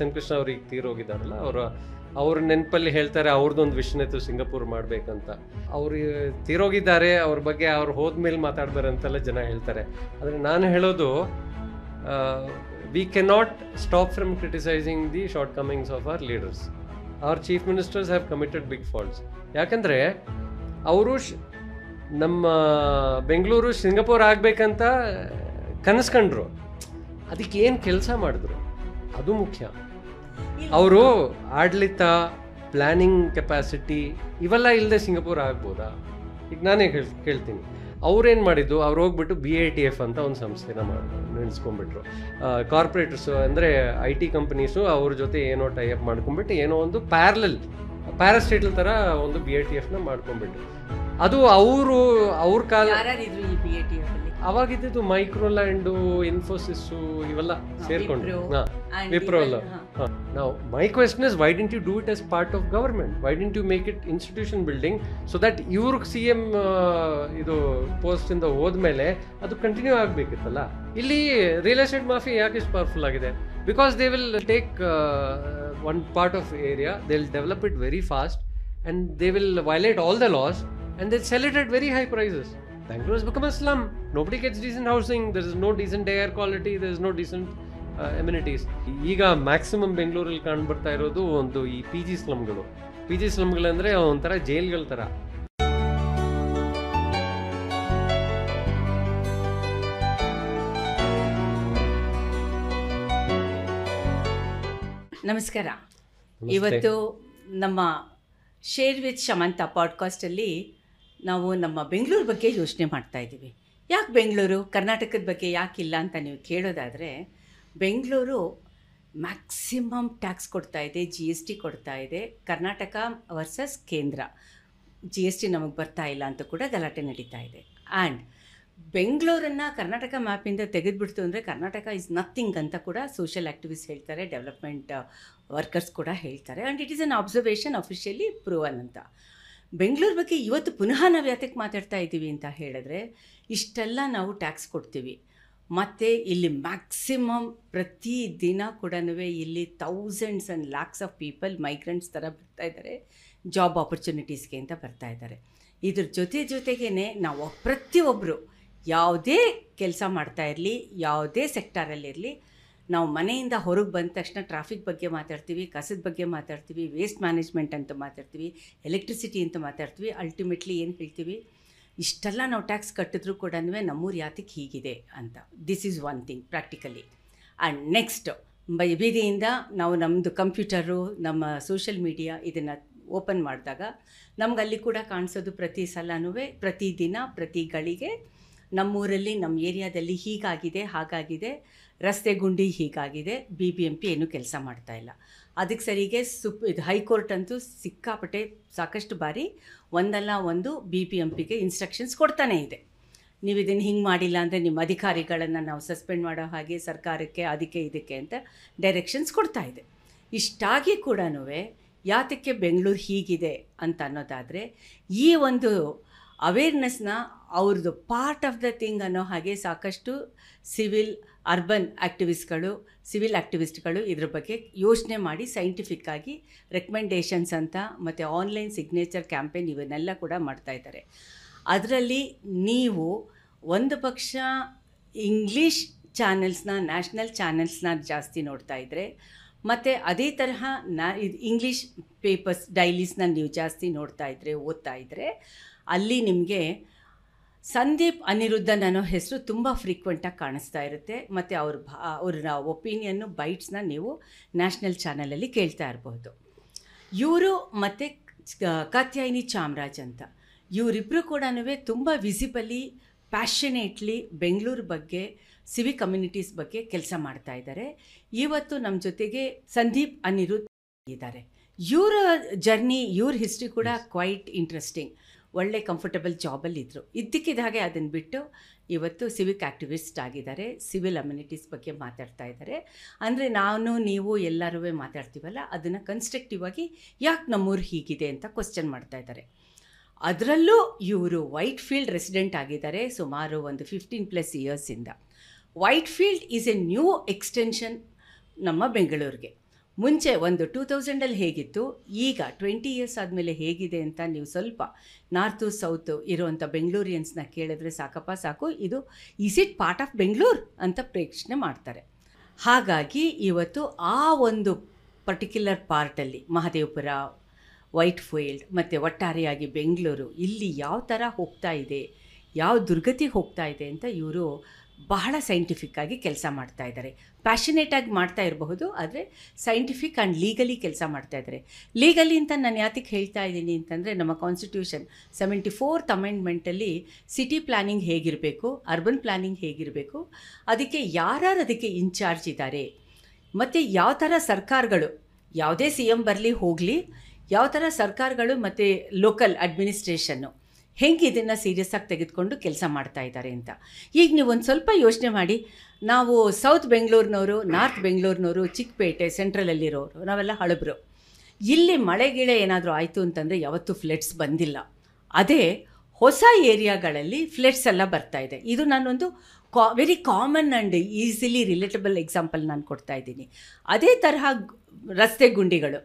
N Krishna ಅವ್ರು ಈಗ ತೀರೋಗಿದ್ದಾರಲ್ಲ, ಅವ್ರ ನೆನಪಲ್ಲಿ ಹೇಳ್ತಾರೆ ಅವ್ರದ್ದೊಂದು ವಿಷನ್ ಇತ್ತು ಸಿಂಗಾಪುರ್ ಮಾಡಬೇಕಂತ. ಅವ್ರು ತೀರೋಗಿದ್ದಾರೆ, ಅವ್ರ ಬಗ್ಗೆ ಅವ್ರು ಹೋದ್ಮೇಲೆ ಮಾತಾಡ್ತಾರೆ ಅಂತೆಲ್ಲ ಜನ ಹೇಳ್ತಾರೆ. ಆದರೆ ನಾನು ಹೇಳೋದು, we cannot stop from criticising the shortcomings of our leaders. Our chief ministers have committed big faults. ಯಾಕಂದರೆ ಅವರು ನಮ್ಮ ಬೆಂಗಳೂರು ಸಿಂಗಾಪುರ್ ಆಗಬೇಕಂತ ಕನಸ್ಕೊಂಡ್ರು, ಅದಕ್ಕೆ ಏನು ಕೆಲಸ ಮಾಡಿದ್ರು ಅದು ಮುಖ್ಯ. ಅವರು ಆಡಳಿತ, ಪ್ಲ್ಯಾನಿಂಗ್ ಕೆಪಾಸಿಟಿ ಇವೆಲ್ಲ ಇಲ್ಲದೆ ಸಿಂಗಾಪುರ್ ಆಗ್ಬೋದಾ? ಈಗ ನಾನೇ ಕೇಳ್ತೀನಿ, ಅವ್ರೇನು ಮಾಡಿದ್ದು, ಅವ್ರು ಹೋಗ್ಬಿಟ್ಟು BITF ಅಂತ ಒಂದು ಸಂಸ್ಥೆನ ನೆನೆಸ್ಕೊಂಡ್ಬಿಟ್ರು. ಕಾರ್ಪೊರೇಟರ್ಸು ಅಂದರೆ IT ಕಂಪನೀಸು ಅವ್ರ ಜೊತೆ ಏನೋ ಟೈಅಪ್ ಮಾಡ್ಕೊಂಡ್ಬಿಟ್ಟು ಏನೋ ಒಂದು ಪ್ಯಾರಾಸ್ಟೇಟಲ್ ಥರ ಒಂದು BITFನ ಮಾಡ್ಕೊಂಡ್ಬಿಟ್ರು. ಅದು ಅವ್ರ ಕಾಲ ಅವಾಗಿದ್ದು ಮೈಕ್ರೋಲ್ಯಾಂಡು, ಇನ್ಫೋಸಿಸ್ಸು ಇವೆಲ್ಲ ಸೇರ್ಕೊಂಡು ವಿಪ್ರೋ ಎಲ್ಲ. ನಾವು my question is, why didn't you do it as part of government? Why didn't you make it institution building so that ಇವ್ರಿಗೆ CM ಇದು ಪೋಸ್ಟಿಂದ ಹೋದ್ಮೇಲೆ ಅದು ಕಂಟಿನ್ಯೂ ಆಗಬೇಕಿತ್ತಲ್ಲ. ಇಲ್ಲಿ ರಿಯಲ್ ಎಸ್ಟೇಟ್ ಮಾಫಿ ಯಾಕೆ ಇಷ್ಟು ಪವರ್ಫುಲ್ ಆಗಿದೆ? Because they will take one part of area, they will develop it very fast and they will violate all the laws and they sell it at very high prices. Bangalore has become a slum. Nobody gets decent housing. There is no decent air quality. There is no decent amenities. ಈಗ maximum ಬೆಂಗಳೂರಲ್ಲಿ ಕಂಡು ಬರ್ತಾ ಇರೋದು ಒಂದು ಈ PG ಸ್ಲಮ್ಗಳು. PG ಸ್ಲಮ್ಗಳಂದರೆ ಒಂಥರ ಜೈಲ್ಗಳ ಥರ. ನಮಸ್ಕಾರ. ಇವತ್ತು ನಮ್ಮ ಶೇರ್ ವಿತ್ ಶಮಂತ ಪಾಡ್ಕಾಸ್ಟಲ್ಲಿ ನಾವು ನಮ್ಮ ಬೆಂಗಳೂರು ಬಗ್ಗೆ ಯೋಚನೆ ಮಾಡ್ತಾ ಇದ್ದೀವಿ. ಯಾಕೆ ಬೆಂಗಳೂರು, ಕರ್ನಾಟಕದ ಬಗ್ಗೆ ಯಾಕಿಲ್ಲ ಅಂತ ನೀವು ಕೇಳೋದಾದರೆ, ಬೆಂಗಳೂರು ಮ್ಯಾಕ್ಸಿಮಮ್ ಟ್ಯಾಕ್ಸ್ ಕೊಡ್ತಾ ಇದೆ, GST ಕೊಡ್ತಾ ಇದೆ. ಕರ್ನಾಟಕ ವರ್ಸಸ್ ಕೇಂದ್ರ, GST ನಮಗೆ ಬರ್ತಾ ಇಲ್ಲ ಅಂತ ಕೂಡ ಗಲಾಟೆ ನಡೀತಾ ಇದೆ. ಆ್ಯಂಡ್ ಬೆಂಗಳೂರನ್ನು ಕರ್ನಾಟಕ ಮ್ಯಾಪಿಂದ ತೆಗೆದುಬಿಡ್ತು ಅಂದರೆ ಕರ್ನಾಟಕ ಇಸ್ ನಥಿಂಗ್ ಅಂತ ಕೂಡ ಸೋಷಿಯಲ್ ಆ್ಯಕ್ಟಿವಿಸ್ಟ್ ಹೇಳ್ತಾರೆ, ಡೆವಲಪ್ಮೆಂಟ್ ವರ್ಕರ್ಸ್ ಕೂಡ ಹೇಳ್ತಾರೆ. And it is an observation officially proven ಅಂತ. ಬೆಂಗಳೂರು ಬಗ್ಗೆ ಇವತ್ತು ಪುನಃ ನಾವು ಯಾತಕ್ಕೆ ಮಾತಾಡ್ತಾ ಇದ್ದೀವಿ ಅಂತ ಹೇಳಿದ್ರೆ, ಇಷ್ಟೆಲ್ಲ ನಾವು ಟ್ಯಾಕ್ಸ್ ಕೊಡ್ತೀವಿ, ಮತ್ತು ಇಲ್ಲಿ ಮ್ಯಾಕ್ಸಿಮಮ್ ಪ್ರತಿ ದಿನ ಕೂಡ ಇಲ್ಲಿ thousands and lakhs of people migrants ಥರ ಬರ್ತಾ ಇದ್ದಾರೆ, ಜಾಬ್ ಆಪರ್ಚುನಿಟೀಸ್ಗೆ ಅಂತ ಬರ್ತಾ ಇದ್ದಾರೆ. ಇದ್ರ ಜೊತೆಗೇ ನಾವು ಪ್ರತಿಯೊಬ್ಬರು ಯಾವುದೇ ಕೆಲಸ ಮಾಡ್ತಾ ಇರಲಿ, ಯಾವುದೇ ಸೆಕ್ಟಾರಲ್ಲಿರಲಿ, ನಾವು ಮನೆಯಿಂದ ಹೊರಗೆ ಬಂದ ತಕ್ಷಣ ಟ್ರಾಫಿಕ್ ಬಗ್ಗೆ ಮಾತಾಡ್ತೀವಿ, ಕಸದ ಬಗ್ಗೆ ಮಾತಾಡ್ತೀವಿ, ವೇಸ್ಟ್ ಮ್ಯಾನೇಜ್ಮೆಂಟ್ ಅಂತ ಮಾತಾಡ್ತೀವಿ, ಎಲೆಕ್ಟ್ರಿಸಿಟಿ ಅಂತ ಮಾತಾಡ್ತೀವಿ. ಅಲ್ಟಿಮೇಟ್ಲಿ ಏನು ಹೇಳ್ತೀವಿ, ಇಷ್ಟೆಲ್ಲ ನಾವು ಟ್ಯಾಕ್ಸ್ ಕಟ್ಟಿದ್ರೂ ಕೂಡ ನಮ್ಮೂರು ಯಾತಕ್ಕೆ ಹೀಗಿದೆ ಅಂತ. This is one thing practically. And next, ಬೀದಿಯಿಂದ ನಾವು ನಮ್ಮದು ಕಂಪ್ಯೂಟರು, ನಮ್ಮ ಸೋಷಿಯಲ್ ಮೀಡಿಯಾ ಇದನ್ನು ಓಪನ್ ಮಾಡಿದಾಗ ನಮಗಲ್ಲಿ ಕೂಡ ಕಾಣಿಸೋದು ಪ್ರತಿ ಸಲನೂ, ಪ್ರತಿದಿನ, ಪ್ರತಿ ಗಳಿಗೆ ನಮ್ಮೂರಲ್ಲಿ, ನಮ್ಮ ಏರಿಯಾದಲ್ಲಿ ಹೀಗಾಗಿದೆ, ಹಾಗಾಗಿದೆ, ರಸ್ತೆ ಗುಂಡಿ ಹೀಗಾಗಿದೆ, BBMP ಏನೂ ಕೆಲಸ ಮಾಡ್ತಾಯಿಲ್ಲ. ಅದಕ್ಕೆ ಸರಿಗೆ ಇದು ಹೈಕೋರ್ಟ್ ಅಂತೂ ಸಿಕ್ಕಾಪಟ್ಟೆ ಸಾಕಷ್ಟು ಬಾರಿ ಒಂದಲ್ಲ ಒಂದು BBMPಗೆ ಇನ್ಸ್ಟ್ರಕ್ಷನ್ಸ್ ಕೊಡ್ತಾನೇ ಇದೆ. ನೀವು ಇದನ್ನು ಹಿಂಗೆ ಮಾಡಿಲ್ಲ ಅಂದರೆ ನಿಮ್ಮ ಅಧಿಕಾರಿಗಳನ್ನು ನಾವು ಸಸ್ಪೆಂಡ್ ಮಾಡೋ ಹಾಗೆ ಸರ್ಕಾರಕ್ಕೆ ಅದಕ್ಕೆ ಇದಕ್ಕೆ ಅಂತ ಡೈರೆಕ್ಷನ್ಸ್ ಕೊಡ್ತಾ ಇದೆ. ಇಷ್ಟಾಗಿ ಕೂಡ ಯಾತಕ್ಕೆ ಬೆಂಗಳೂರು ಹೀಗಿದೆ ಅಂತ ಅನ್ನೋದಾದರೆ, ಈ ಒಂದು ಅವೇರ್ನೆಸ್ನ ಅವ್ರದ್ದು ಪಾರ್ಟ್ ಆಫ್ ದ ಥಿಂಗ್ ಅನ್ನೋ ಹಾಗೆ ಸಾಕಷ್ಟು ಅರ್ಬನ್ ಆ್ಯಕ್ಟಿವಿಸ್ಟ್ಗಳು ಇದ್ರ ಬಗ್ಗೆ ಯೋಚನೆ ಮಾಡಿ ಸೈಂಟಿಫಿಕ್ಕಾಗಿ ರೆಕಮೆಂಡೇಷನ್ಸ್ ಅಂತ ಮತ್ತು ಆನ್ಲೈನ್ ಸಿಗ್ನೇಚರ್ ಕ್ಯಾಂಪೇನ್ ಇವನ್ನೆಲ್ಲ ಕೂಡ ಮಾಡ್ತಾಯಿದ್ದಾರೆ. ಅದರಲ್ಲಿ ನೀವು ಒಂದು ಪಕ್ಷ ಇಂಗ್ಲೀಷ್ ಚಾನೆಲ್ಸ್ನ, ನ್ಯಾಷನಲ್ ಚಾನೆಲ್ಸ್ನ ಜಾಸ್ತಿ ನೋಡ್ತಾ ಇದ್ದರೆ, ಮತ್ತು ಅದೇ ತರಹ ಇಂಗ್ಲೀಷ್ ಪೇಪರ್ಸ್, ಡೈಲೀಸ್ನ ನೀವು ಜಾಸ್ತಿ ನೋಡ್ತಾ ಇದ್ದರೆ, ಓದ್ತಾ ಇದ್ದರೆ, ಅಲ್ಲಿ ನಿಮಗೆ ಸಂದೀಪ್ ಅನಿರುದ್ಧನ್ ಅನ್ನೋ ಹೆಸರು ತುಂಬ ಫ್ರೀಕ್ವೆಂಟಾಗಿ ಕಾಣಿಸ್ತಾ ಇರುತ್ತೆ. ಮತ್ತು ಅವ್ರ ಒಪಿನಿಯನ್ನು, ಬೈಟ್ಸ್ನ ನೀವು ನ್ಯಾಷನಲ್ ಚಾನಲಲ್ಲಿ ಕೇಳ್ತಾ ಇರ್ಬೋದು. ಇವರು ಮತ್ತು ಕಾತ್ಯಾಯಿನಿ ಚಾಮರಾಜ್ ಅಂತ, ಇವರಿಬ್ಬರು ಕೂಡ ತುಂಬ ವಿಸಿಬಲಿ, ಪ್ಯಾಷನೇಟ್ಲಿ ಬೆಂಗಳೂರು ಬಗ್ಗೆ, ಸಿವಿಕ್ ಕಮ್ಯುನಿಟೀಸ್ ಬಗ್ಗೆ ಕೆಲಸ ಮಾಡ್ತಾ ಇದ್ದಾರೆ. ಇವತ್ತು ನಮ್ಮ ಜೊತೆಗೆ ಸಂದೀಪ್ ಅನಿರುದ್ಧ್ ಇದ್ದಾರೆ. ಇವರ ಜರ್ನಿ, ಇವ್ರ ಹಿಸ್ಟ್ರಿ ಕೂಡ ಕ್ವೈಟ್ ಇಂಟ್ರೆಸ್ಟಿಂಗ್. ಒಳ್ಳೆ ಕಂಫರ್ಟಬಲ್ ಜಾಬಲ್ಲಿದ್ದರು, ಇದ್ದಕ್ಕಿದ್ದ ಹಾಗೆ ಅದನ್ನು ಬಿಟ್ಟು ಇವತ್ತು ಸಿವಿಕ್ ಆ್ಯಕ್ಟಿವಿಸ್ಟ್ ಆಗಿದ್ದಾರೆ, ಸಿವಿಲ್ ಅಮ್ಯುನಿಟೀಸ್ ಬಗ್ಗೆ ಮಾತಾಡ್ತಾ ಇದ್ದಾರೆ. ಅಂದರೆ ನೀವು ಎಲ್ಲರೂ ಮಾತಾಡ್ತೀವಲ್ಲ, ಅದನ್ನು ಕನ್ಸ್ಟ್ರಕ್ಟಿವ್ ಆಗಿ ಯಾಕೆ ನಮ್ಮೂರು ಹೀಗಿದೆ ಅಂತ ಕ್ವಶ್ಚನ್ ಮಾಡ್ತಾ ಇದ್ದಾರೆ. ಅದರಲ್ಲೂ ಇವರು ವೈಟ್ಫೀಲ್ಡ್ ರೆಸಿಡೆಂಟ್ ಆಗಿದ್ದಾರೆ ಸುಮಾರು ಒಂದು 15+ ಇಯರ್ಸಿಂದ. Whitefield is a new extension ನಮ್ಮ ಬೆಂಗಳೂರಿಗೆ. ಮುಂಚೆ ಒಂದು 2000 ಹೇಗಿತ್ತು, ಈಗ 20 ಇಯರ್ಸ್ ಆದಮೇಲೆ ಹೇಗಿದೆ ಅಂತ ನೀವು ಸ್ವಲ್ಪ ನಾರ್ತು ಸೌತು ಇರುವಂಥ ಬೆಂಗಳೂರಿಯನ್ಸ್ನ ಕೇಳಿದ್ರೆ ಸಾಕಪ್ಪ ಸಾಕು, ಇದು is it part of Bengaluru ಅಂತ ಪ್ರಶ್ನೆ ಮಾಡ್ತಾರೆ. ಹಾಗಾಗಿ ಇವತ್ತು ಆ ಒಂದು ಪರ್ಟಿಕ್ಯುಲರ್ ಪಾರ್ಟಲ್ಲಿ ಮಹದೇವಪುರ, ವೈಟ್ ಫೀಲ್ಡ್ ಮತ್ತು ಒಟ್ಟಾರೆಯಾಗಿ ಬೆಂಗಳೂರು ಇಲ್ಲಿ ಯಾವ ಥರ ಹೋಗ್ತಾ ಇದೆ, ಯಾವ ದುರ್ಗತಿಗೆ ಹೋಗ್ತಾ ಇದೆ ಅಂತ ಇವರು ಬಹಳ ಸೈಂಟಿಫಿಕ್ಕಾಗಿ ಕೆಲಸ ಮಾಡ್ತಾ ಇದ್ದಾರೆ. ಪ್ಯಾಷನೇಟಾಗಿ ಮಾಡ್ತಾ ಇರಬಹುದು, ಆದರೆ ಸೈಂಟಿಫಿಕ್ ಆ್ಯಂಡ್ ಲೀಗಲಿ ಕೆಲಸ ಮಾಡ್ತಾ ಇದ್ದಾರೆ. ಲೀಗಲಿ ಅಂತ ನಾನು ಯಾತಕ್ಕೆ ಹೇಳ್ತಾ ಇದ್ದೀನಿ ಅಂತಂದರೆ, ನಮ್ಮ ಕಾನ್ಸ್ಟಿಟ್ಯೂಷನ್ 74th ಅಮೆಂಡ್ಮೆಂಟಲ್ಲಿ ಸಿಟಿ ಪ್ಲ್ಯಾನಿಂಗ್ ಹೇಗಿರಬೇಕು, ಅರ್ಬನ್ ಪ್ಲ್ಯಾನಿಂಗ್ ಹೇಗಿರಬೇಕು, ಅದಕ್ಕೆ ಯಾರ್ಯಾರು ಅದಕ್ಕೆ ಇನ್ಚಾರ್ಜ್ ಇದ್ದಾರೆ, ಮತ್ತು ಯಾವ ಥರ ಸರ್ಕಾರಗಳು, ಯಾವುದೇ CM ಬರಲಿ ಹೋಗಲಿ, ಯಾವ ಥರ ಸರ್ಕಾರಗಳು ಮತ್ತು ಲೋಕಲ್ ಅಡ್ಮಿನಿಸ್ಟ್ರೇಷನ್ನು ಹೆಂಗೆ ಇದನ್ನು ಸೀರಿಯಸ್ಸಾಗಿ ತೆಗೆದುಕೊಂಡು ಕೆಲಸ ಮಾಡ್ತಾ ಇದ್ದಾರೆ ಅಂತ. ಈಗ ನೀವು ಒಂದು ಸ್ವಲ್ಪ ಯೋಚನೆ ಮಾಡಿ, ನಾವು ಸೌತ್ ಬೆಂಗಳೂರಿನವರು, ನಾರ್ತ್ ಬೆಂಗಳೂರಿನವರು, ಚಿಕ್ಕಪೇಟೆ ಸೆಂಟ್ರಲಲ್ಲಿರೋರು, ನಾವೆಲ್ಲ ಹಳಬರು. ಇಲ್ಲಿ ಮಳೆಗಿಳೆ ಏನಾದರೂ ಆಯಿತು ಅಂತಂದರೆ ಯಾವತ್ತೂ ಫ್ಲಡ್ಸ್ ಬಂದಿಲ್ಲ. ಅದೇ ಹೊಸ ಏರಿಯಾಗಳಲ್ಲಿ ಫ್ಲಡ್ಸ್ ಎಲ್ಲ ಬರ್ತಾಯಿದೆ. ಇದು ನಾನೊಂದು very common and easily relatable example ನಾನು ಕೊಡ್ತಾ ಇದ್ದೀನಿ. ಅದೇ ತರಹ ರಸ್ತೆ ಗುಂಡಿಗಳು,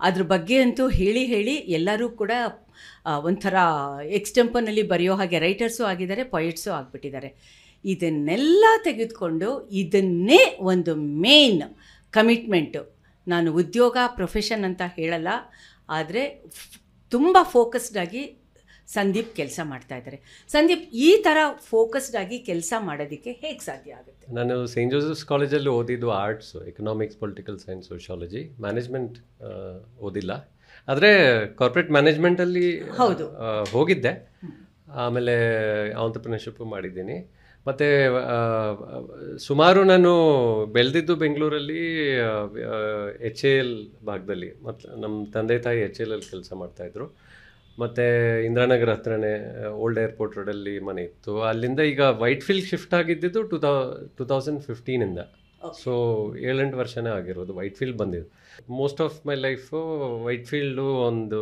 ಅದ್ರ ಬಗ್ಗೆ ಅಂತೂ ಹೇಳಿ ಹೇಳಿ ಎಲ್ಲರೂ ಕೂಡ ಒಂಥರ ಎಕ್ಸ್ಟೆಂಪನಲ್ಲಿ ಬರೆಯೋ ಹಾಗೆ ರೈಟರ್ಸು ಆಗಿದ್ದಾರೆ, ಪೊಯಿಟ್ಸು ಆಗಿಬಿಟ್ಟಿದ್ದಾರೆ. ಇದನ್ನೆಲ್ಲ ತೆಗೆದುಕೊಂಡು ಇದನ್ನೇ ಒಂದು ಮೇನ್ ಕಮಿಟ್ಮೆಂಟು, ನಾನು ಉದ್ಯೋಗ ಪ್ರೊಫೆಷನ್ ಅಂತ ಹೇಳಲ್ಲ, ಆದರೆ ತುಂಬ ಫೋಕಸ್ಡಾಗಿ ಸಂದೀಪ್ ಕೆಲಸ ಮಾಡ್ತಾ ಇದ್ದಾರೆ. ಸಂದೀಪ್, ಈ ಥರ ಫೋಕಸ್ಡಾಗಿ ಕೆಲಸ ಮಾಡೋದಕ್ಕೆ ಹೇಗೆ ಸಾಧ್ಯ ಆಗುತ್ತೆ? ನಾನು ಸೈಂಟ್ ಜೋಸೆಫ್ಸ್ ಕಾಲೇಜಲ್ಲಿ ಓದಿದ್ದು arts, economics, political science, sociology. Management ಓದಿಲ್ಲ, ಆದರೆ ಕಾರ್ಪೊರೇಟ್ ಮ್ಯಾನೇಜ್ಮೆಂಟಲ್ಲಿ ಹೋಗಿದ್ದೆ. ಆಮೇಲೆ ಆಂಟ್ರಪ್ರಿನರ್ಶಿಪ್ಪು ಮಾಡಿದ್ದೀನಿ. ಮತ್ತು ಸುಮಾರು ನಾನು ಬೆಳೆದಿದ್ದು ಬೆಂಗಳೂರಲ್ಲಿ HAL ಭಾಗದಲ್ಲಿ. ಮತ್ತು ನಮ್ಮ ತಂದೆ ತಾಯಿ HALಲ್ಲಿ ಕೆಲಸ ಮಾಡ್ತಾಯಿದ್ರು. ಮತ್ತು ಇಂದಿರಾನಗರ ಹತ್ರನೇ ಓಲ್ಡ್ ಏರ್ಪೋರ್ಟ್ ರೋಡಲ್ಲಿ ಮನೆ ಇತ್ತು. ಅಲ್ಲಿಂದ ಈಗ ವೈಟ್ ಫೀಲ್ಡ್ ಶಿಫ್ಟ್ ಆಗಿದ್ದಿದ್ದು 2015ಇಂದ. ಸೊ 7-8 ವರ್ಷನೇ ಆಗಿರೋದು ವೈಟ್ ಫೀಲ್ಡ್ ಬಂದಿದ್ದು. Most of my life white field ಒಂದು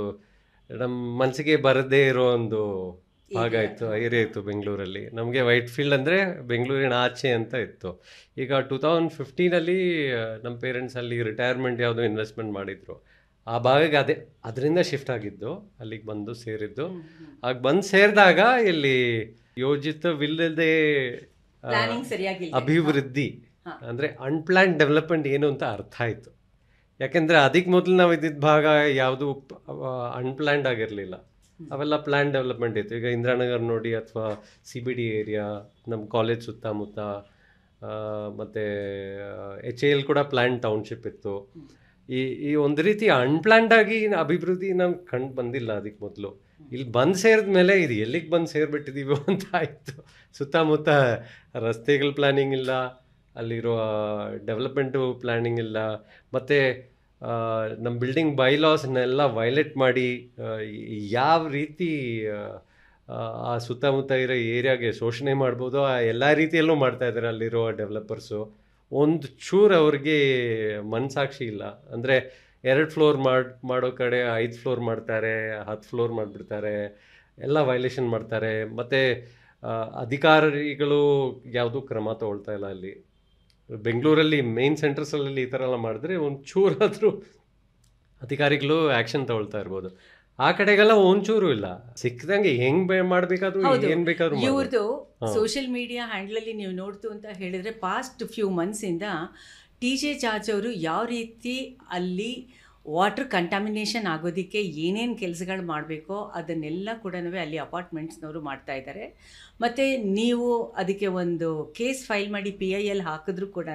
ನಮ್ಮ ಮನಸ್ಸಿಗೆ ಬರದೇ ಇರೋ ಒಂದು ಭಾಗ ಇತ್ತು, ಏರಿಯಾ ಇತ್ತು ಬೆಂಗಳೂರಲ್ಲಿ. ನಮಗೆ ವೈಟ್ ಫೀಲ್ಡ್ ಅಂದರೆ ಬೆಂಗಳೂರಿನ ಆಚೆ ಅಂತ ಇತ್ತು. ಈಗ 2015ಅಲ್ಲಿ ನಮ್ಮ ಪೇರೆಂಟ್ಸ್ ಅಲ್ಲಿ ರಿಟೈರ್ಮೆಂಟ್ ಯಾವುದೋ ಇನ್ವೆಸ್ಟ್ಮೆಂಟ್ ಮಾಡಿದರು. ಆ ಭಾಗಕ್ಕೆ ಅದರಿಂದ ಶಿಫ್ಟ್ ಆಗಿದ್ದು, ಅಲ್ಲಿಗೆ ಬಂದು ಸೇರಿದ್ದು. ಆಗ ಬಂದು ಸೇರಿದಾಗ ಇಲ್ಲಿ ಯೋಜಿತವಿಲ್ಲದೆ ಅಭಿವೃದ್ಧಿ ಅಂದರೆ ಅನ್ಪ್ಲ್ಯಾನ್ಡ್ ಡೆವಲಪ್ಮೆಂಟ್ ಏನು ಅಂತ ಅರ್ಥ ಆಯಿತು. ಯಾಕೆಂದರೆ ಅದಕ್ಕೆ ಮೊದಲು ನಾವು ಇದ್ದಿದ್ದ ಭಾಗ ಯಾವುದು ಅನ್ಪ್ಲ್ಯಾನ್ಡ್ ಆಗಿರಲಿಲ್ಲ, ಅವೆಲ್ಲ ಪ್ಲ್ಯಾನ್ ಡೆವಲಪ್ಮೆಂಟ್ ಇತ್ತು. ಈಗ ಇಂದಿರಾನಗರ್ ನೋಡಿ, ಅಥವಾ CBD ಏರಿಯಾ, ನಮ್ಮ ಕಾಲೇಜ್ ಸುತ್ತಮುತ್ತ, ಮತ್ತು HAL ಕೂಡ ಪ್ಲ್ಯಾನ್ ಟೌನ್ಶಿಪ್ ಇತ್ತು. ಈ ಒಂದು ರೀತಿ ಅನ್ಪ್ಲ್ಯಾನ್ಡ್ ಆಗಿ ಅಭಿವೃದ್ಧಿ ನಮ್ಗೆ ಕಂಡು ಬಂದಿಲ್ಲ ಅದಕ್ಕೆ ಮೊದಲು. ಇಲ್ಲಿ ಬಂದು ಸೇರಿದ ಮೇಲೆ ಇದು ಎಲ್ಲಿಗೆ ಬಂದು ಸೇರಿಬಿಟ್ಟಿದ್ದೀವೋ ಅಂತ ಆಯಿತು. ಸುತ್ತಮುತ್ತ ರಸ್ತೆಗಳ ಪ್ಲ್ಯಾನಿಂಗ್ ಇಲ್ಲ, ಅಲ್ಲಿರೋ ಡೆವಲಪ್ಮೆಂಟು ಪ್ಲ್ಯಾನಿಂಗ್ ಇಲ್ಲ, ಮತ್ತು ನಮ್ಮ ಬಿಲ್ಡಿಂಗ್ ಬೈಲಾಸ್ನೆಲ್ಲ ವೈಲೇಟ್ ಮಾಡಿ ಯಾವ ರೀತಿ ಆ ಸುತ್ತಮುತ್ತ ಇರೋ ಏರಿಯಾಗೆ ಶೋಷಣೆ ಮಾಡ್ಬೋದು ಆ ಎಲ್ಲ ರೀತಿಯಲ್ಲೂ ಮಾಡ್ತಾಯಿದ್ದಾರೆ ಅಲ್ಲಿರೋ ಡೆವಲಪರ್ಸು. ಒಂದು ಚೂರು ಅವ್ರಿಗೆ ಮನಸಾಕ್ಷಿ ಇಲ್ಲ. ಅಂದರೆ 2 ಫ್ಲೋರ್ ಮಾಡೋ ಕಡೆ 5 ಫ್ಲೋರ್ ಮಾಡ್ತಾರೆ, 10 ಫ್ಲೋರ್ ಮಾಡಿಬಿಡ್ತಾರೆ, ಎಲ್ಲ ವೈಲೇಷನ್ ಮಾಡ್ತಾರೆ. ಮತ್ತು ಅಧಿಕಾರಿಗಳು ಯಾವುದೂ ಕ್ರಮ ತಗೊಳ್ತಾ ಇಲ್ಲ. ಅಲ್ಲಿ ಬೆಂಗಳೂರಲ್ಲಿ ಮೇನ್ ಸೆಂಟರ್ಸಲ್ಲಿ ಈ ಥರ ಎಲ್ಲ ಮಾಡಿದ್ರೆ ಒಂದು ಚೂರಾದರೂ ಅಧಿಕಾರಿಗಳು ಆ್ಯಕ್ಷನ್ ತಗೊಳ್ತಾ ಇರ್ಬೋದು. ಆ ಕಡೆಗೆಲ್ಲ ಒಂಚೂರು ಇಲ್ಲ. ಸಿಕ್ಕದಂಗೆ ಹೆಂಗ್ ಮಾಡಬೇಕಾದ್ರೂ ಏನ್ ಬೇಕಾದ್ರೂ. ಇವ್ರದ್ದು ಸೋಷಿಯಲ್ ಮೀಡಿಯಾ ಹ್ಯಾಂಡ್ಲಲ್ಲಿ ನೀವು ನೋಡ್ತು ಅಂತ ಹೇಳಿದ್ರೆ, ಪಾಸ್ಟ್ ಫ್ಯೂ ಮಂತ್ಸಿಂದ TJ ಜಾರ್ಜ್ ಅವರು ಯಾವ ರೀತಿ ಅಲ್ಲಿ ವಾಟರ್ ಕಂಟಾಮಿನೇಷನ್ ಆಗೋದಕ್ಕೆ ಏನೇನು ಕೆಲಸಗಳು ಮಾಡಬೇಕೋ ಅದನ್ನೆಲ್ಲ ಕೂಡ ಅಲ್ಲಿ ಅಪಾರ್ಟ್ಮೆಂಟ್ಸ್ನವರು ಮಾಡ್ತಾ ಇದ್ದಾರೆ. ಮತ್ತು ನೀವು ಅದಕ್ಕೆ ಒಂದು ಕೇಸ್ ಫೈಲ್ ಮಾಡಿ PIL ಹಾಕಿದ್ರೂ ಕೂಡ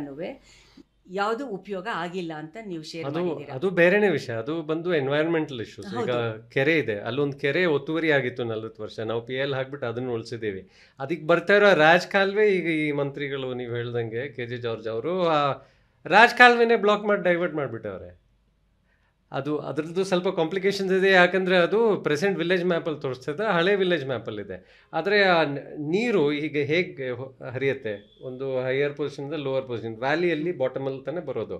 ಯಾವುದು ಉಪಯೋಗ ಆಗಿಲ್ಲ ಅಂತ ನೀವು ಶೇರ್ ಮಾಡಿದ್ದೀರಾ. ಅದು ಬೇರೆನೇ ವಿಷಯ. ಅದು ಬಂದು ಎನ್ವೈರನ್ಮೆಂಟಲ್ ಇಶ್ಯೂಸ್. ಈಗ ಕೆರೆ ಇದೆ, ಅಲ್ಲೊಂದು ಕೆರೆ ಒತ್ತುವರಿ ಆಗಿತ್ತು 40 ವರ್ಷ. ನಾವು PIL ಹಾಕ್ಬಿಟ್ಟು ಅದನ್ನು ಉಳಿಸಿದ್ದೀವಿ. ಅದಕ್ಕೆ ಬರ್ತಾ ಇರೋ ರಾಜ್ ಕಾಲುವೆ, ಈಗ ಈ ಮಂತ್ರಿಗಳು ನೀವು ಹೇಳ್ದಂಗೆ KJ ಜಾರ್ಜ್ ಅವರು ರಾಜ್ ಕಾಲುವೆನೇ ಬ್ಲಾಕ್ ಮಾಡಿ ಡೈವರ್ಟ್ ಮಾಡಿಬಿಟ್ಟವ್ರೆ. ಅದ್ರದ್ದು ಸ್ವಲ್ಪ ಕಾಂಪ್ಲಿಕೇಶನ್ಸ್ ಇದೆ. ಯಾಕಂದರೆ ಅದು ಪ್ರೆಸೆಂಟ್ ವಿಲೇಜ್ ಮ್ಯಾಪಲ್ಲಿ ತೋರಿಸ್ತದೆ, ಹಳೆ ವಿಲೇಜ್ ಮ್ಯಾಪಲ್ಲಿದೆ. ಆದರೆ ಆ ನೀರು ಈಗ ಹೇಗೆ ಹರಿಯುತ್ತೆ, ಒಂದು ಹೈಯರ್ ಪೊಸಿಷನ್ದ ಲೋವರ್ ಪೊಸಿಷನ್, ವ್ಯಾಲಿಯಲ್ಲಿ ಬಾಟಮಲ್ಲಿ ತಾನೇ ಬರೋದು.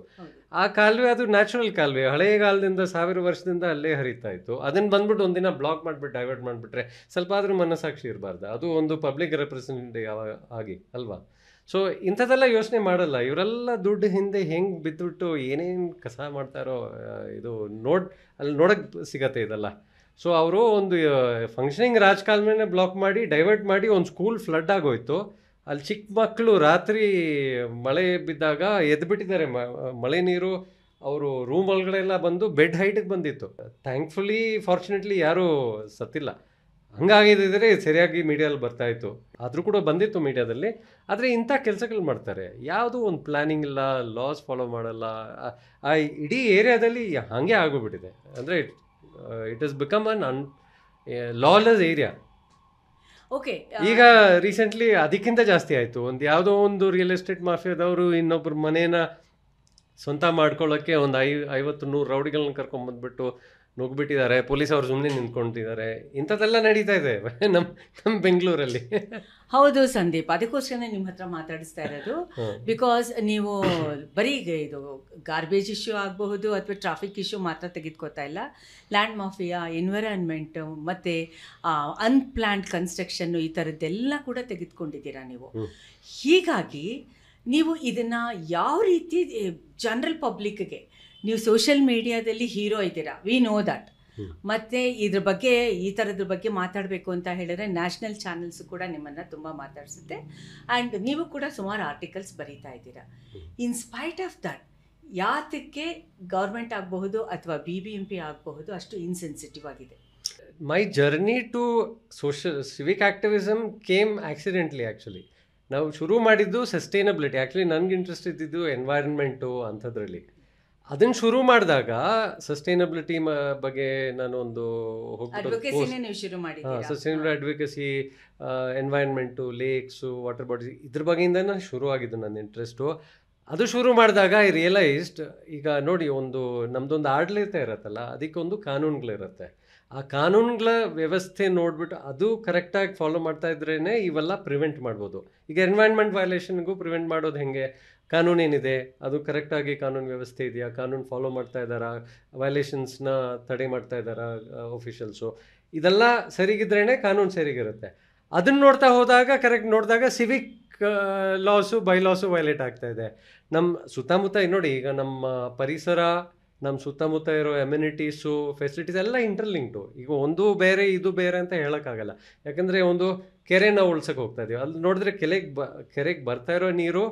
ಆ ಕಾಲುವೆ ಅದು ನ್ಯಾಚುರಲ್ ಕಾಲುವೆ, ಹಳೆಯ ಕಾಲದಿಂದ 1000 ವರ್ಷದಿಂದ ಅಲ್ಲೇ ಹರಿತಾ ಇತ್ತು. ಅದನ್ನು ಬಂದ್ಬಿಟ್ಟು ಒಂದಿನ ಬ್ಲಾಕ್ ಮಾಡಿಬಿಟ್ಟು ಡೈವರ್ಟ್ ಮಾಡಿಬಿಟ್ರೆ ಸ್ವಲ್ಪ ಆದರೂ ಮನಸ್ಸಾಕ್ಷಿ ಇರಬಾರ್ದು. ಅದು ಒಂದು ಪಬ್ಲಿಕ್ ರೆಪ್ರೆಸೆಂಟೇಟಿವ್ ಆಗಿ ಅಲ್ವಾ? ಸೊ ಇಂಥದ್ದೆಲ್ಲ ಯೋಚನೆ ಮಾಡಲ್ಲ. ಇವರೆಲ್ಲ ದುಡ್ಡು ಹಿಂದೆ ಹೆಂಗೆ ಬಿದ್ದುಬಿಟ್ಟು ಏನೇನು ಕಸ ಮಾಡ್ತಾರೋ ಇದು ಅಲ್ಲಿ ನೋಡೋಕ್ಕೆ ಸಿಗತ್ತೆ ಇದೆಲ್ಲ. ಸೊ ಅವರು ಒಂದು ಫಂಕ್ಷನಿಂಗ್ ರಾಜಕಾಲುವೆನೇ ಬ್ಲಾಕ್ ಮಾಡಿ ಡೈವರ್ಟ್ ಮಾಡಿ ಒಂದು ಸ್ಕೂಲ್ ಫ್ಲಡ್ ಆಗೋಯ್ತು. ಅಲ್ಲಿ ಚಿಕ್ಕ ಮಕ್ಕಳು ರಾತ್ರಿ ಮಳೆ ಬಿದ್ದಾಗ ಎದ್ಬಿಟ್ಟಿದ್ದಾರೆ. ಮಳೆ ನೀರು ಅವರು ರೂಮ್ ಒಳಗಡೆ ಎಲ್ಲ ಬಂದು ಬೆಡ್ ಹೈಟಿಗೆ ಬಂದಿತ್ತು. ಥ್ಯಾಂಕ್ಫುಲಿ ಫಾರ್ಚುನೇಟ್ಲಿ ಯಾರೂ ಸತ್ತಿಲ್ಲ. ಹಂಗಾಗಿದ್ದರೆ ಸರಿಯಾಗಿ ಮೀಡಿಯಲ್ಲಿ ಬರ್ತಾಯಿತ್ತು, ಆದರೂ ಕೂಡ ಬಂದಿತ್ತು ಮೀಡಿಯಾದಲ್ಲಿ. ಆದರೆ ಇಂಥ ಕೆಲಸಗಳು ಮಾಡ್ತಾರೆ, ಯಾವುದೂ ಒಂದು ಪ್ಲ್ಯಾನಿಂಗ್ ಇಲ್ಲ, ಲಾಸ್ ಫಾಲೋ ಮಾಡಲ್ಲ. ಆ ಇಡೀ ಏರಿಯಾದಲ್ಲಿ ಹಾಗೆ ಆಗೋಗ್ಬಿಟ್ಟಿದೆ. ಅಂದರೆ it is become an lawless area. Okay, ಈಗ ರೀಸೆಂಟ್ಲಿ ಅದಕ್ಕಿಂತ ಜಾಸ್ತಿ ಆಯಿತು. ಒಂದು ಯಾವುದೋ ಒಂದು ರಿಯಲ್ ಎಸ್ಟೇಟ್ ಮಾಫಿಯಾದವರು ಇನ್ನೊಬ್ಬರ ಮನೇನ ಸ್ವಂತ ಮಾಡ್ಕೊಳ್ಳೋಕ್ಕೆ ಒಂದು 50-100 ರೌಡಿಗಳನ್ನ ಕರ್ಕೊಂಬಂದ್ಬಿಟ್ಟು ನುಗ್ಗಿಬಿಟ್ಟಿದ್ದಾರೆ. ಪೊಲೀಸ್ ಅವರು ಸುಮ್ಮನೆ ನಿಂತ್ಕೊಂಡಿದ್ದಾರೆ. ಇಂಥದ್ದೆಲ್ಲ ನಡೀತಾ ಇದೆ ನಮ್ಮ ಬೆಂಗಳೂರಲ್ಲಿ. ಹೌದು ಸಂದೀಪ್, ಅದಕ್ಕೋಸ್ಕರನೇ ನಿಮ್ಮ ಹತ್ರ ಮಾತಾಡಿಸ್ತಾ ಇರೋದು. ಬಿಕಾಸ್ ನೀವು ಬರೀ ಇದು ಗಾರ್ಬೇಜ್ ಇಶ್ಯೂ ಆಗಬಹುದು ಅಥವಾ ಟ್ರಾಫಿಕ್ ಇಶ್ಯೂ ಮಾತ್ರ ತೆಗೆದುಕೋತಾ ಇಲ್ಲ, ಲ್ಯಾಂಡ್ ಮಾಫಿಯಾ, ಎನ್ವಿರಾನ್ಮೆಂಟು ಮತ್ತು ಅನ್ಪ್ಲ್ಯಾನ್ಡ್ ಕನ್ಸ್ಟ್ರಕ್ಷನ್ನು, ಈ ಥರದ್ದೆಲ್ಲ ಕೂಡ ತೆಗೆದುಕೊಂಡಿದ್ದೀರಾ ನೀವು. ಹೀಗಾಗಿ ನೀವು ಇದನ್ನು ಯಾವ ರೀತಿ ಜನರಲ್ ಪಬ್ಲಿಕ್ಗೆ, ನೀವು ಸೋಷಿಯಲ್ ಮೀಡಿಯಾದಲ್ಲಿ ಹೀರೋ ಇದ್ದೀರಾ, ವಿ ನೋ ದ್ಯಾಟ್. ಮತ್ತು ಇದ್ರ ಬಗ್ಗೆ, ಈ ಥರದ್ರ ಬಗ್ಗೆ ಮಾತಾಡಬೇಕು ಅಂತ ಹೇಳಿದ್ರೆ ನ್ಯಾಷನಲ್ ಚಾನೆಲ್ಸು ಕೂಡ ನಿಮ್ಮನ್ನು ತುಂಬ ಮಾತಾಡಿಸುತ್ತೆ. ಆ್ಯಂಡ್ ನೀವು ಕೂಡ ಸುಮಾರು ಆರ್ಟಿಕಲ್ಸ್ ಬರೀತಾ ಇದ್ದೀರಾ. ಇನ್ ಸ್ಪೈಟ್ ಆಫ್ ದಟ್, ಯಾತಕ್ಕೆ ಗೌರ್ಮೆಂಟ್ ಆಗಬಹುದು ಅಥವಾ BBMP ಆಗಬಹುದು ಅಷ್ಟು ಇನ್ಸೆನ್ಸಿಟಿವ್ ಆಗಿದೆ? My journey to civic activism came accidentally. Actually ನಾವು ಶುರು ಮಾಡಿದ್ದು ಸಸ್ಟೈನಬಿಲಿಟಿ. ಆ್ಯಕ್ಚುಲಿ ನನಗೆ ಇಂಟ್ರೆಸ್ಟ್ ಇದ್ದಿದ್ದು ಎನ್ವೈರನ್ಮೆಂಟು ಅಂಥದ್ರಲ್ಲಿ. ಅದನ್ನು ಶುರು ಮಾಡಿದಾಗ ಸಸ್ಟೈನಬಿಲಿಟಿ ಬಗ್ಗೆ ನಾನು ಒಂದು sustainable advocacy, environment, lakes, water bodies, ಇದ್ರ ಬಗ್ಗೆಯಿಂದ ನಾನು ಶುರು ಆಗಿದ್ದು ನನ್ನ ಇಂಟ್ರೆಸ್ಟು. ಅದು ಶುರು ಮಾಡಿದಾಗ ಐ ರಿಯಲೈಸ್ಡ್, ಈಗ ನೋಡಿ, ನಮ್ಮದೊಂದು ಆಡಳಿತ ಇರುತ್ತಲ್ಲ, ಅದಕ್ಕೊಂದು ಕಾನೂನುಗಳಿರುತ್ತೆ. ಆ ಕಾನೂನುಗಳ ವ್ಯವಸ್ಥೆ ನೋಡಿಬಿಟ್ಟು ಅದು ಕರೆಕ್ಟಾಗಿ ಫಾಲೋ ಮಾಡ್ತಾ ಇದ್ರೇ ಇವೆಲ್ಲ ಪ್ರಿವೆಂಟ್ ಮಾಡ್ಬೋದು. ಈಗ ಎನ್ವೈರ್ನ್ಮೆಂಟ್ ವೈಲೇಷನ್ಗೂ ಪ್ರಿವೆಂಟ್ ಮಾಡೋದು ಹೇಗೆ? ಕಾನೂನೇನಿದೆ, ಅದು ಕರೆಕ್ಟಾಗಿ ಕಾನೂನು ವ್ಯವಸ್ಥೆ ಇದೆಯಾ, ಕಾನೂನು ಫಾಲೋ ಮಾಡ್ತಾ ಇದ್ದಾರಾ, ವೈಲೇಷನ್ಸ್ನ ತಡೆ ಮಾಡ್ತಾ ಇದ್ದಾರಾ ಆಫೀಷಿಯಲ್ಸು, ಇದೆಲ್ಲ ಸರಿಗಿದ್ರೇ ಕಾನೂನು ಸರಿಗಿರುತ್ತೆ. ಅದನ್ನು ನೋಡ್ತಾ ಹೋದಾಗ, ಕರೆಕ್ಟ್ ನೋಡಿದಾಗ ಸಿವಿಕ್ ಲಾಸು, ಬೈಲಾಸು ವೈಲೇಟ್ ಆಗ್ತಾ ಇದೆ. ನಮ್ಮ ಸುತ್ತಮುತ್ತ ನೋಡಿ, ಈಗ ನಮ್ಮ ಪರಿಸರ, ನಮ್ಮ ಸುತ್ತಮುತ್ತ ಇರೋ ಎಮ್ಯುನಿಟೀಸು, ಫೆಸಿಲಿಟೀಸ್ ಎಲ್ಲ ಇಂಟರ್ಲಿಂಕ್ಡು. ಈಗ ಒಂದು ಬೇರೆ ಇದು ಬೇರೆ ಅಂತ ಹೇಳೋಕ್ಕಾಗಲ್ಲ. ಯಾಕಂದರೆ ಒಂದು ಕೆರೆ ನಾವು ಉಳ್ಸೋಕೆ ಹೋಗ್ತಾ ಇದ್ದೀವಿ, ಅಲ್ಲಿ ನೋಡಿದ್ರೆ ಕೆರೆಗೆ ಬರ್ತಾ ಇರೋ ನೀರು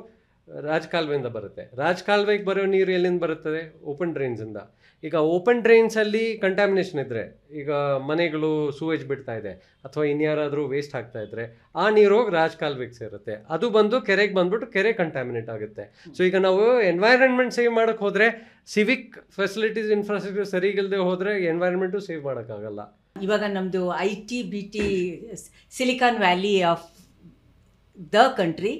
ರಾಜಕಾಲುವೆಯಿಂದ ಬರುತ್ತೆ. ರಾಜಕಾಲುವೆಗೆ ಬರೋ ನೀರು ಎಲ್ಲಿಂದ ಬರುತ್ತದೆ? ಓಪನ್ ಡ್ರೈನ್ಸಿಂದ. ಈಗ ಓಪನ್ ಡ್ರೈನ್ಸಲ್ಲಿ ಕಂಟ್ಯಾಮಿನೇಷನ್ ಇದ್ದರೆ, ಈಗ ಮನೆಗಳು ಸೂವೇಜ್ ಬಿಡ್ತಾ ಇದೆ ಅಥವಾ ಇನ್ಯಾರಾದರೂ ವೇಸ್ಟ್ ಆಗ್ತಾ ಇದ್ದರೆ, ಆ ನೀರು ಹೋಗಿ ರಾಜಕಾಲುವೆಗೆ ಸೇರುತ್ತೆ. ಅದು ಬಂದು ಕೆರೆಗೆ ಬಂದ್ಬಿಟ್ಟು ಕೆರೆ ಕಂಟ್ಯಾಮಿನೇಟ್ ಆಗುತ್ತೆ. ಸೊ ಈಗ ನಾವು ಎನ್ವೈರನ್ಮೆಂಟ್ ಸೇವ್ ಮಾಡೋಕ್ಕೆ ಹೋದರೆ, ಸಿವಿಕ್ ಫೆಸಿಲಿಟೀಸ್, ಇನ್ಫ್ರಾಸ್ಟ್ರಕ್ಚರ್ ಸರಿಗಿಲ್ಲದೆ ಹೋದರೆ ಎನ್ವೈರನ್ಮೆಂಟು ಸೇವ್ ಮಾಡೋಕ್ಕಾಗಲ್ಲ. ಇವಾಗ ನಮ್ಮದು IT-BT silicon valley of the country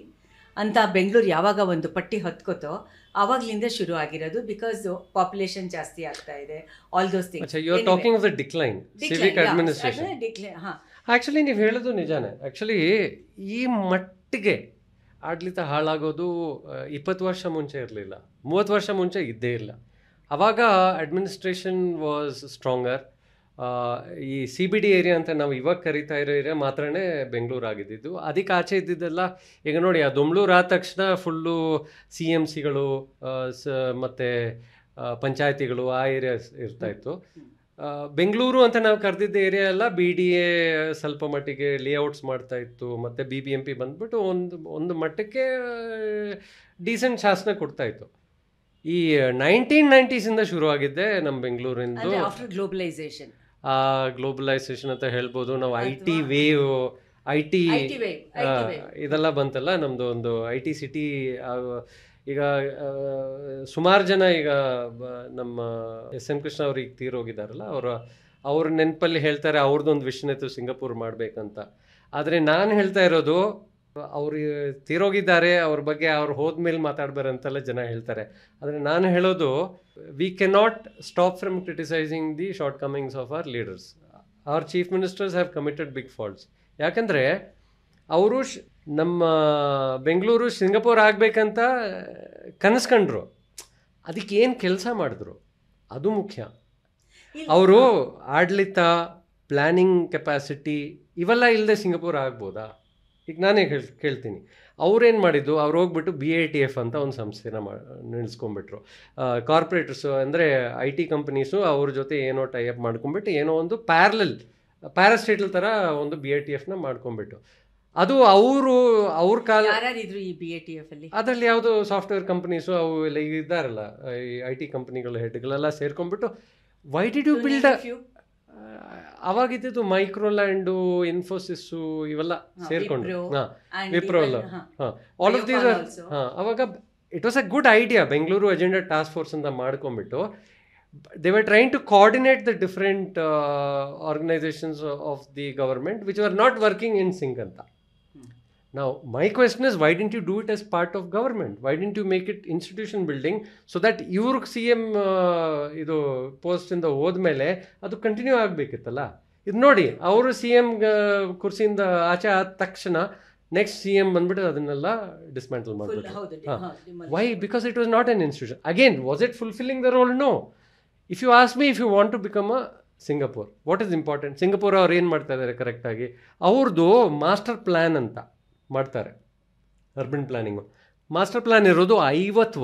ಅಂತ ಬೆಂಗಳೂರು ಯಾವಾಗ ಒಂದು ಪಟ್ಟಿ ಹೊತ್ಕೋತೋ ಆವಾಗಲಿಂದ ಶುರು ಆಗಿರೋದು. ಬಿಕಾಸ್ ಪಾಪ್ಯುಲೇಷನ್ ಜಾಸ್ತಿ ಆಗ್ತಾ ಇದೆ, all those things. You are talking of the decline, civic administration. Actually ನೀವು ಹೇಳೋದು ನಿಜಾನೇ. ಆ್ಯಕ್ಚುಲಿ ಈ ಮಟ್ಟಿಗೆ ಆಡಳಿತ ಹಾಳಾಗೋದು 20 ವರ್ಷ ಮುಂಚೆ ಇರಲಿಲ್ಲ, 30 ವರ್ಷ ಮುಂಚೆ ಇದ್ದೇ ಇಲ್ಲ. ಆವಾಗ ಅಡ್ಮಿನಿಸ್ಟ್ರೇಷನ್ ವಾಸ್ ಸ್ಟ್ರಾಂಗರ್. ಈ CBD ಏರಿಯಾ ಅಂತ ನಾವು ಇವಾಗ ಕರಿತಾ ಇರೋ ಏರಿಯಾ ಮಾತ್ರನೇ ಬೆಂಗಳೂರು ಆಗಿದ್ದು. ಅದಕ್ಕೆ ಆಚೆ ಇದ್ದಿದ್ದೆಲ್ಲ, ಈಗ ನೋಡಿ, ಆ ದೊಂಬ್ಳೂರು ಆದ ತಕ್ಷಣ ಫುಲ್ಲು CMCಗಳು ಮತ್ತು ಪಂಚಾಯತಿಗಳು, ಆ ಏರಿಯಾ ಇರ್ತಾಯಿತ್ತು. ಬೆಂಗಳೂರು ಅಂತ ನಾವು ಕರೆದಿದ್ದ ಏರಿಯಾ ಎಲ್ಲ BDA ಸ್ವಲ್ಪ ಮಟ್ಟಿಗೆ ಲೇಔಟ್ಸ್ ಮಾಡ್ತಾಯಿತ್ತು. ಮತ್ತು BBMP ಬಂದ್ಬಿಟ್ಟು ಒಂದು ಮಟ್ಟಕ್ಕೆ ಡೀಸೆಂಟ್ ಶಾಸನ ಕೊಡ್ತಾಯಿತ್ತು. ಈ 1990s ಶುರು ಆಗಿದ್ದೆ ನಮ್ಮ ಬೆಂಗಳೂರಿಂದು. ಗ್ಲೋಬಲೈಸೇಷನ್ ಅಂತ ಹೇಳ್ಬೋದು ನಾವು. IT ವೇವ್, IT ಇದೆಲ್ಲ ಬಂತಲ್ಲ, ನಮ್ಮದು ಒಂದು IT ಸಿಟಿ. ಈಗ ಸುಮಾರು ಜನ, ಈಗ ನಮ್ಮ SM ಕೃಷ್ಣ ಅವ್ರು ಈಗ ತೀರೋಗಿದ್ದಾರಲ್ಲ, ಅವ್ರ ನೆನಪಲ್ಲಿ ಹೇಳ್ತಾರೆ ಅವ್ರದ್ದೊಂದು ವಿಷನ್ ಇತ್ತು ಸಿಂಗಾಪುರ್ ಮಾಡಬೇಕಂತ. ಆದರೆ ನಾನು ಹೇಳ್ತಾ ಇರೋದು, ಅವರು ತೀರೋಗಿದ್ದಾರೆ, ಅವ್ರ ಬಗ್ಗೆ ಅವ್ರು ಹೋದ್ಮೇಲೆ ಮಾತಾಡ್ಬಾರಂತೆಲ್ಲ ಜನ ಹೇಳ್ತಾರೆ. ಆದರೆ ನಾನು ಹೇಳೋದು, we cannot stop from criticising the shortcomings of our leaders. Our chief ministers have committed big faults. ಯಾಕಂದರೆ ಅವರು ನಮ್ಮ ಬೆಂಗಳೂರು ಸಿಂಗಾಪುರ್ ಆಗಬೇಕಂತ ಕನಸ್ಕೊಂಡ್ರು, ಅದಕ್ಕೆ ಏನು ಕೆಲಸ ಮಾಡಿದ್ರು ಅದು ಮುಖ್ಯ. ಅವರು ಆಡಳಿತ, ಪ್ಲ್ಯಾನಿಂಗ್ ಕೆಪಾಸಿಟಿ ಇವೆಲ್ಲ ಇಲ್ಲದೆ ಸಿಂಗಾಪುರ್ ಆಗ್ಬೋದಾ? ಈಗ ನಾನೇ ಕೇಳ್ತೀನಿ, ಅವ್ರೇನು ಮಾಡಿದ್ದು, ಅವ್ರು ಹೋಗ್ಬಿಟ್ಟು BITF ಅಂತ ಒಂದು ಸಂಸ್ಥೆನ ನಿಲ್ಲಿಸ್ಕೊಂಡ್ಬಿಟ್ರು. ಕಾರ್ಪೊರೇಟರ್ಸು ಅಂದರೆ IT ಕಂಪ್ನೀಸು ಅವ್ರ ಜೊತೆ ಏನೋ ಟೈಅಪ್ ಮಾಡ್ಕೊಂಡ್ಬಿಟ್ಟು ಏನೋ ಒಂದು ಪ್ಯಾರಾಸ್ಟೇಟಲ್ ಥರ ಒಂದು BITFನ ಮಾಡ್ಕೊಂಡ್ಬಿಟ್ಟು, ಅದು ಅವ್ರ ಕಾಲ ಯಾರಿದ್ರು ಈ BITF ಅಲ್ಲಿ? ಅದರಲ್ಲಿ ಯಾವುದೋ ಸಾಫ್ಟ್ವೇರ್ ಕಂಪ್ನೀಸು ಅವು ಎಲ್ಲ ಈಗ ಇದ್ದಾರಲ್ಲ, ಈ IT ಕಂಪ್ನಿಗಳ ಹೆಡ್ಗಳೆಲ್ಲ ಸೇರ್ಕೊಂಡ್ಬಿಟ್ಟು, ವೈ ಡಿಡ್ ಯು ಬಿಲ್ಡ್ ಅವಾಗಿದ್ದು ಮೈಕ್ರೋಲ್ಯಾಂಡು, ಇನ್ಫೋಸಿಸ್ಸು ಇವೆಲ್ಲ ಸೇರ್ಕೊಂಡು, ವಿಪ್ರೋ ಎಲ್ಲ, ಆಲ್ ಆಫ್ ದೀಸ್ ಅವಾಗ it was a good idea. Bengaluru agenda task force ಅಂತ ಮಾಡ್ಕೊಂಡ್ಬಿಟ್ಟು they were trying to coordinate the different organizations of the government which were not working in sync anta. Now my question is, why didn't you do it as part of government? Why didn't you make it institution building so that ಇವ್ರ CM ಇದು post ಇಂದ ಹೋದ್ಮೇಲೆ ಅದು continue ಆಗಬೇಕಿತ್ತಲ್ಲ? ಇದು ನೋಡಿ, ಅವರು CM ಕುರ್ಸಿಯಿಂದ ಆಚೆ ಆದ ತಕ್ಷಣ ನೆಕ್ಸ್ಟ್ CM ಬಂದ್ಬಿಟ್ಟು ಅದನ್ನೆಲ್ಲ ಡಿಸ್ಮ್ಯಾಂಟಲ್ ಮಾಡಿಬಿಟ್ಟು. Why? Because it was not an institution. Again, was it fulfilling the role? No. If you ask me, if you want to become a Singapore, what is important? Singapore ಅವ್ರು ಏನು ಮಾಡ್ತಾ ಇದ್ದಾರೆ ಕರೆಕ್ಟಾಗಿ? ಅವ್ರದ್ದು master plan ಅಂತ ಮಾಡ್ತಾರೆ, urban planning. Master plan ಇರೋದು 50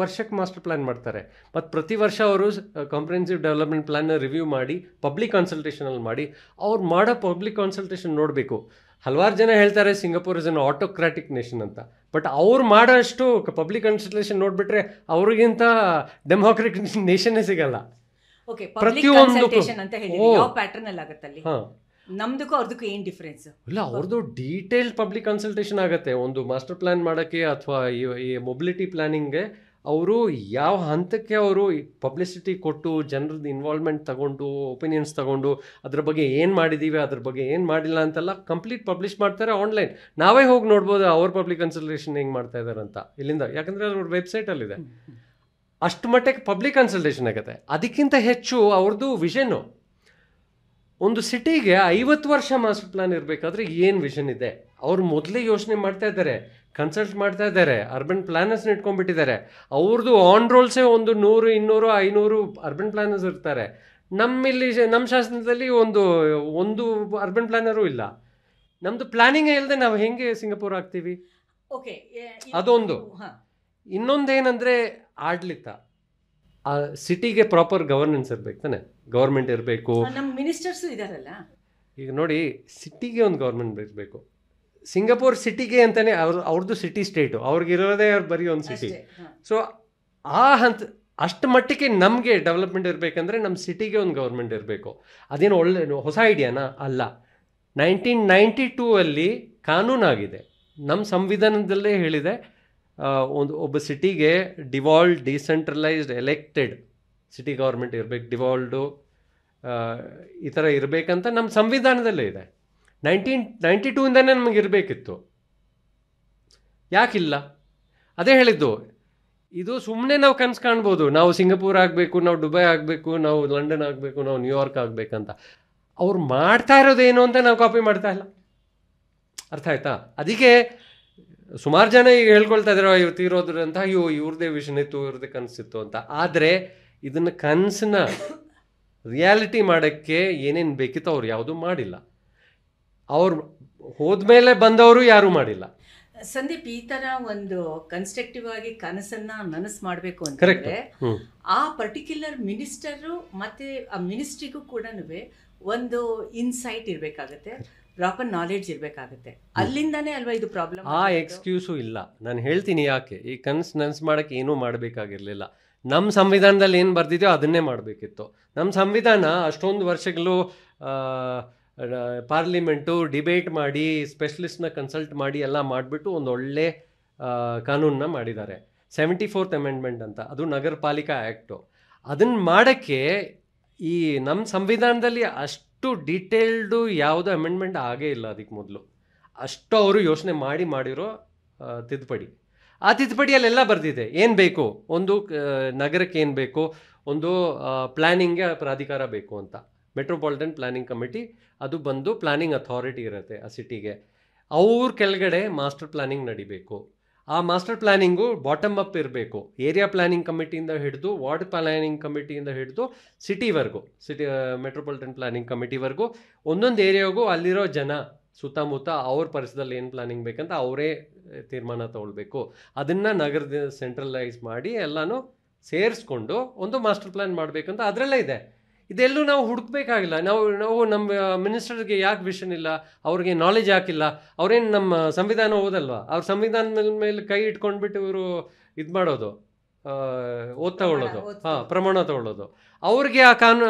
ವರ್ಷಕ್ಕೆ ಮಾಸ್ಟರ್ ಪ್ಲ್ಯಾನ್ ಮಾಡ್ತಾರೆ. ಮತ್ತು ಪ್ರತಿ ವರ್ಷ ಅವರು ಕಾಂಪ್ರಿಹೆನ್ಸಿವ್ ಡೆವಲಪ್ಮೆಂಟ್ ಪ್ಲ್ಯಾನ್ನ ರಿವ್ಯೂ ಮಾಡಿ ಪಬ್ಲಿಕ್ ಕನ್ಸಲ್ಟೇಷನಲ್ಲಿ ಮಾಡಿ, ಅವ್ರು ಮಾಡೋ ಪಬ್ಲಿಕ್ ಕನ್ಸಲ್ಟೇಷನ್ ನೋಡಬೇಕು. ಹಲವಾರು ಜನ ಹೇಳ್ತಾರೆ ಸಿಂಗಪೂರ್ ಇಸ್ ಅನ್ ಆಟೋಕ್ರಾಟಿಕ್ ನೇಷನ್ ಅಂತ, ಬಟ್ ಅವ್ರು ಮಾಡೋಷ್ಟು ಪಬ್ಲಿಕ್ ಕನ್ಸಲ್ಟೇಷನ್ ನೋಡಿಬಿಟ್ರೆ ಅವ್ರಿಗಿಂತ ಡೆಮೋಕ್ರೆಟಿಕ್ ನೇಷನ್ನೇ ಸಿಗಲ್ಲ. ಪ್ರತಿಯೊಂದು ನಮ್ದಕ್ಕೂ ಅವ್ರದಕ್ಕೂ ಏನು ಡಿಫ್ರೆನ್ಸ್ ಇಲ್ಲ. ಅವ್ರದ್ದು ಡೀಟೇಲ್ಡ್ ಪಬ್ಲಿಕ್ ಕನ್ಸಲ್ಟೇಷನ್ ಆಗುತ್ತೆ ಒಂದು ಮಾಸ್ಟರ್ ಪ್ಲ್ಯಾನ್ ಮಾಡೋಕ್ಕೆ, ಅಥವಾ ಈ ಮೊಬಿಲಿಟಿ ಪ್ಲ್ಯಾನಿಂಗ್ಗೆ. ಅವರು ಯಾವ ಹಂತಕ್ಕೆ ಅವರು ಪಬ್ಲಿಸಿಟಿ ಕೊಟ್ಟು, ಜನರದ್ದು ಇನ್ವಾಲ್ವ್ಮೆಂಟ್ ತಗೊಂಡು, ಒಪಿನಿಯನ್ಸ್ ತಗೊಂಡು, ಅದ್ರ ಬಗ್ಗೆ ಏನು ಮಾಡಿದ್ದೀವಿ, ಅದ್ರ ಬಗ್ಗೆ ಏನು ಮಾಡಿಲ್ಲ ಅಂತೆಲ್ಲ ಕಂಪ್ಲೀಟ್ ಪಬ್ಲಿಷ್ ಮಾಡ್ತಾರೆ ಆನ್ಲೈನ್. ನಾವೇ ಹೋಗಿ ನೋಡ್ಬೋದು ಅವ್ರ ಪಬ್ಲಿಕ್ ಕನ್ಸಲ್ಟೇಷನ್ ಹೆಂಗೆ ಮಾಡ್ತಾ ಇದ್ದಾರೆ ಅಂತ ಇಲ್ಲಿಂದ, ಯಾಕಂದರೆ ಅವ್ರ ವೆಬ್ಸೈಟಲ್ಲಿದೆ. ಅಷ್ಟು ಮಟ್ಟಕ್ಕೆ ಪಬ್ಲಿಕ್ ಕನ್ಸಲ್ಟೇಷನ್ ಆಗುತ್ತೆ. ಅದಕ್ಕಿಂತ ಹೆಚ್ಚು ಅವ್ರದ್ದು ವಿಷನ್ನು. ಒಂದು ಸಿಟಿಗೆ 50 ವರ್ಷ ಮಾಸ್ಟರ್ ಪ್ಲಾನ್ ಇರಬೇಕಾದ್ರೆ ಏನು ವಿಷನ್ ಇದೆ, ಅವ್ರು ಮೊದಲೇ ಯೋಚನೆ ಮಾಡ್ತಾ ಇದ್ದಾರೆ, ಕನ್ಸಲ್ಟ್ ಮಾಡ್ತಾ ಇದ್ದಾರೆ, ಅರ್ಬನ್ ಪ್ಲಾನರ್ಸ್ನ ಇಟ್ಕೊಂಡ್ಬಿಟ್ಟಿದ್ದಾರೆ. ಅವ್ರದ್ದು ಆನ್ ರೋಲ್ಸೇ ಒಂದು 100, 200, 500 ಅರ್ಬನ್ ಪ್ಲಾನರ್ಸ್ ಇರ್ತಾರೆ. ನಮ್ಮ ಶಾಸನದಲ್ಲಿ ಒಂದು ಅರ್ಬನ್ ಪ್ಲಾನರೂ ಇಲ್ಲ. ನಮ್ಮದು ಪ್ಲಾನಿಂಗೇ ಇಲ್ಲದೆ ನಾವು ಹೆಂಗೆ ಸಿಂಗಪೂರ್ ಆಗ್ತೀವಿ? ಓಕೆ, ಅದೊಂದು. ಇನ್ನೊಂದೇನೆಂದರೆ ಆಡಳಿತ. ಆ ಸಿಟಿಗೆ ಪ್ರಾಪರ್ ಗವರ್ನೆನ್ಸ್ ಇರಬೇಕು ತಾನೆ, ಗೌರ್ಮೆಂಟ್ ಇರಬೇಕು. ನಮ್ಮ ಮಿನಿಸ್ಟರ್ಸು ಇದಾರಲ್ಲ. ಈಗ ನೋಡಿ, ಸಿಟಿಗೆ ಒಂದು ಗೌರ್ಮೆಂಟ್ ಇರಬೇಕು. ಸಿಂಗಪೂರ್ ಸಿಟಿಗೆ ಅಂತಲೇ ಅವ್ರದ್ದು ಸಿಟಿ ಸ್ಟೇಟು, ಅವ್ರಿಗಿರೋದೇ ಬರೀ ಒಂದು ಸಿಟಿ. ಸೊ ಆ ಅಷ್ಟು ಮಟ್ಟಿಗೆ ನಮಗೆ ಡೆವಲಪ್ಮೆಂಟ್ ಇರಬೇಕಂದ್ರೆ ನಮ್ಮ ಸಿಟಿಗೆ ಒಂದು ಗೌರ್ಮೆಂಟ್ ಇರಬೇಕು. ಅದೇನು ಹೊಸ ಐಡಿಯಾನಾ? ಅಲ್ಲ. 1992 ಅಲ್ಲಿ ಕಾನೂನಾಗಿದೆ, ನಮ್ಮ ಸಂವಿಧಾನದಲ್ಲೇ ಹೇಳಿದೆ, ಒಬ್ಬ ಸಿಟಿಗೆ ಡಿವಾಲ್ಡ್, ಡಿಸೆಂಟ್ರಲೈಸ್ಡ್, ಎಲೆಕ್ಟೆಡ್ ಸಿಟಿ ಗೌರ್ಮೆಂಟ್ ಇರಬೇಕು, ಡಿವಾಲ್ಡು ಈ ಥರ ಇರಬೇಕಂತ ನಮ್ಮ ಸಂವಿಧಾನದಲ್ಲೇ ಇದೆ. 1992ಇಂದನೇ ನಮಗೆ ಇರಬೇಕಿತ್ತು. ಯಾಕಿಲ್ಲ? ಅದೇ ಹೇಳಿದ್ದು, ಇದು ಸುಮ್ಮನೆ ನಾವು ಕನಸು ಕಾಣ್ಬೋದು, ನಾವು ಸಿಂಗಪೂರ್ ಆಗಬೇಕು, ನಾವು ದುಬೈ ಆಗಬೇಕು, ನಾವು ಲಂಡನ್ ಆಗಬೇಕು, ನಾವು ನ್ಯೂಯಾರ್ಕ್ ಆಗಬೇಕಂತ. ಅವ್ರು ಮಾಡ್ತಾ ಇರೋದೇನು ಅಂತ ನಾವು ಕಾಪಿ ಮಾಡ್ತಾ ಇಲ್ಲ. ಅರ್ಥ ಆಯ್ತಾ? ಅದಕ್ಕೆ ಸುಮಾರು ಜನ ಈಗ ಹೇಳ್ಕೊಳ್ತಾ ಇದ್ದಾರೆ ಇವ್ರು ತೀರೋದ್ರಂತ, ಅಯ್ಯೋ ಇವ್ರದ್ದೇ ವಿಷನ್ ಇತ್ತು, ಇವ್ರದ್ದೇ ಕನಸಿತ್ತು ಅಂತ. ಆದರೆ ಇದನ್ನು ಕನಸನ್ನ ರಿಯಾಲಿಟಿ ಮಾಡೋಕ್ಕೆ ಏನೇನು ಬೇಕಿತ್ತು ಅವ್ರು ಯಾವುದೂ ಮಾಡಿಲ್ಲ. ಅವ್ರು ಹೋದ್ಮೇಲೆ ಬಂದವರು ಯಾರೂ ಮಾಡಿಲ್ಲ. ಸಂದೀಪ್, ಈ ಥರ ಒಂದು ಕನ್ಸ್ಟ್ರಕ್ಟಿವ್ ಆಗಿ ಕನಸನ್ನು ನನಸು ಮಾಡಬೇಕು ಅಂತಂದರೆ ಆ ಪರ್ಟಿಕ್ಯುಲರ್ ಮಿನಿಸ್ಟರು ಮತ್ತು ಆ ಮಿನಿಸ್ಟ್ರಿಗೂ ಕೂಡ ಒಂದು ಇನ್ಸೈಟ್ ಇರಬೇಕಾಗತ್ತೆ, ಪ್ರಾಪರ್ ನಾಲೆಡ್ಜ್ ಇರಬೇಕಾಗುತ್ತೆ. ಅಲ್ಲಿಂದಾನೇ ಅಲ್ವಾ ಇದು ಪ್ರಾಬ್ಲಮ್. ಆ ಎಕ್ಸ್ಕ್ಯೂಸು ಇಲ್ಲ. ನಾನು ಹೇಳ್ತೀನಿ ಯಾಕೆ. ಈ ನನಸು ಮಾಡೋಕ್ಕೆ ಏನೂ ಮಾಡಬೇಕಾಗಿರಲಿಲ್ಲ. ನಮ್ಮ ಸಂವಿಧಾನದಲ್ಲಿ ಏನು ಬರ್ದಿದೆಯೋ ಅದನ್ನೇ ಮಾಡಬೇಕಿತ್ತು. ನಮ್ಮ ಸಂವಿಧಾನ ಅಷ್ಟೊಂದು ವರ್ಷಗಳು ಪಾರ್ಲಿಮೆಂಟು ಡಿಬೇಟ್ ಮಾಡಿ, ಸ್ಪೆಷಲಿಸ್ಟ್ನ ಕನ್ಸಲ್ಟ್ ಮಾಡಿ ಎಲ್ಲ ಮಾಡಿಬಿಟ್ಟು ಒಂದು ಒಳ್ಳೆ ಕಾನೂನನ್ನ ಮಾಡಿದ್ದಾರೆ, 74th ಅಮೆಂಡ್ಮೆಂಟ್ ಅಂತ. ಅದು ನಗರ ಪಾಲಿಕಾ ಆ್ಯಕ್ಟು. ಅದನ್ನು ಮಾಡೋಕ್ಕೆ ಈ ನಮ್ಮ ಸಂವಿಧಾನದಲ್ಲಿ ಅಷ್ಟು ಡೀಟೇಲ್ಡು ಯಾವುದೋ ಅಮೆಂಡ್ಮೆಂಟ್ ಆಗೇ ಇಲ್ಲ. ಅದಕ್ಕೆ ಮೊದಲು ಅಷ್ಟು ಅವರು ಯೋಚನೆ ಮಾಡಿರೋ ತಿದ್ದುಪಡಿ. ಆ ತಿದ್ದುಪಡಿಯಲ್ಲೆಲ್ಲ ಬರೆದಿದೆ ಏನು ಬೇಕು, ಒಂದು ನಗರಕ್ಕೆ ಏನು ಬೇಕು, ಒಂದು ಪ್ಲ್ಯಾನಿಂಗ್ಗೆ ಪ್ರಾಧಿಕಾರ ಬೇಕು ಅಂತ, ಮೆಟ್ರೋಪಾಲಿಟನ್ ಪ್ಲ್ಯಾನಿಂಗ್ ಕಮಿಟಿ. ಅದು ಬಂದು ಪ್ಲ್ಯಾನಿಂಗ್ ಅಥಾರಿಟಿ ಇರುತ್ತೆ ಆ ಸಿಟಿಗೆ. ಅವ್ರ ಕೆಳಗಡೆ ಮಾಸ್ಟರ್ ಪ್ಲ್ಯಾನಿಂಗ್ ನಡಿಬೇಕು. ಆ ಮಾಸ್ಟರ್ ಪ್ಲ್ಯಾನಿಂಗು ಬಾಟಮ್ ಅಪ್ ಇರಬೇಕು. ಏರಿಯಾ ಪ್ಲ್ಯಾನಿಂಗ್ ಕಮಿಟಿಯಿಂದ ಹಿಡಿದು, ವಾರ್ಡ್ ಪ್ಲ್ಯಾನಿಂಗ್ ಕಮಿಟಿಯಿಂದ ಹಿಡಿದು ಸಿಟಿವರೆಗೂ, ಮೆಟ್ರೋಪಾಲಿಟನ್ ಪ್ಲ್ಯಾನಿಂಗ್ ಕಮಿಟಿವರೆಗೂ, ಒಂದೊಂದು ಏರಿಯಾಗೂ ಅಲ್ಲಿರೋ ಜನ ಸುತ್ತಮುತ್ತ ಅವ್ರ ಪರಿಸರದಲ್ಲಿ ಏನು ಪ್ಲಾನಿಂಗ್ ಬೇಕಂತ ಅವರೇ ತೀರ್ಮಾನ ತಗೊಳ್ಬೇಕು. ಅದನ್ನು ನಗರದ ಸೆಂಟ್ರಲೈಸ್ ಮಾಡಿ ಎಲ್ಲನೂ ಸೇರಿಸ್ಕೊಂಡು ಒಂದು ಮಾಸ್ಟರ್ ಪ್ಲ್ಯಾನ್ ಮಾಡಬೇಕಂತ ಅದರಲ್ಲೇ ಇದೆ. ಇದೆಲ್ಲೂ ನಾವು ಹುಡುಕ್ಬೇಕಾಗಿಲ್ಲ. ನಾವು ನಮ್ಮ ಮಿನಿಸ್ಟರ್ಗೆ ಯಾಕೆ ವಿಷನ್ ಇಲ್ಲ, ಅವ್ರಿಗೆ ನಾಲೆಜ್ ಯಾಕಿಲ್ಲ? ಅವ್ರೇನು ನಮ್ಮ ಸಂವಿಧಾನ ಓದಲ್ವಾ? ಅವ್ರ ಸಂವಿಧಾನದ ಮೇಲೆ ಕೈ ಇಟ್ಕೊಂಡ್ಬಿಟ್ಟು ಇವರು ಇದು ಮಾಡೋದು, ತಗೊಳ್ಳೋದು, ಪ್ರಮಾಣ ತಗೊಳ್ಳೋದು. ಅವ್ರಿಗೆ ಆ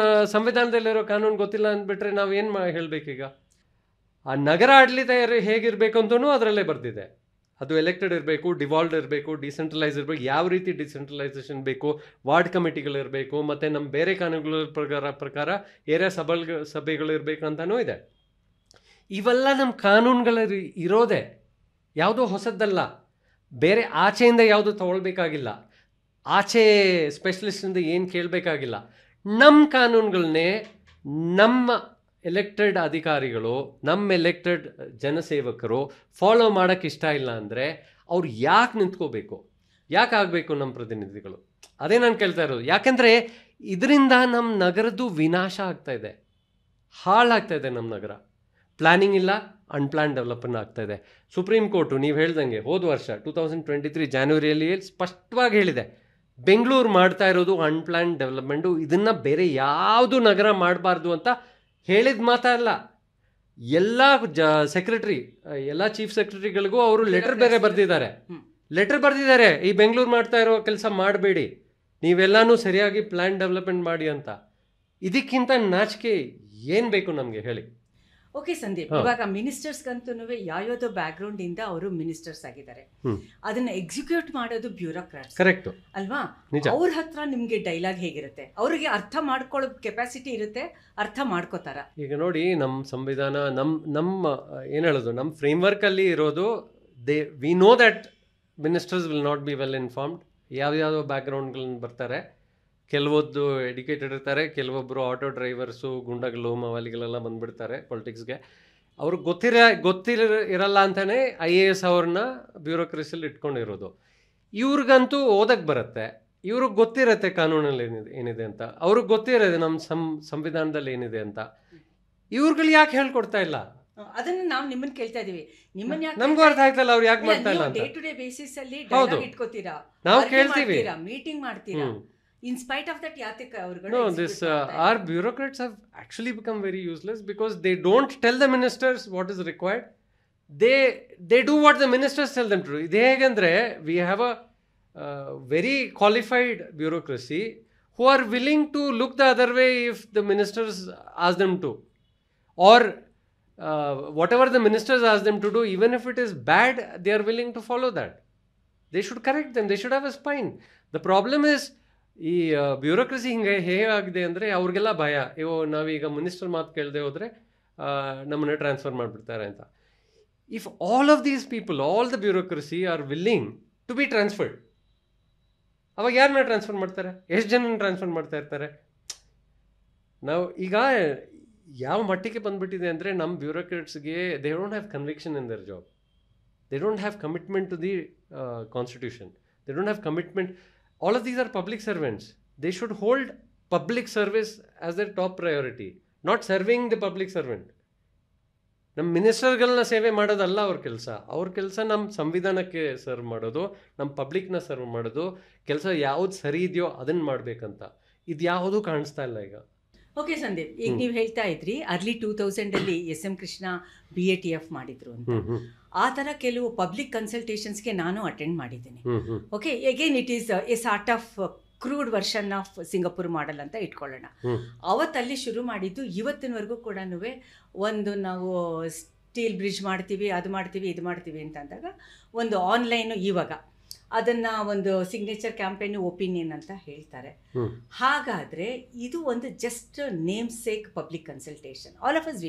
ಸಂವಿಧಾನದಲ್ಲಿರೋ ಕಾನೂನು ಗೊತ್ತಿಲ್ಲ ಅಂದ್ಬಿಟ್ರೆ ನಾವು ಏನು ಹೇಳಬೇಕೀಗ? ಆ ನಗರ ಆಡಳಿತ ಹೇಗಿರಬೇಕು ಅಂತಲೂ ಅದರಲ್ಲೇ ಬರ್ತಿದೆ. ಅದು ಎಲೆಕ್ಟೆಡ್ ಇರಬೇಕು, ಡಿವಾಲ್ವ್ಡ್ ಇರಬೇಕು, ಡಿಸೆಂಟ್ರಲೈಸ್ ಇರಬೇಕು, ಯಾವ ರೀತಿ ಡಿಸೆಂಟ್ರಲೈಸೇಷನ್ ಬೇಕು, ವಾರ್ಡ್ ಕಮಿಟಿಗಳಿರಬೇಕು, ಮತ್ತು ನಮ್ಮ ಬೇರೆ ಕಾನೂನುಗಳ ಪ್ರಕಾರ ಏರಿಯಾ ಸಭೆಗಳು ಇರಬೇಕು ಅಂತಲೂ ಇದೆ. ಇವೆಲ್ಲ ನಮ್ಮ ಕಾನೂನುಗಳು ಇರೋದೆ, ಯಾವುದೋ ಹೊಸದ್ದಲ್ಲ. ಬೇರೆ ಆಚೆಯಿಂದ ಯಾವುದು ತಗೊಳ್ಬೇಕಾಗಿಲ್ಲ, ಆಚೆ ಸ್ಪೆಷಲಿಸ್ಟಿಂದ ಏನು ಕೇಳಬೇಕಾಗಿಲ್ಲ. ನಮ್ಮ ಕಾನೂನುಗಳನ್ನೇ ನಮ್ಮ ಎಲೆಕ್ಟೆಡ್ ಅಧಿಕಾರಿಗಳು, ನಮ್ಮ ಎಲೆಕ್ಟೆಡ್ ಜನಸೇವಕರು ಫಾಲೋ ಮಾಡೋಕ್ಕೆ ಇಷ್ಟ ಇಲ್ಲ ಅಂದರೆ ಅವ್ರು ಯಾಕೆ ನಿಂತ್ಕೋಬೇಕು? ಯಾಕೆ ಆಗಬೇಕು ನಮ್ಮ ಪ್ರತಿನಿಧಿಗಳು? ಅದೇ ನಾನು ಕೇಳ್ತಾ ಇರೋದು. ಯಾಕೆಂದರೆ ಇದರಿಂದ ನಮ್ಮ ನಗರದ್ದು ವಿನಾಶ ಆಗ್ತಾಯಿದೆ, ಹಾಳಾಗ್ತಾಯಿದೆ ನಮ್ಮ ನಗರ. ಪ್ಲ್ಯಾನಿಂಗ್ ಇಲ್ಲ, ಅನ್ಪ್ಲ್ಯಾನ್ ಡೆವಲಪ್ಮೆಂಟ್ ಆಗ್ತಾಯಿದೆ. ಸುಪ್ರೀಂ ಕೋರ್ಟು ನೀವು ಹೇಳ್ದಂಗೆ ಹೋದ ವರ್ಷ 2023 ಜಾನ್ವರಿಯಲ್ಲಿ ಸ್ಪಷ್ಟವಾಗಿ ಹೇಳಿದೆ, ಬೆಂಗಳೂರು ಮಾಡ್ತಾ ಇರೋದು ಅನ್ಪ್ಲ್ಯಾನ್ ಡೆವಲಪ್ಮೆಂಟು, ಇದನ್ನು ಬೇರೆ ಯಾವುದು ನಗರ ಮಾಡಬಾರ್ದು ಅಂತ ಹೇಳಿದ ಮಾತಲ್ಲ. ಎಲ್ಲ ಸೆಕ್ರೆಟರಿ, ಎಲ್ಲ ಚೀಫ್ ಸೆಕ್ರೆಟರಿಗಳಿಗೂ ಅವರು ಲೆಟರ್ ಬೇರೆ ಬರೆದಿದ್ದಾರೆ, ಈ ಬೆಂಗಳೂರು ಮಾಡ್ತಾ ಇರೋ ಕೆಲಸ ಮಾಡಬೇಡಿ, ನೀವೆಲ್ಲನೂ ಸರಿಯಾಗಿ ಪ್ಲ್ಯಾನ್ ಡೆವಲಪ್ಮೆಂಟ್ ಮಾಡಿ ಅಂತ. ಇದಕ್ಕಿಂತ ನಾಚಿಕೆ ಏನು ಬೇಕು ನಮಗೆ ಹೇಳಿ? ಓಕೆ ಸಂದೀಪ್, ಇವಾಗ ಮಿನಿಸ್ಟರ್ಸ್ಗಂತೂ ಯಾವ್ಯಾವುದೋ ಬ್ಯಾಕ್ಗ್ರೌಂಡ್ ಇಂದ ಅವರು ಮಿನಿಸ್ಟರ್ಸ್ ಆಗಿದ್ದಾರೆ. ಅದನ್ನ ಎಕ್ಸಿಕ್ಯೂಟ್ ಮಾಡೋದು ಬ್ಯೂರೋಕ್ರಾಟ್ಸ್, ಕರೆಕ್ಟ್ ಅಲ್ವಾ? ಅವ್ರ ಹತ್ರ ನಿಮ್ಗೆ ಡೈಲಾಗ್ ಹೇಗಿರುತ್ತೆ? ಅವ್ರಿಗೆ ಅರ್ಥ ಮಾಡ್ಕೊಳ್ಳೋ ಕೆಪಾಸಿಟಿ ಇರುತ್ತೆ, ಅರ್ಥ ಮಾಡ್ಕೋತಾರ? ಈಗ ನೋಡಿ, ನಮ್ಮ ಸಂವಿಧಾನ ನಮ್ಮ ಏನು ಹೇಳೋದು, ನಮ್ಮ ಫ್ರೇಮ್ವರ್ಕ್ ಅಲ್ಲಿ ಇರೋದು, we know that ministers will not be well informed. ಯಾವ್ಯಾವುದೋ ಬ್ಯಾಕ್ಗ್ರೌಂಡ್ಗಳನ್ನ ಬರ್ತಾರೆ, ಕೆಲವೊಂದು ಎಡ್ಯುಕೇಟೆಡ್ ಇರ್ತಾರೆ, ಕೆಲವೊಬ್ಬರು ಆಟೋ ಡ್ರೈವರ್ಸು, ಗುಂಡಗಳು, ಮವಾಲಿಗಳೆಲ್ಲ ಬಂದುಬಿಡ್ತಾರೆ ಪೊಲಿಟಿಕ್ಸ್ಗೆ. ಅವ್ರಿಗೆ ಗೊತ್ತಿರಲ್ಲ ಅಂತಲೇ IAS ಅವ್ರನ್ನ ಬ್ಯೂರೋಕ್ರಸಿಯಲ್ಲಿ ಇಟ್ಕೊಂಡಿರೋದು. ಇವ್ರಿಗಂತೂ ಓದಕ್ಕೆ ಬರುತ್ತೆ, ಇವ್ರಿಗೆ ಗೊತ್ತಿರತ್ತೆ ಕಾನೂನಲ್ಲಿ ಏನಿದೆ ಅಂತ, ಅವ್ರಿಗೆ ಗೊತ್ತಿರೋದು ನಮ್ಮ ಸಂವಿಧಾನದಲ್ಲಿ ಏನಿದೆ ಅಂತ. ಇವ್ರುಗಳು ಯಾಕೆ ಹೇಳ್ಕೊಡ್ತಾ ಇಲ್ಲ? ಅದನ್ನ ನಾವು ನಿಮ್ಮನ್ನ ಕೇಳ್ತಾ ಇದೀವಿ. ನಿಮ್ಮನ್ನ ನಮಗೂ ಅರ್ಥ ಆಗ್ತಲ್ಲ ಅವ್ರು ಯಾಕೆ ಮಾಡ್ತಾ ಇಲ್ಲ ಅಂತ. ಡೇ ಟು ಡೇ ಬೇಸಿಸ್ ಅಲ್ಲಿ ಡೈಲಾಗ್ ಇಟ್ಕೋತೀರಾ, ನಾವು ಕೇಳ್ತೀವಿ, ಮೀಟಿಂಗ್ ಮಾಡ್ತೀರಾ. In spite of that, no, our bureaucrats have actually become very useless because they don't tell the ministers what is required. They do what the ministers tell them to do. Ide hegandre, we have a very qualified bureaucracy who are willing to look the other way if the ministers ask them to, or whatever the ministers ask them to do, even if it is bad, they are willing to follow that. They should correct them, they should have a spine. The problem is, ಈ bureaucracy ಹಿಂಗೆ ಹೇಗಾಗಿದೆ ಅಂದರೆ ಅವ್ರಿಗೆಲ್ಲ ಭಯ, ನಾವೀಗ minister ಮಾತು ಕೇಳದೆ ಹೋದರೆ ನಮ್ಮನ್ನು ಟ್ರಾನ್ಸ್ಫರ್ ಮಾಡಿಬಿಡ್ತಾರೆ ಅಂತ. If all of these people, all the bureaucracy are willing to be transferred, ಅವಾಗ ಯಾರನ್ನ ಟ್ರಾನ್ಸ್ಫರ್ ಮಾಡ್ತಾರೆ? ಎಷ್ಟು ಜನನ ಟ್ರಾನ್ಸ್ಫರ್ ಮಾಡ್ತಾ ಇರ್ತಾರೆ? ನಾವು ಈಗ ಯಾವ ಮಟ್ಟಿಗೆ ಬಂದುಬಿಟ್ಟಿದೆ ಅಂದರೆ, ನಮ್ಮ ಬ್ಯೂರೋಕ್ರಾಟ್ಸ್ಗೆ they don't have conviction in their job, they don't have commitment to the constitution, they don't have commitment. All of these are public servants. They should hold public service as their top priority, not serving the public servant. ನಮ್ಮ ಮಿನಿಸ್ಟರ್ಗಳನ್ನ ಸೇವೆ ಮಾಡೋದಲ್ಲ ಅವ್ರ ಕೆಲಸ ನಮ್ಮ ಸಂವಿಧಾನಕ್ಕೆ serve ಮಾಡೋದು, ನಮ್ಮ ಪಬ್ಲಿಕ್ನ serve ಮಾಡೋದು. ಕೆಲಸ ಯಾವ್ದು ಸರಿ ಇದೆಯೋ ಅದನ್ನು ಮಾಡಬೇಕಂತ ಇದು ಯಾವುದೂ ಕಾಣಿಸ್ತಾ ಇಲ್ಲ ಈಗ. ಓಕೆ ಸಂದೀಪ್, ಈಗ ನೀವು ಹೇಳ್ತಾ ಇದ್ರಿ ಅರ್ಲಿ 2000 SM ಕೃಷ್ಣ BATF ಮಾಡಿದ್ರು ಅಂತ. ಆ ಥರ ಕೆಲವು ಪಬ್ಲಿಕ್ ಕನ್ಸಲ್ಟೇಷನ್ಸ್ಗೆ ನಾನು ಅಟೆಂಡ್ ಮಾಡಿದ್ದೀನಿ. Okay, again it is A sort of crude version of Singapore model ಅಂತ ಇಟ್ಕೊಳ್ಳೋಣ. ಅವತ್ತಲ್ಲಿ ಶುರು ಮಾಡಿದ್ದು ಇವತ್ತಿನವರೆಗೂ ಕೂಡ ಒಂದು ನಾವು ಸ್ಟೀಲ್ ಬ್ರಿಡ್ಜ್ ಮಾಡ್ತೀವಿ, ಅದು ಮಾಡ್ತೀವಿ, ಇದು ಮಾಡ್ತೀವಿ ಅಂತ ಅಂದಾಗ ಒಂದು ಆನ್ಲೈನು ಇವಾಗ ಅದನ್ನು ಒಂದು ಸಿಗ್ನೇಚರ್ ಕ್ಯಾಂಪೇನ್ ಒಪಿನಿಯನ್ ಅಂತ ಹೇಳ್ತಾರೆ. ಹಾಗಾದರೆ ಇದು ಒಂದು just name sake public consultation. All of us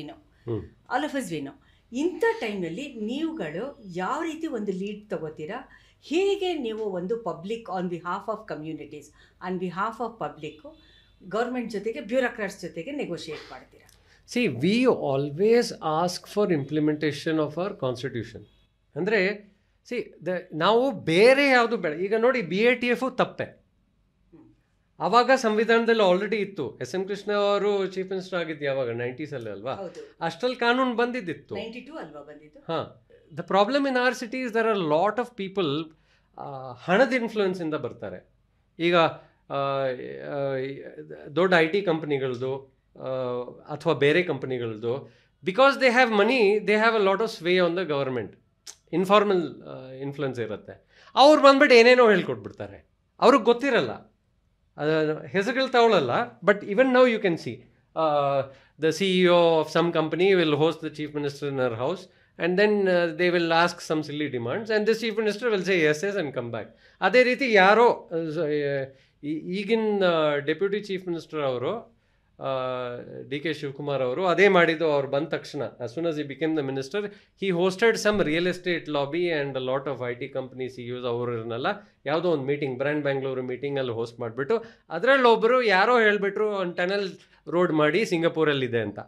we know ಇಂಥ ಟೈಮ್ನಲ್ಲಿ ನೀವುಗಳು ಯಾವ ರೀತಿ ಒಂದು ಲೀಡ್ ತಗೋತೀರಾ? ಹೇಗೆ ನೀವು ಒಂದು public on behalf of communities, on behalf of public government ಜೊತೆಗೆ ಬ್ಯೂರೋಕ್ರಾಟ್ಸ್ ಜೊತೆಗೆ ನೆಗೋಷಿಯೇಟ್ ಮಾಡ್ತೀರಾ? See, we always ask for implementation of our constitution. ಅಂದರೆ ನಾವು ಬೇರೆ ಯಾವುದು ಬೇಡ. ಈಗ ನೋಡಿ, BATF ತಪ್ಪೆ, ಆವಾಗ ಸಂವಿಧಾನದಲ್ಲಿ ಆಲ್ರೆಡಿ ಇತ್ತು. ಎಸ್ ಎಂ ಕೃಷ್ಣ ಅವರು ಚೀಫ್ ಮಿನಿಸ್ಟರ್ ಆಗಿದ್ದು ಯಾವಾಗ 90s ಅಲ್ವಾ, ಅಷ್ಟರಲ್ಲಿ ಕಾನೂನು ಬಂದಿದ್ದಿತ್ತು. ಹಾಂ, the problem in our city is there are lot of people ಹಣದ ಇನ್ಫ್ಲೂಯೆನ್ಸ್ ಇಂದ ಬರ್ತಾರೆ. ಈಗ ದೊಡ್ಡ IT ಕಂಪ್ನಿಗಳದ್ದು ಅಥವಾ ಬೇರೆ ಕಂಪ್ನಿಗಳದ್ದು, because they have money, they have a lot of sway on the government. Informal influence ಇರುತ್ತೆ. ಅವ್ರು ಬಂದ್ಬಿಟ್ಟು ಏನೇನೋ ಹೇಳ್ಕೊಟ್ಬಿಡ್ತಾರೆ, ಅವ್ರಿಗೆ ಗೊತ್ತಿರಲ್ಲ, ಹೆಸರುಗಳು ತಗೊಳ್ಳಲ್ಲ. But even now you can see the CEO of some company will host the chief minister in our house and then they will ask some silly demands and the chief minister will say yes and come back. ಅದೇ ರೀತಿ ಯಾರೋ ಈಗಿನ deputy chief minister ಅವರು DK Shivakumar ಅವರು ಅದೇ ಮಾಡಿದ್ದು. ಅವ್ರು ಬಂದ ತಕ್ಷಣ, as soon as he became the minister, he hosted some real estate lobby and a lot of IT company CEOs ಅವ್ರನ್ನೆಲ್ಲ ಯಾವುದೋ ಒಂದು ಮೀಟಿಂಗ್, ಬ್ರ್ಯಾಂಡ್ ಬ್ಯಾಂಗ್ಳೂರು ಮೀಟಿಂಗಲ್ಲಿ ಹೋಸ್ಟ್ ಮಾಡಿಬಿಟ್ಟು ಅದರಲ್ಲಿ ಒಬ್ಬರು ಯಾರೋ ಹೇಳಿಬಿಟ್ರು ಒಂದು ಟನಲ್ ರೋಡ್ ಮಾಡಿ ಸಿಂಗಾಪುರಲ್ಲಿದೆ ಅಂತ.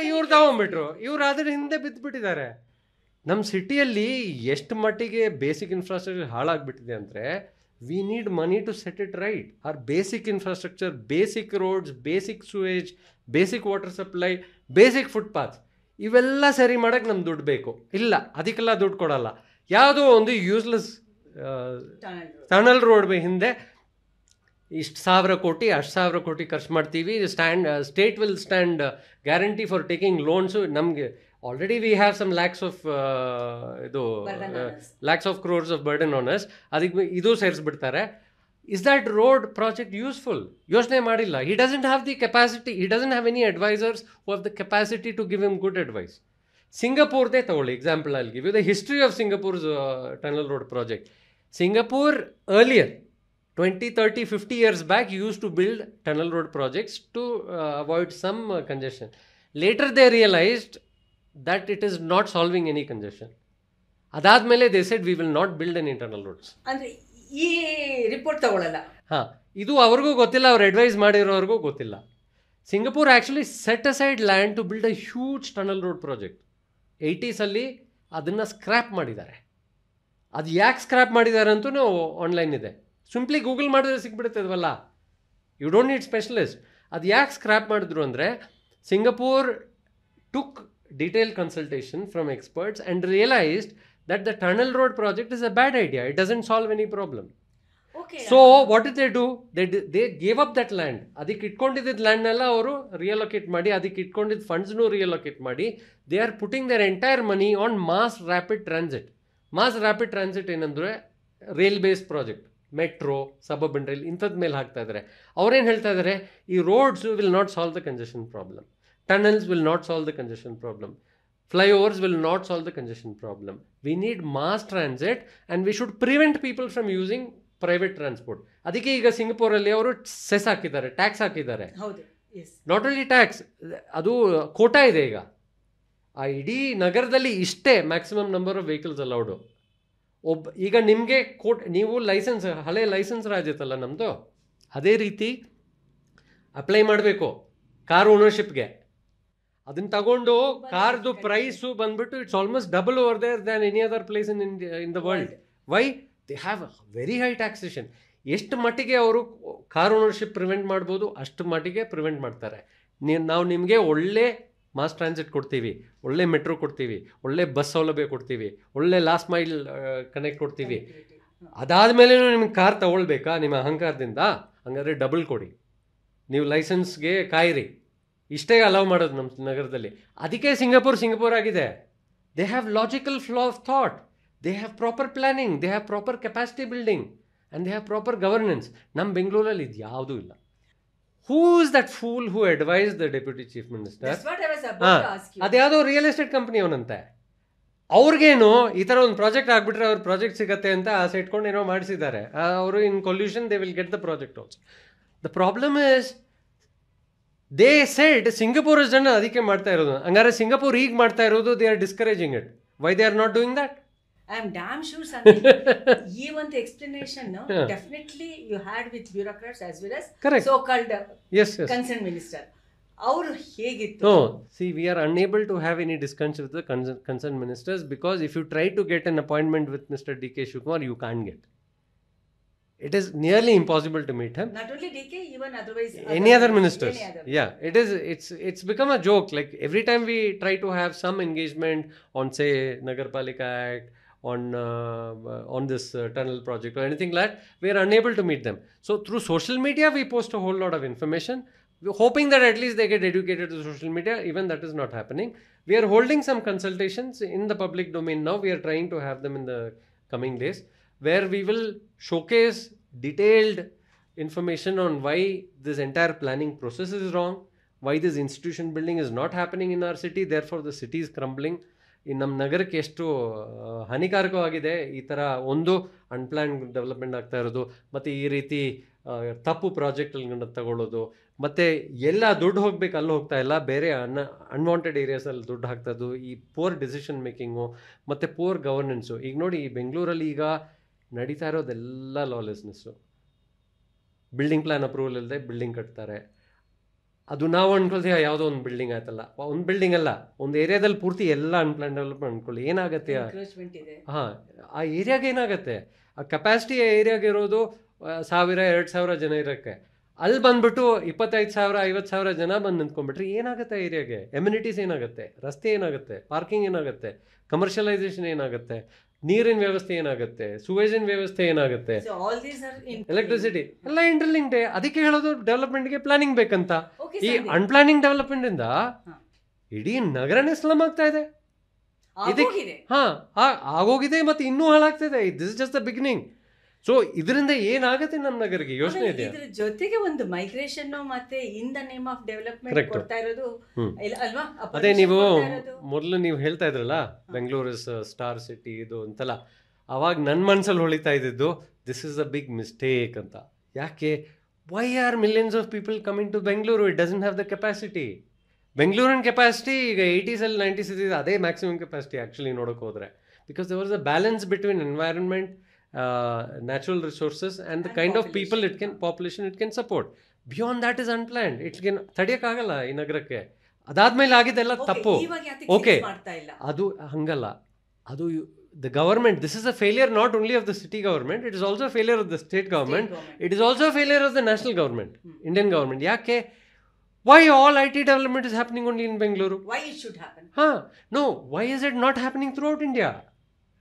ಇವ್ರು ತಗೊಂಡ್ಬಿಟ್ರು, ಇವ್ರು ಅದ್ರ ಹಿಂದೆ ಬಿದ್ದುಬಿಟ್ಟಿದ್ದಾರೆ. ನಮ್ಮ ಸಿಟಿಯಲ್ಲಿ ಎಷ್ಟು ಮಟ್ಟಿಗೆ ಬೇಸಿಕ್ ಇನ್ಫ್ರಾಸ್ಟ್ರಕ್ಚರ್ ಹಾಳಾಗ್ಬಿಟ್ಟಿದೆ ಅಂದರೆ, we need money to set it right. Our basic infrastructure, basic roads, basic sewage, basic water supply, basic footpath, ಇವೆಲ್ಲ ಸರಿ ಮಾಡೋಕ್ಕೆ ನಮ್ಗೆ ದುಡ್ಡು ಬೇಕು. ಇಲ್ಲ, ಅದಕ್ಕೆಲ್ಲ ದುಡ್ಡು ಕೊಡಲ್ಲ. ಯಾವುದೋ ಒಂದು ಯೂಸ್ಲೆಸ್ ಟನಲ್ ರೋಡ್ ಹಿಂದೆ ಇಷ್ಟು ಸಾವಿರ ಕೋಟಿ ಅಷ್ಟು ಸಾವಿರ ಕೋಟಿ ಖರ್ಚು ಮಾಡ್ತೀವಿ, state will stand guarantee for taking loans. ನಮಗೆ already we have some lakhs of crores of burden on us. ಅದಕ್ಕೆ ಇದು ಸೇರಿಸ್ಬಿಡ್ತಾರೆ. Is that road project useful? ಯೋಚನೆ ಮಾಡಿಲ್ಲ. He doesn't have the capacity, he doesn't have any advisers who have the capacity to give him good advice. ಸಿಂಗಾಪುರ್ದೇ ತಗೊಳ್ಳಿ example. I will give you the history of ಸಿಂಗಾಪುರ್ಸ್ tunnel road project. Singapore earlier, 20, 30, 50 years back, used to build tunnel road projects to avoid some congestion. Later they realized that it is not solving any congestion. Adadmele they said we will not build any tunnel roads. ಅಂದ್ರೆ ಈ report ತಗೊಳ್ಳಲ್ಲ. ಹಾಂ, ಇದು ಅವ್ರಿಗೂ ಗೊತ್ತಿಲ್ಲ, ಅವ್ರು advice ಮಾಡಿರೋರ್ಗೂ ಗೊತ್ತಿಲ್ಲ. Singapore actually set aside land to build a huge tunnel road project. 80s ಅಲ್ಲಿ ಅದನ್ನು ಸ್ಕ್ರ್ಯಾಪ್ ಮಾಡಿದ್ದಾರೆ. ಅದು ಯಾಕೆ ಸ್ಕ್ರ್ಯಾಪ್ ಮಾಡಿದ್ದಾರೆ ಅಂತೂ ಆನ್ಲೈನ್ ಇದೆ, ಸಿಂಪ್ಲಿ ಗೂಗಲ್ ಮಾಡಿದ್ರೆ ಸಿಕ್ಬಿಡ್ತದವಲ್ಲ. You don't need specialist. ಅದು ಯಾಕೆ ಸ್ಕ್ರ್ಯಾಪ್ ಮಾಡಿದ್ರು ಅಂದರೆ, Singapore took detail consultation from experts and realised that the tunnel road project is a bad idea. It doesn't solve any problem. So what did they do? They gave up that land. ಅದಕ್ಕೆ ಇಟ್ಕೊಂಡಿದ್ದ ಲ್ಯಾಂಡ್ನೆಲ್ಲ ಅವರು ರಿಯಲೊಕೇಟ್ ಮಾಡಿ, ಅದಕ್ಕೆ ಇಟ್ಕೊಂಡಿದ್ದ ಫಂಡ್ಸ್ನೂ reallocate ಮಾಡಿ, they are putting their entire money on mass rapid transit. Mass rapid transit ಏನಂದರೆ rail base project, metro, suburban rail, ಇಂಥದ್ದು ಮೇಲೆ ಹಾಕ್ತಾ ಇದ್ದಾರೆ. ಅವ್ರೇನು ಹೇಳ್ತಾ ಇದ್ದಾರೆ? ಈ roads will not solve the congestion problem, tunnels will not solve the congestion problem, flyovers will not solve the congestion problem. We need mass transit and we should prevent people from using private transport. ಅದಕ್ಕೆ ಈಗ ಸಿಂಗಪೂರಲ್ಲಿ ಅವರು cess ಹಾಕಿದ್ದಾರೆ, tax ಹಾಕಿದ್ದಾರೆ. Not only tax, ಅದು ಕೋಟಾ ಇದೆ ಈಗ. ಆ ಇಡೀ ನಗರದಲ್ಲಿ ಇಷ್ಟೇ maximum number of vehicles allowed. ಈಗ ನಿಮಗೆ ನೀವು ಲೈಸೆನ್ಸ್, ಹಳೆ ಲೈಸೆನ್ಸ್ ರಾಜ್ ಇತ್ತಲ್ಲ ನಮ್ಮದು, ಅದೇ ರೀತಿ ಅಪ್ಲೈ ಮಾಡಬೇಕು ಕಾರ್ ಓನರ್ಶಿಪ್ಗೆ. ಅದನ್ನ ತಗೊಂಡು ಕಾರ್ದು ಪ್ರೈಸು ಬಂದ್ಬಿಟ್ಟು it's almost double over there than any other place in the world. Why? They have very high taxation. ಎಷ್ಟು ಮಟ್ಟಿಗೆ ಅವರು ಕಾರ್ ಓನರ್ಶಿಪ್ ಪ್ರಿವೆಂಟ್ ಮಾಡ್ಬೋದು ಅಷ್ಟು ಮಟ್ಟಿಗೆ ಪ್ರಿವೆಂಟ್ ಮಾಡ್ತಾರೆ. ನಾವು ನಿಮಗೆ ಒಳ್ಳೆ ಮಾಸ್ ಟ್ರಾನ್ಸಿಟ್ ಕೊಡ್ತೀವಿ, ಒಳ್ಳೆ ಮೆಟ್ರೋ ಕೊಡ್ತೀವಿ, ಒಳ್ಳೆ ಬಸ್ ಸೌಲಭ್ಯ ಕೊಡ್ತೀವಿ, ಒಳ್ಳೆ ಲಾಸ್ಟ್ ಮೈಲ್ ಕನೆಕ್ಟ್ ಕೊಡ್ತೀವಿ. ಅದಾದಮೇಲೆ ನಿಮ್ಗೆ ಕಾರ್ ತಗೊಳ್ಬೇಕಾ ನಿಮ್ಮ ಅಹಂಕಾರದಿಂದ? ಹಂಗಾದ್ರೆ ಡಬಲ್ ಕೊಡಿ, ನೀವು ಲೈಸೆನ್ಸ್ಗೆ ಕಾಯಿರಿ. ಇಷ್ಟೇ ಅಲೌ ಮಾಡೋದು ನಮ್ಮ ನಗರದಲ್ಲಿ. ಅದಕ್ಕೆ ಸಿಂಗಪೂರ್ ಆಗಿದೆ. They have logical flow of thought, they have proper planning, they have proper capacity building and they have proper governance. ನಮ್ಮ ಬೆಂಗಳೂರಲ್ಲಿ ಇದು ಯಾವುದೂ ಇಲ್ಲ. Who is that fool who advise the deputy chief minister? ಅದ್ಯಾವುದೋ real estate company ಅವನಂತೆ. ಅವ್ರಿಗೇನು ಈ ಥರ ಒಂದು ಪ್ರಾಜೆಕ್ಟ್ ಆಗಿಬಿಟ್ರೆ ಅವ್ರ ಪ್ರಾಜೆಕ್ಟ್ ಸಿಗತ್ತೆ ಅಂತ ಆಸೆ ಇಟ್ಕೊಂಡು ಏನೋ ಮಾಡಿಸಿದ್ದಾರೆ ಅವರು. In collusion they will get the project also. The problem is they said Singapore ಜನ ಅದಕ್ಕೆ ಮಾಡ್ತಾ ಇರೋದು. ಹಂಗಾರೆ ಸಿಂಗಪೂರ್ ಈಗ ಮಾಡ್ತಾ ಇರೋದು, they are discouraging it. Why they are not doing that? I am damn sure Sandeep, ಈ ಒಂದು explanation definitely you had with bureaucrats as well as so-called concerned minister. ಅವರು ಹೇಗಿತ್ತು? No, see, we are unable to have any discussion with the concerned ministers because if you try to get an appointment with Mr. DK Shivakumar, you can't get. it is nearly impossible to meet him. Not only DK, even otherwise Any other ministers. Yeah, it's become a joke. Like every time we try to have some engagement on, say, Nagarpalika Act, on this tunnel project or anything like that, we are unable to meet them. So through social media we post a whole lot of information, we're hoping that at least they get educated to social media. Even that is not happening. We are holding some consultations in the public domain now. We are trying to have them in the coming days, where we will showcase detailed information on why this entire planning process is wrong, why this institution building is not happening in our city, therefore the city is crumbling. ಈ ನಮ್ಮ ನಗರಕ್ಕೆ ಎಷ್ಟು ಹಾನಿಕಾರಕವಾಗಿದೆ ಈ ಥರ ಒಂದು ಅನ್ಪ್ಲಾನ್ development ಆಗ್ತಾ ಇರೋದು, ಮತ್ತು ಈ ರೀತಿ ತಪ್ಪು ಪ್ರಾಜೆಕ್ಟ್ಗಳನ್ನ ತಗೊಳ್ಳೋದು, ಮತ್ತು ಎಲ್ಲ ದುಡ್ಡು ಹೋಗ್ಬೇಕು ಅಲ್ಲಿ ಹೋಗ್ತಾ ಇಲ್ಲ, ಬೇರೆ ಅನ್ವಾಂಟೆಡ್ ಏರಿಯಾಸಲ್ಲಿ ದುಡ್ಡು ಹಾಕ್ತದ್ದು, ಈ ಪೂರ್ ಡಿಸಿಷನ್ ಮೇಕಿಂಗು ಮತ್ತು ಪೂರ್ ಗವರ್ನೆನ್ಸು. ಈಗ ನೋಡಿ, ಈ ಬೆಂಗಳೂರಲ್ಲಿ ಈಗ ನಡೀತಾ ಇರೋದೆಲ್ಲ ಲಾಲೆಸ್ನೆಸ್ಸು. ಬಿಲ್ಡಿಂಗ್ ಪ್ಲಾನ್ ಅಪ್ರೂವಲ್ ಇಲ್ಲದೆ ಬಿಲ್ಡಿಂಗ್ ಕಟ್ತಾರೆ. ಅದು ನಾವು ಅನ್ಕೊಳ್ತೀವಿ ಯಾವುದೋ ಒಂದು ಬಿಲ್ಡಿಂಗ್ ಆಯ್ತಲ್ಲ, ಒಂದು ಬಿಲ್ಡಿಂಗ್ ಅಲ್ಲ, ಒಂದು ಏರಿಯಾದಲ್ಲಿ ಪೂರ್ತಿ ಎಲ್ಲ ಅನ್ಪ್ಲಾನ್ ಡೆವಲಪ್ಮೆಂಟ್ ಅನ್ಕೊಳ್ಳಿ, ಏನಾಗುತ್ತೆ? ಹಾಂ, ಆ ಏರಿಯಾಗೆ ಏನಾಗುತ್ತೆ? ಆ ಕೆಪಾಸಿಟಿ ಆ ಏರಿಯಾಗೆ ಇರೋದು 1000-2000 ಜನ ಇರೋಕ್ಕೆ, ಅಲ್ಲಿ ಬಂದ್ಬಿಟ್ಟು 25,000 50,000 ಜನ ಬಂದು ನಿಂತ್ಕೊಂಡ್ಬಿಟ್ರೆ ಏನಾಗುತ್ತೆ? ಏರಿಯಾಗೆ ಎಮ್ಯುನಿಟೀಸ್ ಏನಾಗುತ್ತೆ? ರಸ್ತೆ ಏನಾಗುತ್ತೆ? ಪಾರ್ಕಿಂಗ್ ಏನಾಗುತ್ತೆ? ಕಮರ್ಷಿಯಲೈಸೇಷನ್ ಏನಾಗುತ್ತೆ? ನೀರಿನ ವ್ಯವಸ್ಥೆ ಏನಾಗುತ್ತೆ? ಸುವೇಜಿನ ವ್ಯವಸ್ಥೆ ಏನಾಗುತ್ತೆ? ಎಲೆಕ್ಟ್ರಿಸಿಟಿ ಎಲ್ಲ ಇಂಟರ್ಲಿಂಕ್ಡ್. ಅದಕ್ಕೆ ಹೇಳೋದು ಡೆವಲಪ್ಮೆಂಟ್ಗೆ ಪ್ಲಾನಿಂಗ್ ಬೇಕಂತ. ಈ ಅನ್ಪ್ಲಾನಿಂಗ್ ಡೆವಲಪ್ಮೆಂಟ್ ಇಂದ ಇಡೀ ನಗರನೇ ಸ್ಲಮ್ ಆಗ್ತಾ ಇದೆ. ಇದಕ್ಕೆ ಆಗೋಗಿದೆ ಮತ್ತೆ ಇನ್ನೂ ಹಾಳಾಗ್ತಿದೆ. This is just the beginning. So ಇದರಿಂದ ಏನಾಗುತ್ತೆ ನಮ್ಮ ನಗರಿಗೆ? ಯೋಚನೆ ಇದೆ. ಇದ್ರ ಜೊತೆಗೆ ಒಂದು ಮೈಗ್ರೇಷನ್ ಮತ್ತೆ in the name of development ಕೊಡ್ತಾ ಇರೋದು ಅಲ್ವಾ? ಅದೇ ನೀವು ಮೊದಲು ನೀವು ಹೇಳ್ತಾ ಇದ್ರಲ್ಲ, ಬೆಂಗಳೂರು ಇಸ್ ಸ್ಟಾರ್ ಸಿಟಿ ಇದು ಅಂತಲ್ಲ, ಅವಾಗ ನನ್ನ ಮನಸ್ಸಲ್ಲಿ ಹೊಳಿತಾ ಇದ್ದಿದ್ದು this is a big mistake ಅಂತ. ಯಾಕೆ? Why are millions of people coming to Bengaluru? It doesn't have the capacity. ಬೆಂಗಳೂರಿನ ಕೆಪಾಸಿಟಿ ಈಗ 80s 90s ಇದ್ದಿದ್ದು ಅದೇ ಮ್ಯಾಕ್ಸಿಮಮ್ ಕೆಪಾಸಿಟಿ ಆ್ಯಕ್ಚುಲಿ ನೋಡೋಕೆ ಹೋದರೆ. Because there was a balance between environment, natural resources and the kind of people it can, population it can support. Beyond that is unplanned. It can ತಡೆಯೋಕ್ಕಾಗಲ್ಲ ಈ ನಗರಕ್ಕೆ. ಅದಾದ್ಮೇಲೆ ಆಗಿದ್ದೆಲ್ಲ ತಪ್ಪು. Okay, ಅದು ಹಂಗಲ್ಲ. ಅದು the government, this is a failure not only of the city government, it is also a failure of the state government. It is also a failure of the national government, Indian government. ಯಾಕೆ? Why all IT development is happening only in Bengaluru? Why it should happen? No, why is it not happening throughout India?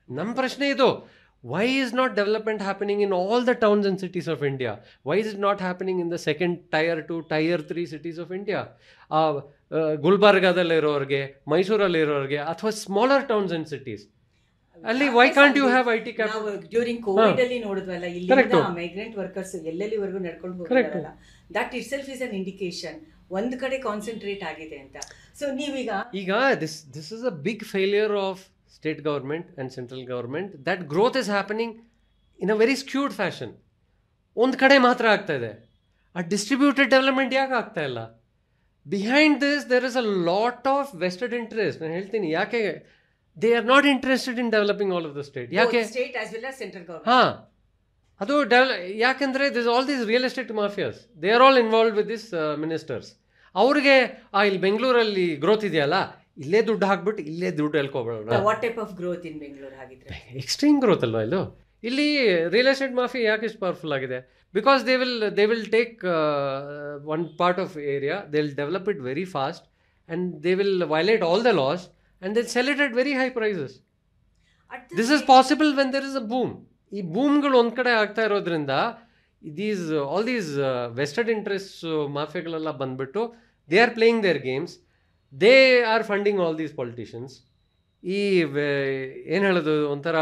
ನಮ್ಮ ಪ್ರಶ್ನೆ ಇದು. Why is not development happening in all the towns and cities of India? Why is it not happening in the second tier 2, tier 3 cities of India? ಗುಲ್ಬರ್ಗಾದಲ್ಲಿ ಇರೋರಿಗೆ, ಮೈಸೂರಲ್ಲಿ ಇರೋರಿಗೆ, ಅಥವಾ smaller towns and cities ಅಲ್ಲಿ why can't you have IT capital? During Covid ಅಲ್ಲಿ ನೋಡಿದ್ವಲ್ಲ, ಇಲ್ಲಿಂದ migrant workers ಎಲ್ಲೆಲ್ಲಿವರೆಗೂ ನಡ್ಕೊಂಡು ಹೋಗ್ತಾರಲ್ಲ, that itself is an indication ಒಂದು ಕಡೆ ಕಾನ್ಸಂಟ್ರೇಟ್ ಆಗಿದೆ ಅಂತ. ಸೊ ನೀವೀಗ this is a big failure of state government and central government, that growth is happening in a very skewed fashion. ಒಂದು ಕಡೆ ಮಾತ್ರ ಆಗ್ತಾ ಇದೆ. ಆ ಡಿಸ್ಟ್ರಿಬ್ಯೂಟೆಡ್ ಡೆವಲಪ್ಮೆಂಟ್ ಯಾಕೆ ಆಗ್ತಾ ಇಲ್ಲ? Behind this there is a lot of vested interest. ನಾನು ಹೇಳ್ತೀನಿ ಯಾಕೆ. They are not interested in developing all of the state. ಯಾಕೆ? ಅದು ಯಾಕಂದ್ರೆ this all these real estate mafias, they are all involved with this ministers. ಅವ್ರಿಗೆ ಇಲ್ಲಿ ಬೆಂಗಳೂರಲ್ಲಿ growth ಇದೆಯಲ್ಲ, ಇಲ್ಲೇ ದುಡ್ಡು ಹಾಕ್ಬಿಟ್ಟು ಇಲ್ಲೇ ದುಡ್ಡು ಹೇಳ್ಕೊಬೇಡ. What type of growth in Bengaluru ಆಗಿದ್ರೆ? ಎಕ್ಸ್ಟ್ರೀಮ್ ಗ್ರೋತ್ ಅಲ್ವಾ ಇದು. ಇಲ್ಲಿ ರಿಯಲ್ ಎಸ್ಟೇಟ್ ಮಾಫಿ ಯಾಕೆ ಇಷ್ಟು ಪವರ್ಫುಲ್ ಆಗಿದೆ? Because they will take one part of area, they will develop it very fast and they will violate all the laws and they sell it at very high prices. This is possible when there is a boom. ಈ ಬೂಮ್ಗಳು ಒಂದು ಕಡೆ ಆಗ್ತಾ ಇರೋದ್ರಿಂದ all these vested interest ಮಾಫಿಯಾಗಳೆಲ್ಲ ಬಂದ್ಬಿಟ್ಟು they are playing their games. They are funding all these politicians. ಈ ಏನು ಹೇಳೋದು, ಒಂಥರ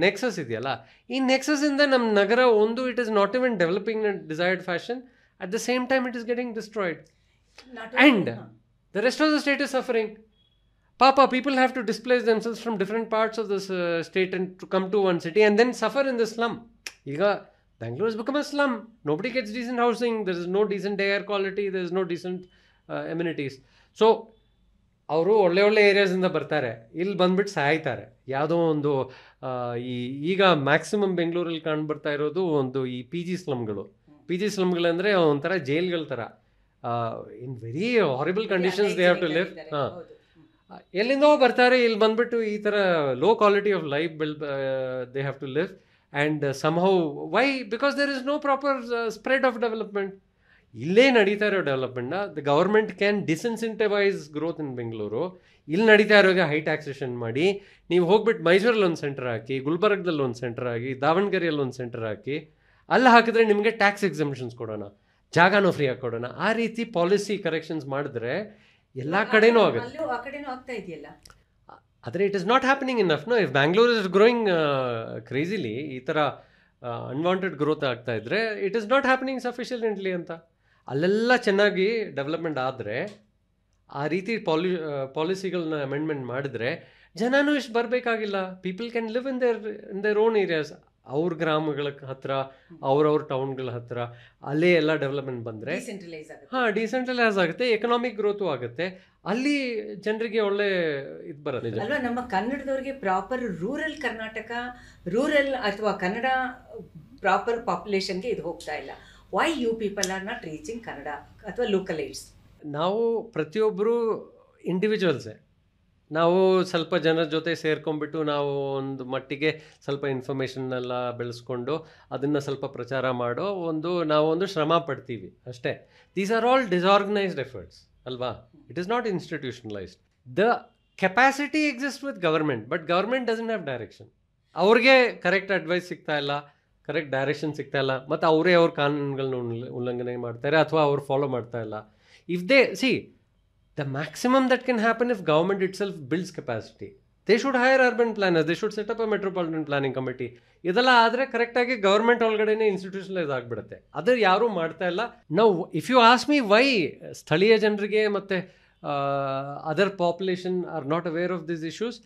ನೆಕ್ಸಸ್ ಇದೆಯಲ್ಲ, ಈ ನೆಕ್ಸಸ್ಸಿಂದ ನಮ್ಮ ನಗರ ಒಂದು it is not even developing in desired fashion, at the same time it is getting destroyed and the rest of the state is suffering. Papa, people have to displace themselves from different parts of this state and to come to one city and then suffer in the slum. Iga Bangalore has become a slum. Nobody gets decent housing. There is no decent air quality. There is no decent amenities. So ಅವರು ಒಳ್ಳೆ ಒಳ್ಳೆ ಏರಿಯಾಸಿಂದ ಬರ್ತಾರೆ, ಇಲ್ಲಿ ಬಂದ್ಬಿಟ್ಟು ಸಾಯ್ತಾರೆ. ಯಾವುದೋ ಒಂದು ಈಗ ಮ್ಯಾಕ್ಸಿಮಮ್ ಬೆಂಗಳೂರಲ್ಲಿ ಕಾಣ್ಬರ್ತಾ ಇರೋದು ಒಂದು ಈ PG ಸ್ಲಮ್ಗಳು. PG ಸ್ಲಮ್ಗಳಂದರೆ ಒಂಥರ ಜೈಲ್ಗಳ ಥರ. In very horrible conditions they have to live. ಎಲ್ಲಿಂದೋ ಬರ್ತಾರೆ, ಇಲ್ಲಿ ಬಂದ್ಬಿಟ್ಟು ಈ ಥರ low quality of life they have to live. And somehow why because there is no proper spread of development. ಇಲ್ಲೇ ನಡೀತಾ ಇರೋ ಡೆವಲಪ್ಮೆಂಟ್ನ the government can disincentivise growth in Bengaluru. ಇಲ್ಲಿ ನಡೀತಾ ಇರೋಗೆ ಹೈ ಟ್ಯಾಕ್ಸೇಷನ್ ಮಾಡಿ, ನೀವು ಹೋಗ್ಬಿಟ್ಟು ಮೈಸೂರಲ್ಲಿ ಒಂದು ಸೆಂಟರ್ ಹಾಕಿ, ಗುಲ್ಬರ್ಗದಲ್ಲಿ ಒಂದು ಸೆಂಟರ್ ಹಾಕಿ, ದಾವಣಗೆರೆಯಲ್ಲಿ ಒಂದು ಸೆಂಟರ್ ಹಾಕಿ, ಅಲ್ಲಿ ಹಾಕಿದ್ರೆ ನಿಮಗೆ ಟ್ಯಾಕ್ಸ್ ಎಕ್ಸಮ್ಷನ್ಸ್ ಕೊಡೋಣ, ಜಾಗನೂ ಫ್ರೀ ಆಗಿ ಕೊಡೋಣ. ಆ ರೀತಿ ಪಾಲಿಸಿ ಕರೆಕ್ಷನ್ಸ್ ಮಾಡಿದ್ರೆ ಎಲ್ಲ ಕಡೆನೂ ಆಗುತ್ತೆ. ಅಲ್ಲೂ ಆ ಕಡೆನೂ ಆಗ್ತಾ ಇದೆಯಲ್ಲ. ಆದರೆ it is not happening enough. No, if Bangalore is growing crazily, ಈ ಥರ ಅನ್ವಾಂಟೆಡ್ ಗ್ರೋತ್ ಆಗ್ತಾ ಇದ್ರೆ it is not happening sufficiently ಅಂತ. ಅಲ್ಲೆಲ್ಲ ಚೆನ್ನಾಗಿ ಡೆವಲಪ್ಮೆಂಟ್ ಆದರೆ, ಆ ರೀತಿ ಪಾಲಿಸಿಗಳನ್ನ ಅಮೆಂಡ್ಮೆಂಟ್ ಮಾಡಿದ್ರೆ ಜನನೂ ಇಷ್ಟು ಬರಬೇಕಾಗಿಲ್ಲ. People can live in their own areas. ಅವ್ರ ಗ್ರಾಮಗಳ ಹತ್ರ, ಅವ್ರವ್ರ ಟೌನ್ಗಳ ಹತ್ರ, ಅಲ್ಲೇ ಎಲ್ಲ ಡೆವಲಪ್ಮೆಂಟ್ ಬಂದರೆ ಡಿಸೆಂಟ್ರಲೈಸ್ ಆಗುತ್ತೆ, ಎಕನಾಮಿಕ್ ಗ್ರೋತು ಆಗುತ್ತೆ, ಅಲ್ಲಿ ಜನರಿಗೆ ಒಳ್ಳೆ ಇದು ಬರುತ್ತೆ ಅಲ್ವಾ. ನಮ್ಮ ಕನ್ನಡದವ್ರಿಗೆ ಪ್ರಾಪರ್ ರೂರಲ್ ಕರ್ನಾಟಕ, ರೂರಲ್ ಅಥವಾ ಕನ್ನಡ ಪ್ರಾಪರ್ ಪಾಪ್ಯುಲೇಷನ್ಗೆ ಇದು ಹೋಗ್ತಾ ಇಲ್ಲ. Why you people are not reaching Kannada ಅಥವಾ ಲೋಕಲೈಟ್ಸ್? ನಾವು ಪ್ರತಿಯೊಬ್ಬರು ಇಂಡಿವಿಜುವಲ್ಸೇ. ನಾವು ಸ್ವಲ್ಪ ಜನರ ಜೊತೆ ಸೇರ್ಕೊಂಡ್ಬಿಟ್ಟು ನಾವು ಒಂದು ಮಟ್ಟಿಗೆ ಸ್ವಲ್ಪ ಇನ್ಫಾರ್ಮೇಷನ್ನೆಲ್ಲ ಬೆಳೆಸ್ಕೊಂಡು ಅದನ್ನು ಸ್ವಲ್ಪ ಪ್ರಚಾರ ಮಾಡೋ ನಾವೊಂದು ಶ್ರಮ ಪಡ್ತೀವಿ ಅಷ್ಟೇ. These are all disorganised efforts ಅಲ್ವಾ. It is not institutionalised. The capacity exist with government, but government doesn't have direction. ಅವ್ರಿಗೆ ಕರೆಕ್ಟ್ ಅಡ್ವೈಸ್ ಸಿಗ್ತಾ ಇಲ್ಲ, ಕರೆಕ್ಟ್ ಡೈರೆಕ್ಷನ್ ಸಿಗ್ತಾ ಇಲ್ಲ, ಮತ್ತು ಅವರೇ ಅವ್ರ ಕಾನೂನುಗಳನ್ನ ಉಲ್ಲಂಘನೆ ಮಾಡ್ತಾರೆ ಅಥವಾ ಅವ್ರು ಫಾಲೋ ಮಾಡ್ತಾ ಇಲ್ಲ. If they see the maximum that can happen if government itself builds capacity, they should hire urban planners, they should set up a metropolitan planning committee. ಇದೆಲ್ಲ ಆದರೆ ಕರೆಕ್ಟಾಗಿ ಗೌರ್ಮೆಂಟ್ ಒಳಗಡೆನೇ ಇನ್ಸ್ಟಿಟ್ಯೂಷನಲೈಸ್ ಆಗಿಬಿಡುತ್ತೆ. ಅದು ಯಾರೂ ಮಾಡ್ತಾ ಇಲ್ಲ. ನಾವು if you ask me why ಸ್ಥಳೀಯ ಜನರಿಗೆ ಮತ್ತು other population are not aware of this issues,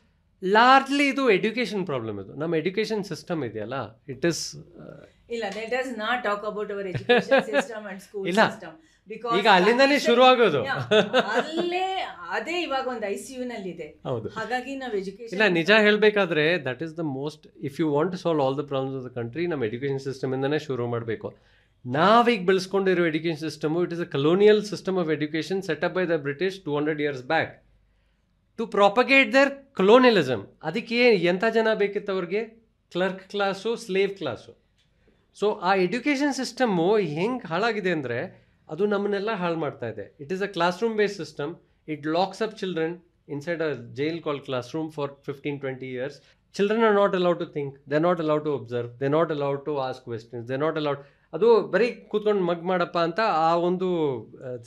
largely ಇದು ಎಡ್ಯುಕೇಷನ್ ಪ್ರಾಬ್ಲಮ್. ಇದು ನಮ್ಮ ಎಡ್ಯುಕೇಷನ್ ಸಿಸ್ಟಮ್ ಇದೆಯಲ್ಲ, ಇಟ್ ಇಸ್ ಇಲ್ಲ, let us not talk about our education system and school system. ಈಗ ಅಲ್ಲಿಂದಾನೇ ಶುರು ಆಗೋದು. ಅಲ್ಲೇ ಅದೇ ಇವಾಗ ಒಂದು ICU ನಲ್ಲಿ ಇದೆ. ಹಾಗಾಗಿ ನಾವು ಎಜುಕೇಷನ್ ಇಲ್ಲ, ನಿಜ ಹೇಳಬೇಕಾದ್ರೆ that is the most, if you want to solve all the problems of the country, ನಮ್ಮ ಎಜುಕೇಷನ್ ಸಿಸ್ಟಮ್ ಇಂದಾನೇ ಶುರು ಮಾಡಬೇಕು. ನಾವೀಗ ಬೆಳೆಸ್ಕೊಂಡಿರೋ education system, it is a colonial system of education set up by the British 200 years back to propagate their colonialism. ಅದಕ್ಕೆ ಎಂಥ ಜನ ಬೇಕಿತ್ತು ಅವ್ರಿಗೆ? Clerk class, slave class. So ಆ ಎಜುಕೇಷನ್ ಸಿಸ್ಟಮ್ಮು ಹೆಂಗೆ ಹಾಳಾಗಿದೆ ಅಂದರೆ ಅದು ನಮ್ಮನ್ನೆಲ್ಲ ಹಾಳು ಮಾಡ್ತಾ ಇದೆ. It is a classroom based system. It locks up children inside a jail call classroom for 15-20 years. Children are not allowed to think, they are not allowed to observe, they are not allowed to ask questions, they are not allowed. ಅದು ಬರೀ ಕೂತ್ಕೊಂಡು ಮಗ್ ಮಾಡಪ್ಪ ಅಂತ ಆ ಒಂದು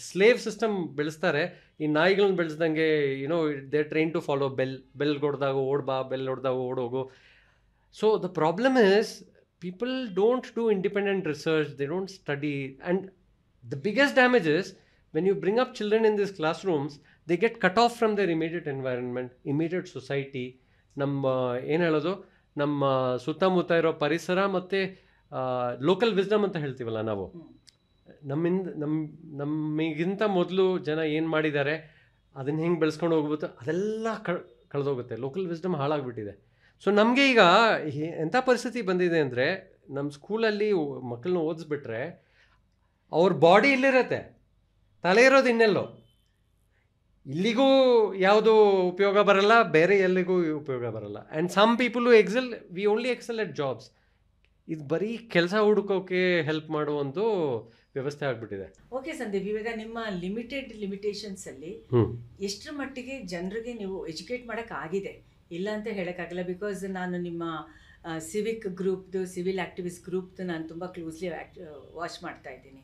slave system ಬೆಳೆಸ್ತಾರೆ. ಈ ನಾಯಿಗಳನ್ನ ಬೆಳೆಸ್ದಂಗೆ, you know, they train to follow bell ಹೊಡೆದಾಗ ಓಡ್ಬಾ, ಬೆಲ್ ಹೊಡೆದಾಗ ಓಡೋಗು. So the problem is people don't do independent research, they don't study, and the biggest damage is when you bring up children in these classrooms, they get cut off from their immediate environment, immediate society. ನಮ್ಮ ಏನು ಹೇಳೋದು, ನಮ್ಮ ಸುತ್ತಮುತ್ತ ಇರೋ ಪರಿಸರ ಮತ್ತು local wisdom ಅಂತ ಹೇಳ್ತೀವಲ್ಲ ನಾವು, ನಮಗಿಂತ ಮೊದಲು ಜನ ಏನು ಮಾಡಿದ್ದಾರೆ ಅದನ್ನು ಹೆಂಗೆ ಬೆಳೆಸ್ಕೊಂಡು ಹೋಗ್ಬೋದು, ಅದೆಲ್ಲ ಕಳೆದೋಗುತ್ತೆ. ಲೋಕಲ್ ವಿಸ್ಡಮ್ ಹಾಳಾಗ್ಬಿಟ್ಟಿದೆ. ಸೊ ನಮಗೆ ಈಗ ಎಂಥ ಪರಿಸ್ಥಿತಿ ಬಂದಿದೆ ಅಂದರೆ, ನಮ್ಮ ಸ್ಕೂಲಲ್ಲಿ ಮಕ್ಕಳನ್ನ ಓದಿಸ್ಬಿಟ್ರೆ ಅವ್ರ ಬಾಡಿ ಇಲ್ಲಿರುತ್ತೆ, ತಲೆ ಇರೋದು ಇನ್ನೆಲ್ಲೋ. ಇಲ್ಲಿಗೂ ಯಾವುದು ಉಪಯೋಗ ಬರಲ್ಲ, ಬೇರೆ ಎಲ್ಲಿಗೂ ಉಪಯೋಗ ಬರಲ್ಲ. And some people we only excel at jobs. ಇದು ಬರೀ ಕೆಲಸ ಹುಡುಕೋಕೆ ಹೆಲ್ಪ್ ಮಾಡುವಂಥ ವ್ಯವಸ್ಥೆ ಆಗಿಬಿಟ್ಟಿದೆ. ಓಕೆ ಸಂದೀಪ್, ಇವಾಗ ನಿಮ್ಮ ಲಿಮಿಟೇಷನ್ಸಲ್ಲಿ ಎಷ್ಟರ ಮಟ್ಟಿಗೆ ಜನರಿಗೆ ನೀವು ಎಜುಕೇಟ್ ಮಾಡೋಕ್ಕಾಗಿದೆ? ಇಲ್ಲ ಅಂತ ಹೇಳೋಕ್ಕಾಗಲ್ಲ. ಬಿಕಾಸ್ ನಾನು ನಿಮ್ಮ ಸಿವಿಕ್ ಗ್ರೂಪ್ದು, ಸಿವಿಲ್ ಆ್ಯಕ್ಟಿವಿಸ್ಟ್ ಗ್ರೂಪ್ದು ನಾನು ತುಂಬ ಕ್ಲೋಸ್ಲಿ ವಾಚ್ ಮಾಡ್ತಾ ಇದ್ದೀನಿ.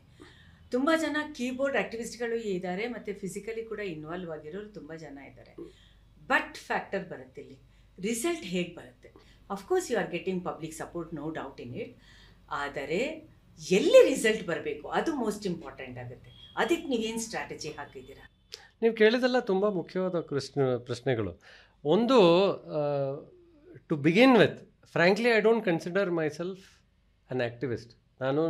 ತುಂಬ ಜನ ಕೀಬೋರ್ಡ್ ಆ್ಯಕ್ಟಿವಿಸ್ಟ್ಗಳು ಇದ್ದಾರೆ ಮತ್ತು ಫಿಸಿಕಲಿ ಕೂಡ ಇನ್ವಾಲ್ವ್ ಆಗಿರೋರು ತುಂಬ ಜನ ಇದ್ದಾರೆ. ಬಟ್ ಫ್ಯಾಕ್ಟರ್ ಬರುತ್ತೆ ಇಲ್ಲಿ, ರಿಸಲ್ಟ್ ಹೇಗೆ ಬರುತ್ತೆ? Of course you are getting public support, no doubt in it. ಆದರೆ ಎಲ್ಲಿ ರಿಸಲ್ಟ್ ಬರಬೇಕು ಅದು ಮೋಸ್ಟ್ ಇಂಪಾರ್ಟೆಂಟ್ ಆಗುತ್ತೆ. ಅದಕ್ಕೆ ನೀವೇನು ಸ್ಟ್ರಾಟಜಿ ಹಾಕಿದ್ದೀರಾ? ನೀವು ಕೇಳಿದೆಲ್ಲ ತುಂಬ ಮುಖ್ಯವಾದ ಪ್ರಶ್ನೆಗಳು. ಒಂದು, to begin with, frankly I don't consider myself an activist. ನಾನು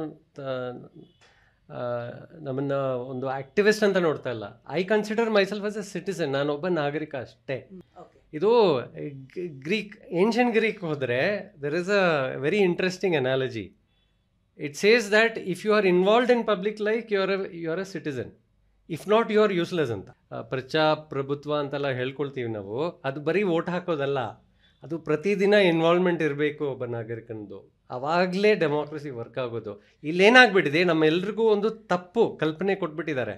ನಮ್ಮನ್ನು ಒಂದು ಆ್ಯಕ್ಟಿವಿಸ್ಟ್ ಅಂತ ನೋಡ್ತಾ ಇಲ್ಲ. I consider myself as a citizen. ನಾನೊಬ್ಬ ನಾಗರಿಕ ಅಷ್ಟೇ. ಇದು ಏನ್ಷಿಯಂಟ್ ಗ್ರೀಕ್ ಹೋದರೆ there is a very interesting analogy. It says that if you are involved in public life you are a citizen, if not you are useless ಅಂತ. ಪ್ರಜಾಪ್ರಭುತ್ವ ಅಂತೆಲ್ಲ ಹೇಳ್ಕೊಳ್ತೀವಿ ನಾವು, ಅದು ಬರೀ ವೋಟ್ ಹಾಕೋದಲ್ಲ, ಅದು ಪ್ರತಿದಿನ ಇನ್ವಾಲ್ವ್ಮೆಂಟ್ ಇರಬೇಕು ಒಬ್ಬ ನಾಗರಿಕನದು. ಅವಾಗಲೇ ಡೆಮೋಕ್ರಸಿ ವರ್ಕ್ ಆಗೋದು. ಇಲ್ಲೇನಾಗ್ಬಿಟ್ಟಿದೆ, ನಮ್ಮೆಲ್ರಿಗೂ ಒಂದು ತಪ್ಪು ಕಲ್ಪನೆ ಕೊಟ್ಬಿಟ್ಟಿದ್ದಾರೆ.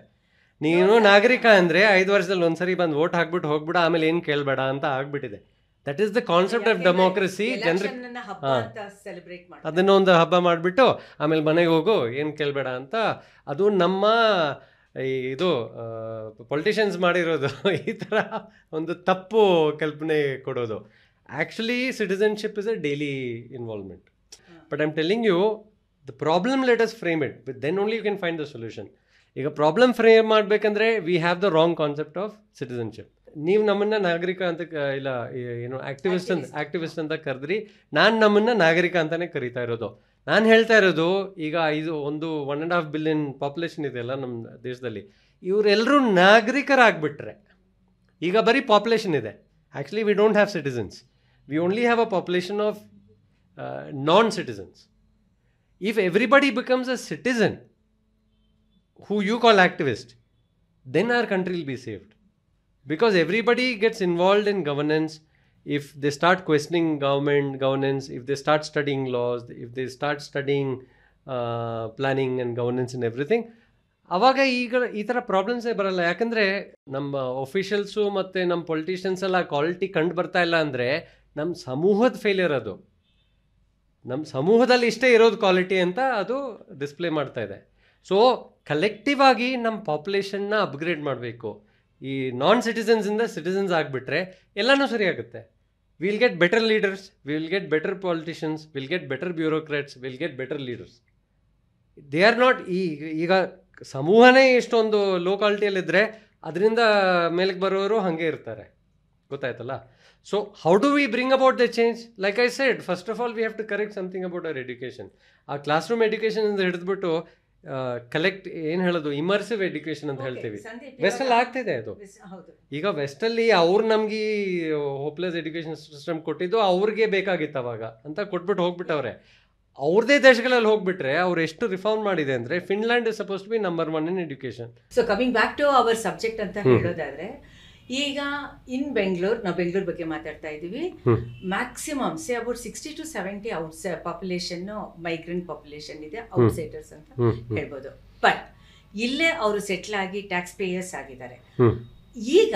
ನೀನು ನಾಗರಿಕ ಅಂದರೆ 5 ವರ್ಷದಲ್ಲಿ ಒಂದ್ಸರಿ ಬಂದು ವೋಟ್ ಹಾಕ್ಬಿಟ್ಟು ಹೋಗ್ಬಿಡ, ಆಮೇಲೆ ಏನು ಕೇಳಬೇಡ ಅಂತ ಆಗ್ಬಿಟ್ಟಿದೆ. That is the concept of democracy. ಜನರಿಗೆ ಅದನ್ನೊಂದು ಹಬ್ಬ ಮಾಡಿಬಿಟ್ಟು ಆಮೇಲೆ ಮನೆಗೆ ಹೋಗು, ಏನು ಕೇಳಬೇಡ ಅಂತ. ಅದು ನಮ್ಮ ಇದು ಪೊಲಿಟಿಷಿಯನ್ಸ್ ಮಾಡಿರೋದು, ಈ ಥರ ಒಂದು ತಪ್ಪು ಕಲ್ಪನೆ ಕೊಡೋದು. Actually citizenship is a daily involvement. But I am telling you, the problem let us frame it, then only you can find the solution. ಈಗ ಪ್ರಾಬ್ಲಮ್ ಫ್ರೇಮ್ ಮಾಡಬೇಕಂದ್ರೆ we have the wrong concept of citizenship. ನೀವು ನಮ್ಮನ್ನು ನಾಗರಿಕ ಅಂತ ಇಲ್ಲ ಏನು activist ಅಂತ ಕರೆದ್ರಿ, ನಾನು ನಮ್ಮನ್ನು ನಾಗರಿಕ ಅಂತಲೇ ಕರಿತಾ ಇರೋದು. ನಾನು ಹೇಳ್ತಾ ಇರೋದು, ಈಗ 1.5 ಬಿಲಿಯನ್ ಪಾಪ್ಯುಲೇಷನ್ ಇದೆಯಲ್ಲ ನಮ್ಮ ದೇಶದಲ್ಲಿ, ಇವರೆಲ್ಲರೂ ನಾಗರಿಕರಾಗ್ಬಿಟ್ರೆ, ಈಗ ಬರೀ ಪಾಪ್ಯುಲೇಷನ್ ಇದೆ. Actually we don't have citizens, we only have a population of non-citizens. If everybody becomes a citizen who you call activist, then our country will be saved. Because everybody gets involved in governance. If they start questioning governance, if they start studying laws, if they start studying planning and governance and everything, ಆವಾಗ ಈಗ ಈ ಥರ ಪ್ರಾಬ್ಲಮ್ಸೇ ಬರಲ್ಲ. ಯಾಕಂದರೆ ನಮ್ಮ ಒಫಿಷಿಯಲ್ಸು ಮತ್ತು ನಮ್ಮ politicians ಎಲ್ಲ ಕ್ವಾಲಿಟಿ ಕಂಡು ಬರ್ತಾ ಇಲ್ಲ ಅಂದರೆ ನಮ್ಮ ಸಮೂಹದ ಫೇಲಿಯರ್ ಅದು. ನಮ್ಮ ಸಮೂಹದಲ್ಲಿ ಇಷ್ಟೇ ಇರೋದು ಕ್ವಾಲಿಟಿ ಅಂತ ಅದು ಡಿಸ್ಪ್ಲೇ ಮಾಡ್ತಾ ಇದೆ. ಸೊ ಕಲೆಕ್ಟಿವ್ ಆಗಿ ನಮ್ಮ ಪಾಪ್ಯುಲೇಷನ್ನ ಅಪ್ಗ್ರೇಡ್ ಮಾಡಬೇಕು. ಈ non-citizens ಸಿಟಿಸನ್ಸ್ ಆಗಿಬಿಟ್ರೆ ಎಲ್ಲನೂ ಸರಿ ಆಗುತ್ತೆ. Will get better leaders, will get better politicians, will get better bureaucrats, will get better leaders. They are not ಈಗ ಸಮೂಹನೇ ಇಷ್ಟೊಂದು ಲೋ ಕ್ವಾಲಿಟಿಯಲ್ಲಿದ್ದರೆ ಅದರಿಂದ ಮೇಲಕ್ಕೆ ಬರೋರು ಹಾಗೆ ಇರ್ತಾರೆ. ಗೊತ್ತಾಯ್ತಲ್ಲ? So how do we bring about the change? Like I said, first of all we have to correct something about our education. Our classroom education ಇಂದ ಹಿಡಿದ್ಬಿಟ್ಟು collect ಏನು ಹೇಳೋದು, ಇಮರ್ಸಿವ್ ಎಡ್ಯುಕೇಷನ್ ಅಂತ ಹೇಳ್ತೀವಿ. ವೆಸ್ಟಲ್ಲಿ ಆಗ್ತಿದೆ ಅದು. ಈಗ ವೆಸ್ಟಲ್ಲಿ ಅವ್ರು ನಮ್ಗೆ ಹೋಪ್ಲೆಸ್ ಎಡ್ಯುಕೇಷನ್ ಸಿಸ್ಟಮ್ ಕೊಟ್ಟಿದ್ದು ಅವ್ರಿಗೆ ಬೇಕಾಗಿತ್ತು ಅವಾಗ ಅಂತ ಕೊಟ್ಬಿಟ್ಟು ಹೋಗ್ಬಿಟ್ಟವ್ರೆ. ಅವ್ರದೇ ದೇಶಗಳಲ್ಲಿ ಹೋಗ್ಬಿಟ್ರೆ ಅವ್ರು ಎಷ್ಟು ರಿಫಾರ್ಮ್ ಮಾಡಿದೆ ಅಂದರೆ, Finland is suppose to be number 1 in education. So coming back to our subject ಅಂತ ಹೇಳೋದಾದ್ರೆ, ಈಗ ಇನ್ ಬೆಂಗಳೂರು, ನಾವು ಬೆಂಗಳೂರು ಬಗ್ಗೆ ಮಾತಾಡ್ತಾ ಇದ್ದೀವಿ. Maximum say about 60 to 70 population migrant population ಇದೆ, ಔಟ್ಸೈಡರ್ಸ್ ಅಂತ ಹೇಳ್ಬೋದು. ಬಟ್ ಇಲ್ಲೇ ಅವರು ಸೆಟ್ಲ್ ಆಗಿ ಟ್ಯಾಕ್ಸ್ ಪೇಯರ್ಸ್ ಆಗಿದ್ದಾರೆ. ಈಗ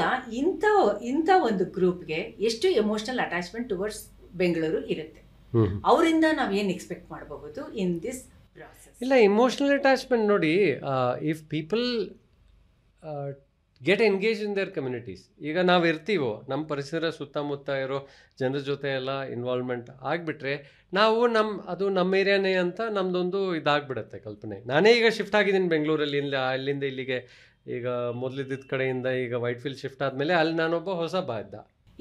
ಇಂಥ ಒಂದು ಗ್ರೂಪ್ಗೆ ಎಷ್ಟು ಎಮೋಷನಲ್ ಅಟ್ಯಾಚ್ಮೆಂಟ್ ಟುವರ್ಡ್ಸ್ ಬೆಂಗಳೂರು ಇರುತ್ತೆ, ಅವರಿಂದ ನಾವು ಏನು ಎಕ್ಸ್ಪೆಕ್ಟ್ ಮಾಡಬಹುದು ಇನ್ ದಿಸ್ ಪ್ರಾಸೆಸ್? ಇಲ್ಲ, ಇಮೋಷನಲ್ ಅಟ್ಯಾಚ್ಮೆಂಟ್ ನೋಡಿ, if people get engage in their communities. ಈಗ ನಾವು ಇರ್ತೀವೋ, ನಮ್ಮ ಪರಿಸರ ಸುತ್ತಮುತ್ತ ಇರೋ ಜನರ ಜೊತೆ ಎಲ್ಲ ಇನ್ವಾಲ್ವ್ಮೆಂಟ್ ಆಗಿಬಿಟ್ರೆ, ನಾವು ಅದು ನಮ್ಮ ಏರಿಯಾನೇ ಅಂತ ನಮ್ಮದೊಂದು ಇದಾಗ್ಬಿಡುತ್ತೆ ಕಲ್ಪನೆ. ನಾನೇ ಈಗ ಶಿಫ್ಟ್ ಆಗಿದ್ದೀನಿ ಬೆಂಗಳೂರಲ್ಲಿ, ಅಲ್ಲಿಂದ ಇಲ್ಲಿಗೆ. ಈಗ ಮೊದಲಿದ್ದ ಕಡೆಯಿಂದ ಈಗ ವೈಟ್ಫೀಲ್ಡ್ ಶಿಫ್ಟ್ ಆದಮೇಲೆ ಅಲ್ಲಿ ನಾನೊಬ್ಬ ಹೊಸ ಇದ್ದ.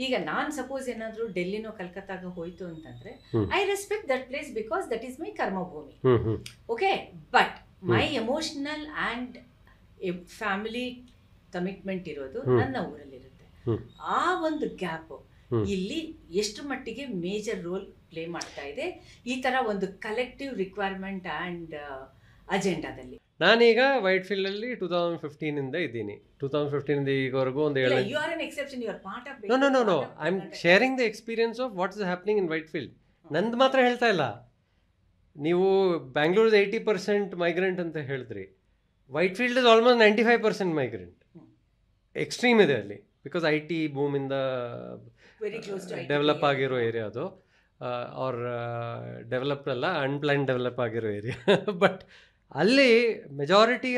ಈಗ ನಾನು ಸಪೋಸ್ ಏನಾದರೂ ಡೆಲ್ಲಿನೋ ಕಲ್ಕತ್ತಾಗ ಹೋಯ್ತು ಅಂತಂದ್ರೆ, I respect that place because that is my karmabhoomi. Okay, but my emotional and family commitment ಇರೋದು ನನ್ನ ಊರಲ್ಲಿರುತ್ತೆ. ಆ ಒಂದು ಗ್ಯಾಪ್ ಇಲ್ಲಿ ಎಷ್ಟು ಮಟ್ಟಿಗೆ ಮೇಜರ್ ರೋಲ್ ಪ್ಲೇ ಮಾಡ್ತಾ ಇದೆ ಈ ತರ ಒಂದು ಕಲೆಕ್ಟಿವ್ ರಿಕ್ವೈರ್ಮೆಂಟ್ ಆ್ಯಂಡ್ ಅಜೆಂಡಾದಲ್ಲಿ? ನಾನೀಗ ವೈಟ್ಫೀಲ್ಡ್ ಅಲ್ಲಿ 2015 ಇಂದ ಇದ್ದೀನಿ. 2015 ಇಂದ ಈಗವರೆಗೂ ಒಂದು no I am sharing the experience of what is happening in Whitefield. ನಂದು ಮಾತ್ರ ಹೇಳ್ತಾ ಇಲ್ಲ. ನೀವು ಬ್ಯಾಂಗ್ಳೂರ್ದ 80% ಮೈಗ್ರೆಂಟ್ ಅಂತ ಹೇಳಿದ್ರಿ. Whitefield is almost 95% migrant. Extreme ಇದೆ ಅಲ್ಲಿ, ಬಿಕಾಸ್ IT ಬೂಮಿಂದ ಡೆವಲಪ್ ಆಗಿರೋ ಏರಿಯಾ ಅದು. ಅವ್ರ ಡೆವಲಪ್ಡ್ ಅಲ್ಲ, ಅನ್ಪ್ಲಾನ್ ಡೆವಲಪ್ ಆಗಿರೋ ಏರಿಯಾ. ಬಟ್ ಅಲ್ಲಿ ಮೆಜಾರಿಟಿ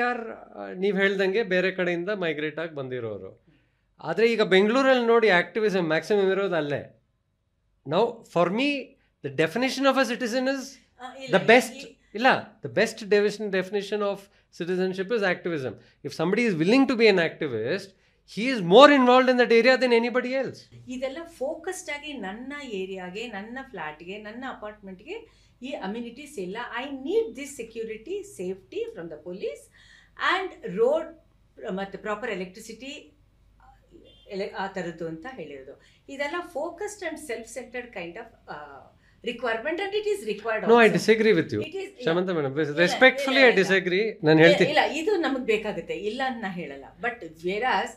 ನೀವು ಹೇಳ್ದಂಗೆ ಬೇರೆ ಕಡೆಯಿಂದ ಮೈಗ್ರೇಟ್ ಆಗಿ ಬಂದಿರೋರು. ಆದರೆ ಈಗ ಬೆಂಗಳೂರಲ್ಲಿ ನೋಡಿ ಆ್ಯಕ್ಟಿವಿಸಮ್ ಮ್ಯಾಕ್ಸಿಮಮ್ ಇರೋದು ಅಲ್ಲೇ. Now for me the definition of a citizen is the best. ಇಲ್ಲ, the best definition of citizenship is activism. If somebody is willing to be an activist, he is more involved in that area than anybody else. ಇದೆಲ್ಲ focused ಆಗಿ ನನ್ನ ಏರಿಯಾಗೆ, ನನ್ನ ಫ್ಲಾಟ್ಗೆ, ನನ್ನ ಅಪಾರ್ಟ್ಮೆಂಟ್ಗೆ ಈ amenities ಇಲ್ಲ. I need this security, safety from the police and road ಮತ್ತು proper electricity ಆ ಥರದ್ದು ಅಂತ ಹೇಳಿರೋದು. ಇದೆಲ್ಲ focused and self centred kind of requirement, and it is required. No, also. I disagree with you. Shamanta madam, respectfully I disagree. ನಾನು ಹೇಳ್ತೀನಿ, ಇಲ್ಲ ಇದು ನಮಗೆ ಬೇಕಾಗುತ್ತೆ, ಇಲ್ಲ ಅಂತ ನಾ ಹೇಳಲ್ಲ. ಬಟ್ ವೇರಾಸ್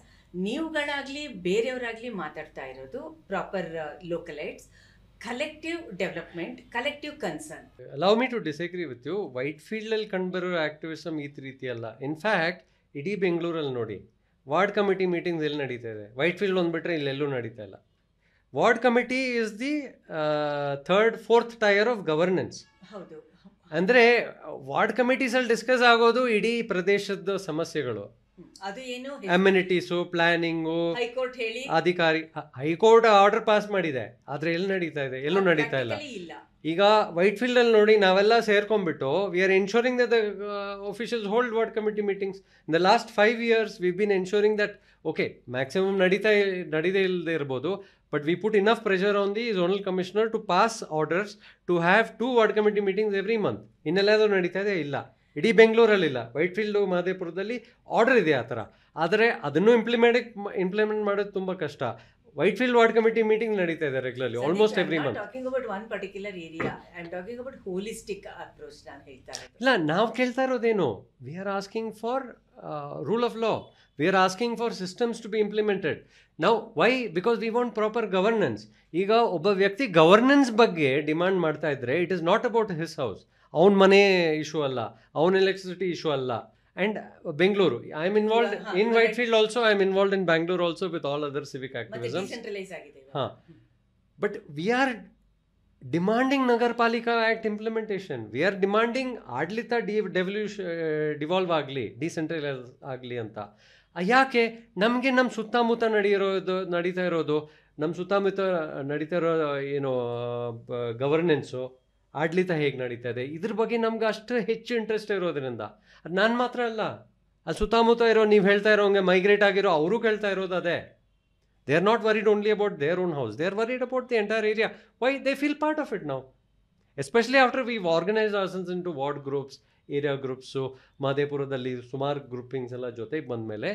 ನೀವುಗಳಾಗಲಿ ಬೇರೆಯವರಾಗಲಿ ಮಾತಾಡ್ತಾ ಇರೋದು proper localites collective development, collective concern. Allow me to disagree with you. ವೈಟ್ಫೀಲ್ಡಲ್ಲಿ ಕಂಡುಬರೋ ಆ್ಯಕ್ಟಿವಿಸಮ್ ಈ ರೀತಿ ಅಲ್ಲ. ಇನ್ಫ್ಯಾಕ್ಟ್ ಇಡೀ ಬೆಂಗಳೂರಲ್ಲಿ ನೋಡಿ, ವಾರ್ಡ್ ಕಮಿಟಿ ಮೀಟಿಂಗ್ಸ್ ಎಲ್ಲಿ ನಡೀತಾ ಇದೆ? ವೈಟ್ಫೀಲ್ಡ್ ಒಂದ್ಬಿಟ್ರೆ ಇಲ್ಲೆಲ್ಲೂ ನಡೀತಾ ಇಲ್ಲ. Ward committee is the third fourth tyre of governance. ಹೌದು. ಅಂದರೆ ವಾರ್ಡ್ ಕಮಿಟೀಸಲ್ಲಿ ಡಿಸ್ಕಸ್ ಆಗೋದು ಇಡೀ ಪ್ರದೇಶದ ಸಮಸ್ಯೆಗಳು, ಅದು ಏನು ಅಮ್ಯುನಿಟೀಸು, ಪ್ಲಾನಿಂಗು, ಹೈಕೋರ್ಟ್ ಹೇಳಿ ಅಧಿಕಾರಿ. ಹೈಕೋರ್ಟ್ ಆರ್ಡರ್ ಪಾಸ್ ಮಾಡಿದೆ, ಆದರೆ ಎಲ್ಲಿ ನಡೀತಾ ಇದೆ? ಎಲ್ಲೂ ನಡೀತಾ ಇಲ್ಲ. ಈಗ ವೈಟ್ಫೀಲ್ಡ್ ಅಲ್ಲಿ ನೋಡಿ, ನಾವೆಲ್ಲ ಸೇರ್ಕೊಂಡ್ಬಿಟ್ಟು we are ensuring that the officials hold ward committee meetings. In the last 5 years we been ensuring that okay, maximum ನಡೀದೇ ಇಲ್ಲದೆ ಇರ್ಬೋದು, but we put enough pressure on the zonal commissioner to pass orders to have 2 ward committee meetings every month. ಇನ್ನೆಲ್ಲಾದರೂ ನಡೀತಾ ಇದೆ? ಇಲ್ಲ. ಇಡೀ ಬೆಂಗಳೂರಲ್ಲಿಲ್ಲ, ವೈಟ್ಫೀಲ್ಡು ಮಹದೇವಪುರದಲ್ಲಿ order ಇದೆ ಆ ಥರ. ಆದರೆ ಅದನ್ನು ಇಂಪ್ಲಿಮೆಂಟ್ ಮಾಡೋದು ತುಂಬ ಕಷ್ಟ. ವೈಟ್ಫೀಲ್ಡ್ ವಾರ್ಡ್ ಕಮಿಟಿ ಮೀಟಿಂಗ್ ನಡೀತಾ ಇದೆ regularly, almost every month. Talking about one particular area, I am talking about holistic approach ನಾನು ಹೇಳ್ತಾ ಇರೋದು. ಇಲ್ಲ, ನಾವು ಕೇಳ್ತಾ ಇರೋದೇನು? We are asking for rule of law. We are asking for systems to be implemented. ನಾವು why? Because we want proper governance. ಈಗ ಒಬ್ಬ ವ್ಯಕ್ತಿ ಗವರ್ನೆನ್ಸ್ ಬಗ್ಗೆ ಡಿಮಾಂಡ್ ಮಾಡ್ತಾ ಇದ್ರೆ, it is not about his house. ಅವನ ಮನೆ ಇಶ್ಯೂ ಅಲ್ಲ, ಅವನ ಎಲೆಕ್ಟ್ರಿಸಿಟಿ ಇಶ್ಯೂ ಅಲ್ಲ. And Bengaluru, I am involved in Whitefield also. I am involved in Bangalore also with all other civic activism. But we are demanding Nagarpalika Act implementation. We are demanding Adlita devolve agli, decentralize agli anta. ಯಾಕೆ? ನಮಗೆ ನಮ್ಮ ಸುತ್ತಮುತ್ತ ನಡೀತಾ ಇರೋದು ನಮ್ಮ ಸುತ್ತಮುತ್ತ ನಡೀತಾ ಇರೋ ಏನು ಗವರ್ನೆನ್ಸು, ಆಡಳಿತ ಹೇಗೆ ನಡೀತಾ ಇದೆ, ಇದ್ರ ಬಗ್ಗೆ ನಮ್ಗೆ ಅಷ್ಟು ಹೆಚ್ಚು ಇಂಟ್ರೆಸ್ಟ್ ಇರೋದ್ರಿಂದ. ಅದು ನಾನು ಮಾತ್ರ ಅಲ್ಲ, ಅದು ಸುತ್ತಮುತ್ತ ಇರೋ ನೀವು ಹೇಳ್ತಾ ಇರೋಂಗೆ ಮೈಗ್ರೇಟ್ ಆಗಿರೋ ಅವರು ಕೇಳ್ತಾ ಇರೋದು ಅದೇ. They are not worried only about their own house, they are worried about the entire area. Why? They feel part of it now, especially after we organise ourselves into ward groups, area groups. ಮಹದೇವಪುರದಲ್ಲಿ ಸುಮಾರು groupings ಎಲ್ಲ ಜೊತೆಗೆ ಬಂದ ಮೇಲೆ.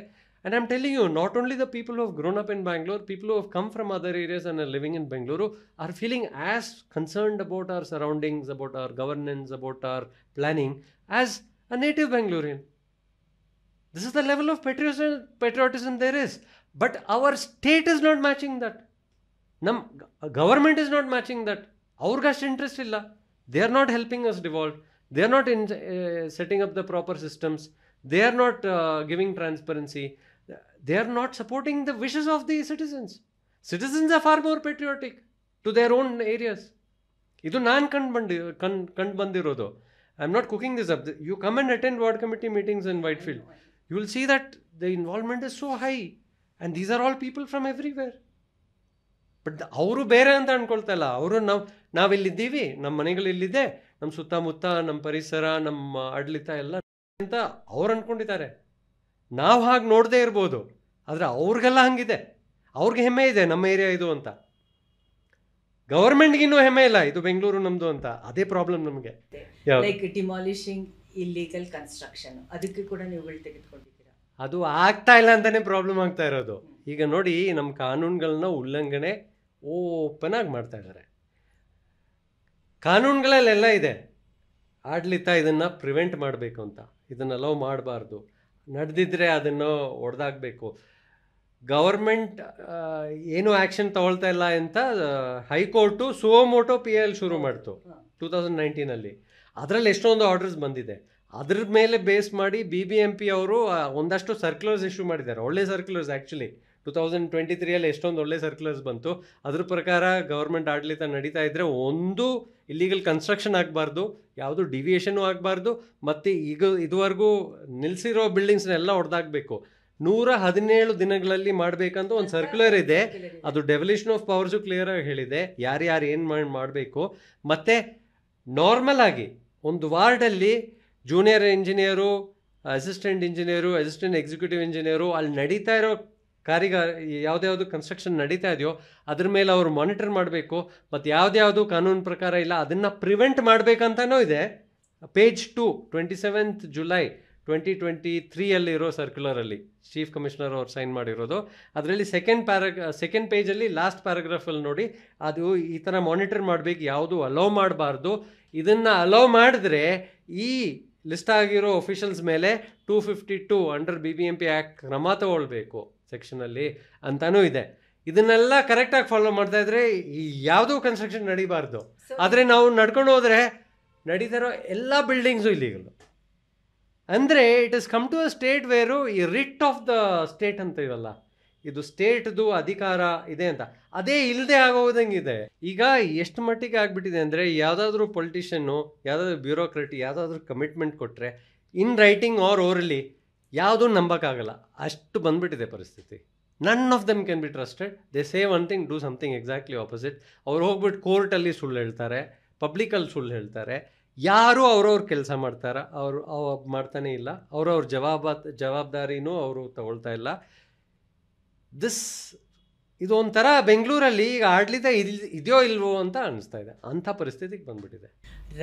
And I'm telling you, not only the people who have grown up in Bangalore, people who have come from other areas and are living in Bengaluru are feeling as concerned about our surroundings, about our governance, about our planning as a native Bangalorean. This is the level of patriotism there is. But our state is not matching that. Nam government is not matching that. Aurgast interest illa. They are not helping us devolve. They are not setting up the proper systems. They are not giving transparency. They are not supporting the wishes of the citizens. Citizens are far more patriotic to their own areas. Idu naan ಕಂಡು ಬಂದಿರೋದು. I am not cooking this up. You come and attend ward committee meetings in Whitefield. You will see that the involvement is so high. And these are all people from everywhere. But ಅವರು ಬೇರೆ ಅಂತ ಅನ್ಕೊಳ್ತಾ ಇಲ್ಲ. ಅವರು ನಾವಿಲ್ಲಿದ್ದೀವಿ, ನಮ್ಮ ಮನೆಗಳು ಇಲ್ಲಿದೆ, ನಮ್ಮ ಸುತ್ತಮುತ್ತ, ನಮ್ಮ ಪರಿಸರ, ನಮ್ಮ ಆಡಳಿತ ಎಲ್ಲ ಅಂತ ಅವ್ರು ಅಂದ್ಕೊಂಡಿದ್ದಾರೆ. ನಾವು ಹಾಗೆ ನೋಡದೇ ಇರ್ಬೋದು, ಆದರೆ ಅವ್ರಿಗೆಲ್ಲ ಹಂಗಿದೆ. ಅವ್ರಿಗೆ ಹೆಮ್ಮೆ ಇದೆ ನಮ್ಮ ಏರಿಯಾ ಇದು ಅಂತ. ಗವರ್ಮೆಂಟ್ಗಿನ್ನೂ ಹೆಮ್ಮೆ ಇಲ್ಲ ಇದು ಬೆಂಗಳೂರು ನಮ್ಮದು ಅಂತ. ಅದೇ ಪ್ರಾಬ್ಲಮ್ ನಮಗೆ. ಲೈಕ್ ಡಿಮಾಲಿಷಿಂಗ್ ಇಲ್ಲೀಗಲ್ ಕನ್ಸ್ಟ್ರಕ್ಷನ್, ಅದಕ್ಕೆ ಕೂಡ ನೀವುಗಳು ತೆಗೆದುಕೊಂಡಿದ್ದೀರಾ? ಅದು ಆಗ್ತಾ ಇಲ್ಲ ಅಂತಾನೆ ಪ್ರಾಬ್ಲಮ್ ಆಗ್ತಾ ಇರೋದು. ಈಗ ನೋಡಿ, ನಮ್ಮ ಕಾನೂನುಗಳನ್ನ ಉಲ್ಲಂಘನೆ ಓಪನ್ ಆಗಿ ಮಾಡ್ತಾ ಇದ್ದಾರೆ. ಕಾನೂನುಗಳಲ್ಲೆಲ್ಲ ಇದೆ, ಆಡಳಿತ ಇದನ್ನು ಪ್ರಿವೆಂಟ್ ಮಾಡಬೇಕು ಅಂತ, ಇದನ್ನು ಅಲೌ ಮಾಡಬಾರ್ದು, ನಡೆದಿದ್ರೆ ಅದನ್ನು ಹೊಡೆದಾಗಬೇಕು. ಗವರ್ಮೆಂಟ್ ಏನು ಆ್ಯಕ್ಷನ್ ತಗೊಳ್ತಾ ಇಲ್ಲ ಅಂತ ಹೈಕೋರ್ಟು ಸುವೋಮೋಟೋ PIL ಶುರು ಮಾಡ್ತು 2019. ಅದರಲ್ಲಿ ಎಷ್ಟೊಂದು ಆರ್ಡರ್ಸ್ ಬಂದಿದೆ. ಅದ್ರ ಮೇಲೆ ಬೇಸ್ ಮಾಡಿ BBMP ಅವರು ಒಂದಷ್ಟು ಸರ್ಕ್ಯುಲರ್ಸ್ ಇಶ್ಯೂ ಮಾಡಿದ್ದಾರೆ. ಒಳ್ಳೆ ಸರ್ಕ್ಯುಲರ್ಸ್ ಆ್ಯಕ್ಚುಲಿ 2023 ಎಷ್ಟೊಂದು ಒಳ್ಳೆ ಸರ್ಕ್ಯುಲರ್ಸ್ ಬಂತು. ಅದ್ರ ಪ್ರಕಾರ ಗೌರ್ಮೆಂಟ್ ಆಡಳಿತ ನಡೀತಾ ಇದ್ದರೆ ಒಂದು ಇಲ್ಲಿಗಲ್ ಕನ್ಸ್ಟ್ರಕ್ಷನ್ ಆಗಬಾರ್ದು, ಯಾವುದು ಡಿವಿಯೇಷನು ಆಗಬಾರ್ದು, ಮತ್ತು ಇದುವರೆಗೂ ನಿಲ್ಲಿಸಿರೋ ಬಿಲ್ಡಿಂಗ್ಸ್ನೆಲ್ಲ ಹೊಡೆದಾಗಬೇಕು. 117 ದಿನಗಳಲ್ಲಿ ಮಾಡಬೇಕಂತ ಒಂದು ಸರ್ಕ್ಯುಲರ್ ಇದೆ. ಅದು ಡೆವಲ್ಯೂಷನ್ ಆಫ್ ಪವರ್ಸು ಕ್ಲಿಯರಾಗಿ ಹೇಳಿದೆ, ಯಾರ್ಯಾರು ಏನು ಮಾಡಬೇಕು. ಮತ್ತು ನಾರ್ಮಲ್ ಆಗಿ ಒಂದು ವಾರ್ಡಲ್ಲಿ junior engineer, assistant engineer, assistant executive engineer ಅಲ್ಲಿ ನಡೀತಾ ಇರೋ ಯಾವುದ್ಯಾವುದು ಕನ್ಸ್ಟ್ರಕ್ಷನ್ ನಡೀತಾ ಇದೆಯೋ ಅದ್ರ ಮೇಲೆ ಅವರು ಮಾನಿಟರ್ ಮಾಡಬೇಕು. ಮತ್ತು ಯಾವುದ್ಯಾವುದು ಕಾನೂನು ಪ್ರಕಾರ ಇಲ್ಲ ಅದನ್ನು ಪ್ರಿವೆಂಟ್ ಮಾಡಬೇಕಂತನೂ ಇದೆ. ಪೇಜ್ 2 27th July 2023 ಇರೋ ಸರ್ಕ್ಯುಲರಲ್ಲಿ ಚೀಫ್ ಕಮಿಷನರ್ ಅವ್ರು ಸೈನ್ ಮಾಡಿರೋದು. ಅದರಲ್ಲಿ ಸೆಕೆಂಡ್ ಪೇಜಲ್ಲಿ ಲಾಸ್ಟ್ ಪ್ಯಾರಾಗ್ರಾಫಲ್ಲಿ ನೋಡಿ, ಅದು ಈ ಥರ ಮಾನಿಟರ್ ಮಾಡಬೇಕು, ಯಾವುದು ಅಲೌ ಮಾಡಬಾರ್ದು. ಇದನ್ನು ಅಲೌ ಮಾಡಿದ್ರೆ ಈ ಲಿಸ್ಟ್ ಆಗಿರೋ ಅಫಿಷಿಯಲ್ಸ್ ಮೇಲೆ 252 ಅಂಡರ್ BBMP ಆ್ಯಕ್ಟ್ ಕ್ರಮ ತಗೊಳ್ಬೇಕು ಸೆಕ್ಷನಲ್ಲಿ ಅಂತಲೂ ಇದೆ. ಇದನ್ನೆಲ್ಲ ಕರೆಕ್ಟಾಗಿ ಫಾಲೋ ಮಾಡ್ತಾ ಇದ್ರೆ ಯಾವುದೂ ಕನ್ಸ್ಟ್ರಕ್ಷನ್ ನಡಿಬಾರ್ದು. ಆದರೆ ನಾವು ನಡ್ಕೊಂಡು ಹೋದರೆ ನಡೀತಾರೋ ಎಲ್ಲ ಬಿಲ್ಡಿಂಗ್ಸು ಇಲ್ಲಿಗಲು. ಅಂದರೆ it is come to a state where ಈ ರಿಟ್ ಆಫ್ ದ ಸ್ಟೇಟ್ ಅಂತ ಇವಲ್ಲ, ಇದು ಸ್ಟೇಟ್ದು ಅಧಿಕಾರ ಇದೆ ಅಂತ, ಅದೇ ಇಲ್ಲದೆ ಆಗೋದಂಗಿದೆ. ಈಗ ಎಷ್ಟು ಮಟ್ಟಿಗೆ ಆಗಿಬಿಟ್ಟಿದೆ ಅಂದರೆ, ಯಾವುದಾದ್ರೂ ಪೊಲಿಟಿಷಿಯನ್ನು, ಯಾವುದಾದ್ರೂ ಬ್ಯೂರೋಕ್ರಟಿ ಯಾವುದಾದ್ರೂ ಕಮಿಟ್ಮೆಂಟ್ ಕೊಟ್ಟರೆ ಇನ್ ರೈಟಿಂಗ್ ಆರ್ ಓರಲಿ ಯಾವುದೂ ನಂಬೋಕ್ಕಾಗಲ್ಲ, ಅಷ್ಟು ಬಂದ್ಬಿಟ್ಟಿದೆ ಪರಿಸ್ಥಿತಿ. None of them can be trusted. They say one thing, do something exactly opposite. ಅವ್ರು ಹೋಗ್ಬಿಟ್ಟು ಕೋರ್ಟಲ್ಲಿ ಸುಳ್ಳು ಹೇಳ್ತಾರೆ, ಪಬ್ಲಿಕಲ್ಲಿ ಸುಳ್ಳು ಹೇಳ್ತಾರೆ. ಯಾರು ಅವ್ರವ್ರ ಕೆಲಸ ಮಾಡ್ತಾರ, ಅವರು ಮಾಡ್ತಾನೆ ಇಲ್ಲ. ಅವ್ರವ್ರ ಜವಾಬ್ದಾರಿನೂ ಅವರು ತಗೊಳ್ತಾ ಇಲ್ಲ. ಇದು ಒಂಥರ ಬೆಂಗಳೂರಲ್ಲಿ ಈಗ ಆಡಳಿತ ಇದೆಯೋ ಇಲ್ವೋ ಅಂತ ಅನಿಸ್ತಾ ಇದೆ. ಅಂಥ ಪರಿಸ್ಥಿತಿಗೆ ಬಂದ್ಬಿಟ್ಟಿದೆ.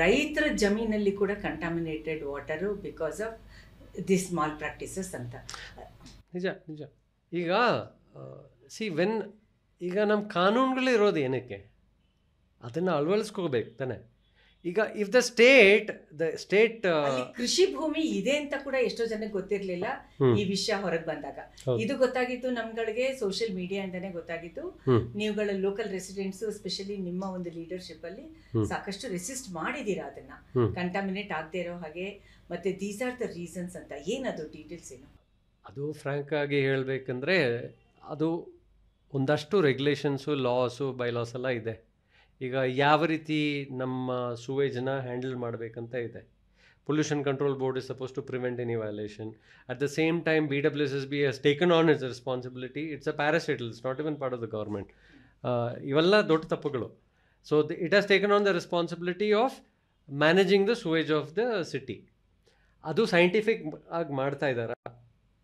ರೈತರ ಜಮೀನಲ್ಲಿ ಕೂಡ contaminated water because of the small practices ಅಂತ. ನಿಜ. ಈಗ ಈಗ ನಮ್ಮ ಕಾನೂನುಗಳಿರೋದು ಏನಕ್ಕೆ, ಅದನ್ನು ಅಳವಡಿಸ್ಕೋಬೇಕು ತಾನೆ. ಈಗ ಇಫ್ ದ ಸ್ಟೇಟ್ ಕೃಷಿ ಭೂಮಿ ಇದೆ ಅಂತ ಕೂಡ ಎಷ್ಟೋ ಜನಕ್ಕೆ ಗೊತ್ತಿರಲಿಲ್ಲ. ಈ ವಿಷಯ ಹೊರಗೆ ಬಂದಾಗ ಇದು ಗೊತ್ತಾಗಿತ್ತು ನಮ್ಗಳಿಗೆ, ಸೋಷಿಯಲ್ ಮೀಡಿಯಾದಿಂದನೇ ಗೊತ್ತಾಗಿತ್ತು. ನೀವುಗಳ ಲೋಕಲ್ ರೆಸಿಡೆಂಟ್ಸ್ ಸ್ಪೆಷಲಿ ನಿಮ್ಮ ಒಂದು ಲೀಡರ್ಶಿಪ್ ಅಲ್ಲಿ ಸಾಕಷ್ಟು ರೆಸಿಸ್ಟ್ ಮಾಡಿದೀರಾ ಅದನ್ನ, ಕಂಟಾಮಿನೇಟ್ ಆಗದೆ ಇರೋ ಹಾಗೆ. ಮತ್ತೆ ದೀಸ್ ಆರ್ ದ ರೀಸನ್ಸ್ ಅಂತ, ಏನದು ಡೀಟೇಲ್ಸ್ ಏನು? ಅದು ಫ್ರ್ಯಾಂಕ್ ಆಗಿ ಹೇಳಬೇಕಂದ್ರೆ, ಅದು ಒಂದಷ್ಟು ರೆಗ್ಯುಲೇಷನ್ಸು, ಲಾಸು, ಬೈಲಾಸ್ ಎಲ್ಲ ಇದೆ. ಈಗ ಯಾವ ರೀತಿ ನಮ್ಮ ಸೂವೇಜನ್ನ ಹ್ಯಾಂಡಲ್ ಮಾಡಬೇಕಂತ ಇದೆ. Pollution control board is suppose to prevent any violation. At the same time BWSSB has taken on its responsibility. It's a parastatal, it's not even part of the government. ಇವೆಲ್ಲ ದೊಡ್ಡ ತಪ್ಪುಗಳು. So it has taken on the responsibility of managing the sewage of the city. ಅದು scientific ಆಗಿ ಮಾಡ್ತಾ ಇದ್ದಾರೆ.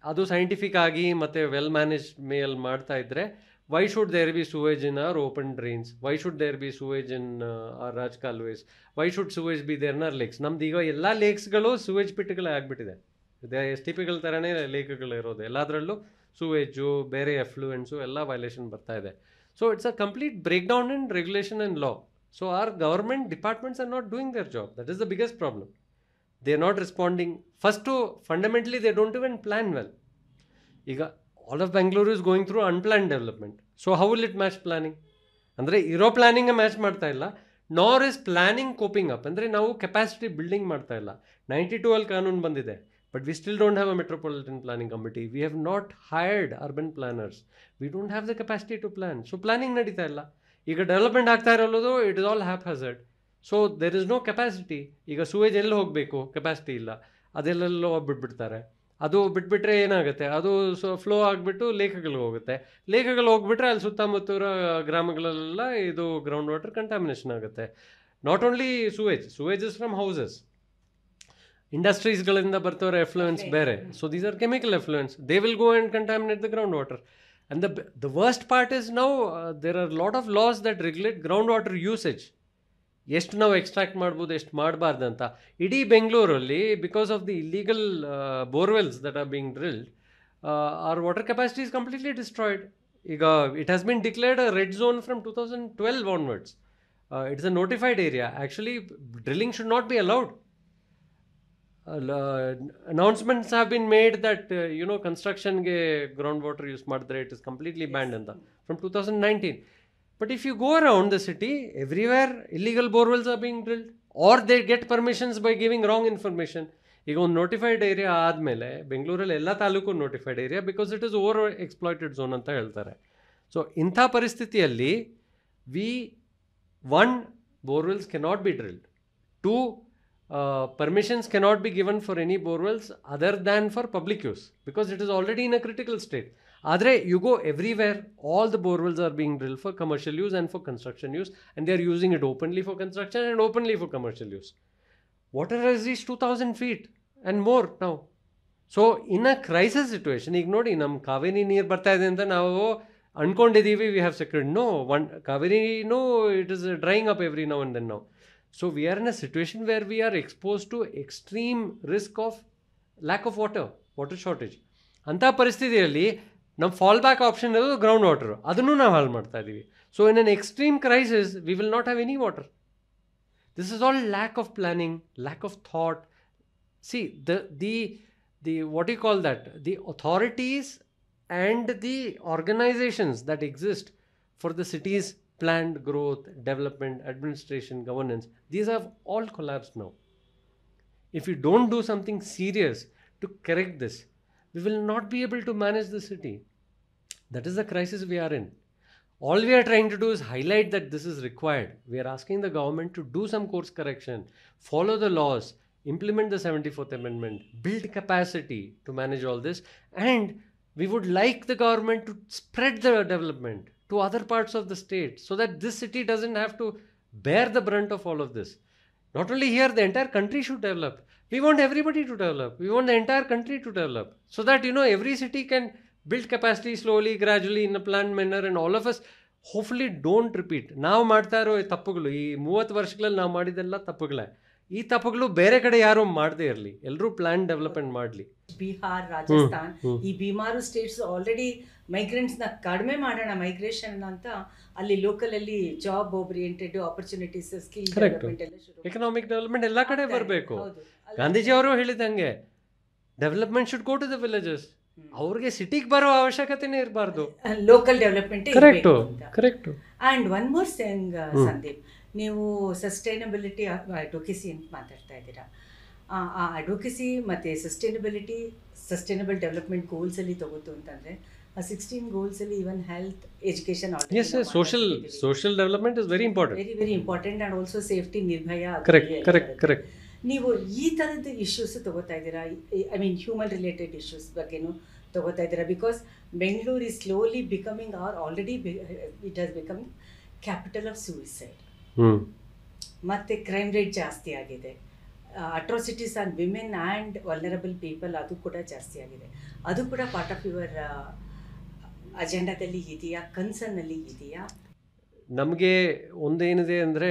ಅದು scientific ಆಗಿ ಮತ್ತು ವೆಲ್ ಮ್ಯಾನೇಜ್ ಮೇಲ್ ಮಾಡ್ತಾ ಇದ್ದರೆ, why should there be sewage in our open drains? Why should there be sewage in our Raj Kaluways? Why should sewage be there in our lakes? ನಮ್ದು ಈಗ ಎಲ್ಲ ಲೇಕ್ಸ್ಗಳು ಸೂವೇಜ್ ಪಿಟ್ಗಳೇ ಆಗಿಬಿಟ್ಟಿದೆ. ಎಸ್ ಟಿ ಪಿಗಳ ಥರನೇ ಲೇಕ್ಗಳು ಇರೋದು. ಎಲ್ಲದರಲ್ಲೂ ಸೂವೇಜು, ಬೇರೆ ಎಫ್ಲೂಯೆನ್ಸು ಎಲ್ಲ ವೈಲೇಷನ್ ಬರ್ತಾ ಇದೆ. So it's a complete breakdown in regulation and law. So our government departments are not doing their job. That is the biggest problem. They are not responding. First fundamentally they don't even plan well. ಈಗ all of Bangalore is going through unplanned development. So how will it match planning? ಅಂದರೆ ಇರೋ ಪ್ಲ್ಯಾನಿಂಗೇ match ಮಾಡ್ತಾ ಇಲ್ಲ, ನಾರ್ is planning coping up. ಅಂದರೆ ನಾವು capacity building ಮಾಡ್ತಾ ಇಲ್ಲ. 92 ಅಲ್ಲಿ ಕಾನೂನು ಬಂದಿದೆ, but we still don't have a metropolitan planning committee. We have not hired urban planners. We don't have the capacity to plan. So planning ನಡೀತಾ ಇಲ್ಲ. ಈಗ ಡೆವಲಪ್ಮೆಂಟ್ ಆಗ್ತಾ ಇರೋದು it is all haphazard. So there is no capacity. ಈಗ sewage ಎಲ್ಲಿ ಹೋಗಬೇಕು, capacity ಇಲ್ಲ, ಅದೆಲ್ಲೆಲ್ಲೋ ಬಿಟ್ಬಿಡ್ತಾರೆ. ಅದು ಬಿಟ್ಬಿಟ್ರೆ ಏನಾಗುತ್ತೆ, ಅದು ಫ್ಲೋ ಆಗಿಬಿಟ್ಟು ಲೇಖಗಳಿಗೆ ಹೋಗುತ್ತೆ. ಲೇಖಗಳು ಹೋಗ್ಬಿಟ್ರೆ ಅಲ್ಲಿ ಸುತ್ತಮುತ್ತ ಗ್ರಾಮಗಳಲ್ಲೆಲ್ಲ ಇದು ಗ್ರೌಂಡ್ ವಾಟರ್ ಕಂಟಾಮಿನೇಷನ್ ಆಗುತ್ತೆ. Not only sewage is from houses, ಇಂಡಸ್ಟ್ರೀಸ್ಗಳಿಂದ ಬರ್ತಾರೋ ಎಫ್ಲುಯೆನ್ಸ್ ಬೇರೆ. So these are chemical effluents. They will go and contaminate the ground water. And the worst part is now there are lot of laws that regulate ground water usage. ಎಷ್ಟು ನಾವು extract ಮಾಡ್ಬೋದು, ಎಷ್ಟು ಮಾಡಬಾರ್ದು ಅಂತ. ಇಡೀ ಬೆಂಗಳೂರಲ್ಲಿ because of the illegal borewells that are being drilled, our water capacity is completely destroyed. ಈಗ it has been declared a red zone from 2012 onwards. It's a notified area. Actually drilling should not be allowed. Announcements have been made that ಕನ್ಸ್ಟ್ರಕ್ಷನ್ಗೆ ground water use ಮಾಡಿದ್ರೆ it is completely banned ಅಂತ from 2019. But if you go around the city, everywhere illegal borewells are being drilled, or they get permissions by giving wrong information. ಈಗ ಒಂದು notified area ಆದಮೇಲೆ ಬೆಂಗಳೂರಲ್ಲಿ ಎಲ್ಲ taluk notified area because it is over exploited zone ಅಂತ ಹೇಳ್ತಾರೆ. So ಇಂಥ ಪರಿಸ್ಥಿತಿಯಲ್ಲಿ borewells cannot be drilled. 2, permissions cannot be given for any borewells other than for public use because it is already in a critical state. Adre you go everywhere, all the borewells are being drilled for commercial use and for construction use, and they are using it openly for construction and openly for commercial use. Water has reached 2,000 feet and more now. So in a crisis situation, ಈಗ ನೋಡಿ ನಮ್ಮ ಕಾವೇರಿ ನೀರು ಬರ್ತಾ ಇದೆ ಅಂತ ನಾವು ಅನ್ಕೊಂಡಿದ್ದೀವಿ, we have secured. No, Kaveri, no, it is drying up every now and then now. So we are in a situation where we are exposed to extreme risk of lack of water shortage. ಅಂಥ ಪರಿಸ್ಥಿತಿಯಲ್ಲಿ ನಮ್ಮ fall back option ಇರೋದು ground water, ಅದನ್ನು ನಾವು ಹಾಳು ಮಾಡ್ತಾ ಇದ್ದೀವಿ. So in an extreme crisis we will not have any water. This is all lack of planning, lack of thought. See, the what do you call that? The authorities and the organizations that exist for the city's planned growth, development, administration, governance, these have all collapsed now. If we don't do something serious to correct this, we will not be able to manage the city. That is the crisis we are in. All we are trying to do is highlight that this is required. We are asking the government to do some course correction, follow the laws, implement the 74th Amendment, build capacity to manage all this, and we would like the government to spread the development to other parts of the state so that this city doesn't have to bear the brunt of all of this. Not only here, the entire country should develop. We want everybody to develop. We want the entire country to develop so that, every city can build capacity slowly, gradually, in a planned manner, and all of us hopefully don't repeat. ನಾವು ಮಾಡ್ತಾ ಇರೋ ಈ ತಪ್ಪುಗಳು, ಈ 30 ವರ್ಷಗಳಲ್ಲಿ ನಾವು ಮಾಡಿದೆಲ್ಲ ತಪ್ಪುಗಳೇ. ಈ ತಪ್ಪುಗಳು ಬೇರೆ ಕಡೆ ಯಾರು ಮಾಡದೇ ಇರಲಿ, ಎಲ್ಲರೂ ಪ್ಲಾನ್ ಡೆವಲಪ್ಮೆಂಟ್ ಮಾಡಲಿ. ಬಿಹಾರ್, ರಾಜಸ್ಥಾನ್, ಈ ಬಿಮಾರು ಸ್ಟೇಟ್ಸ್ ಆಲ್ರೆಡಿ ಮೈಗ್ರೆಂಟ್ಸ್ನ ಕಡಿಮೆ ಮಾಡೋಣ, ಮೈಗ್ರೇಷನ್ ಅಂತ ಅಲ್ಲಿ ಲೋಕಲಲ್ಲಿ job oriented opportunities, skill development ಎಲ್ಲ ಶುರು, ಎಕನಾಮಿಕ್ ಡೆವಲಪ್ಮೆಂಟ್ ಎಲ್ಲ ಕಡೆ ಬರಬೇಕು. ಗಾಂಧೀಜಿ ಅವರು ಹೇಳಿದಂಗೆ development should go to the villages. ಅವ್ರಿಗೆ ಸಿಟಿಗೆ ಬರೋ ಅವಶ್ಯಕತೆನೇ ಇರಬಾರ್ದು, local development. Correct. And one more thing Sandeep, ನೀವು ಸಸ್ಟೈನಬಿಲಿಟಿ ಅಡ್ವೊಕೇಸಿ ಅಂತ ಮಾತಾಡ್ತಾ ಇದ್ದೀರಾ. ಆ ಅಡ್ವೊಕೇಸಿ ಮತ್ತು ಸಸ್ಟೈನಬಲ್ ಡೆವಲಪ್ಮೆಂಟ್ ಗೋಲ್ಸಲ್ಲಿ ತಗೋತು ಅಂತಂದರೆ ಆ 16 ಗೋಲ್ಸಲ್ಲಿ even health, education, social development is very important, very important. And also safety, Nirbhaya. Correct. ನೀವು ಈ ಥರದ ಇಶ್ಯೂಸ್ ತಗೋತಾ ಇದ್ದೀರಾ, I mean human related issues ಬಗ್ಗೆನೂ ತಗೋತಾ ಇದ್ದೀರಾ. Because Bengaluru is slowly becoming already it has become capital of suicide. ಮತ್ತು crime rate ಜಾಸ್ತಿ ಆಗಿದೆ. Atrocities on women and vulnerable people ಅದು ಕೂಡ ಜಾಸ್ತಿ ಆಗಿದೆ. ಅದು ಕೂಡ ಪಾರ್ಟ್ ಆಫ್ ಯುವರ್ ಅಜೆಂಡಾದಲ್ಲಿ ಇದೆಯಾ, ಕನ್ಸರ್ನಲ್ಲಿ ಇದೆಯಾ? ನಮಗೆ ಒಂದೇನಿದೆ ಅಂದರೆ,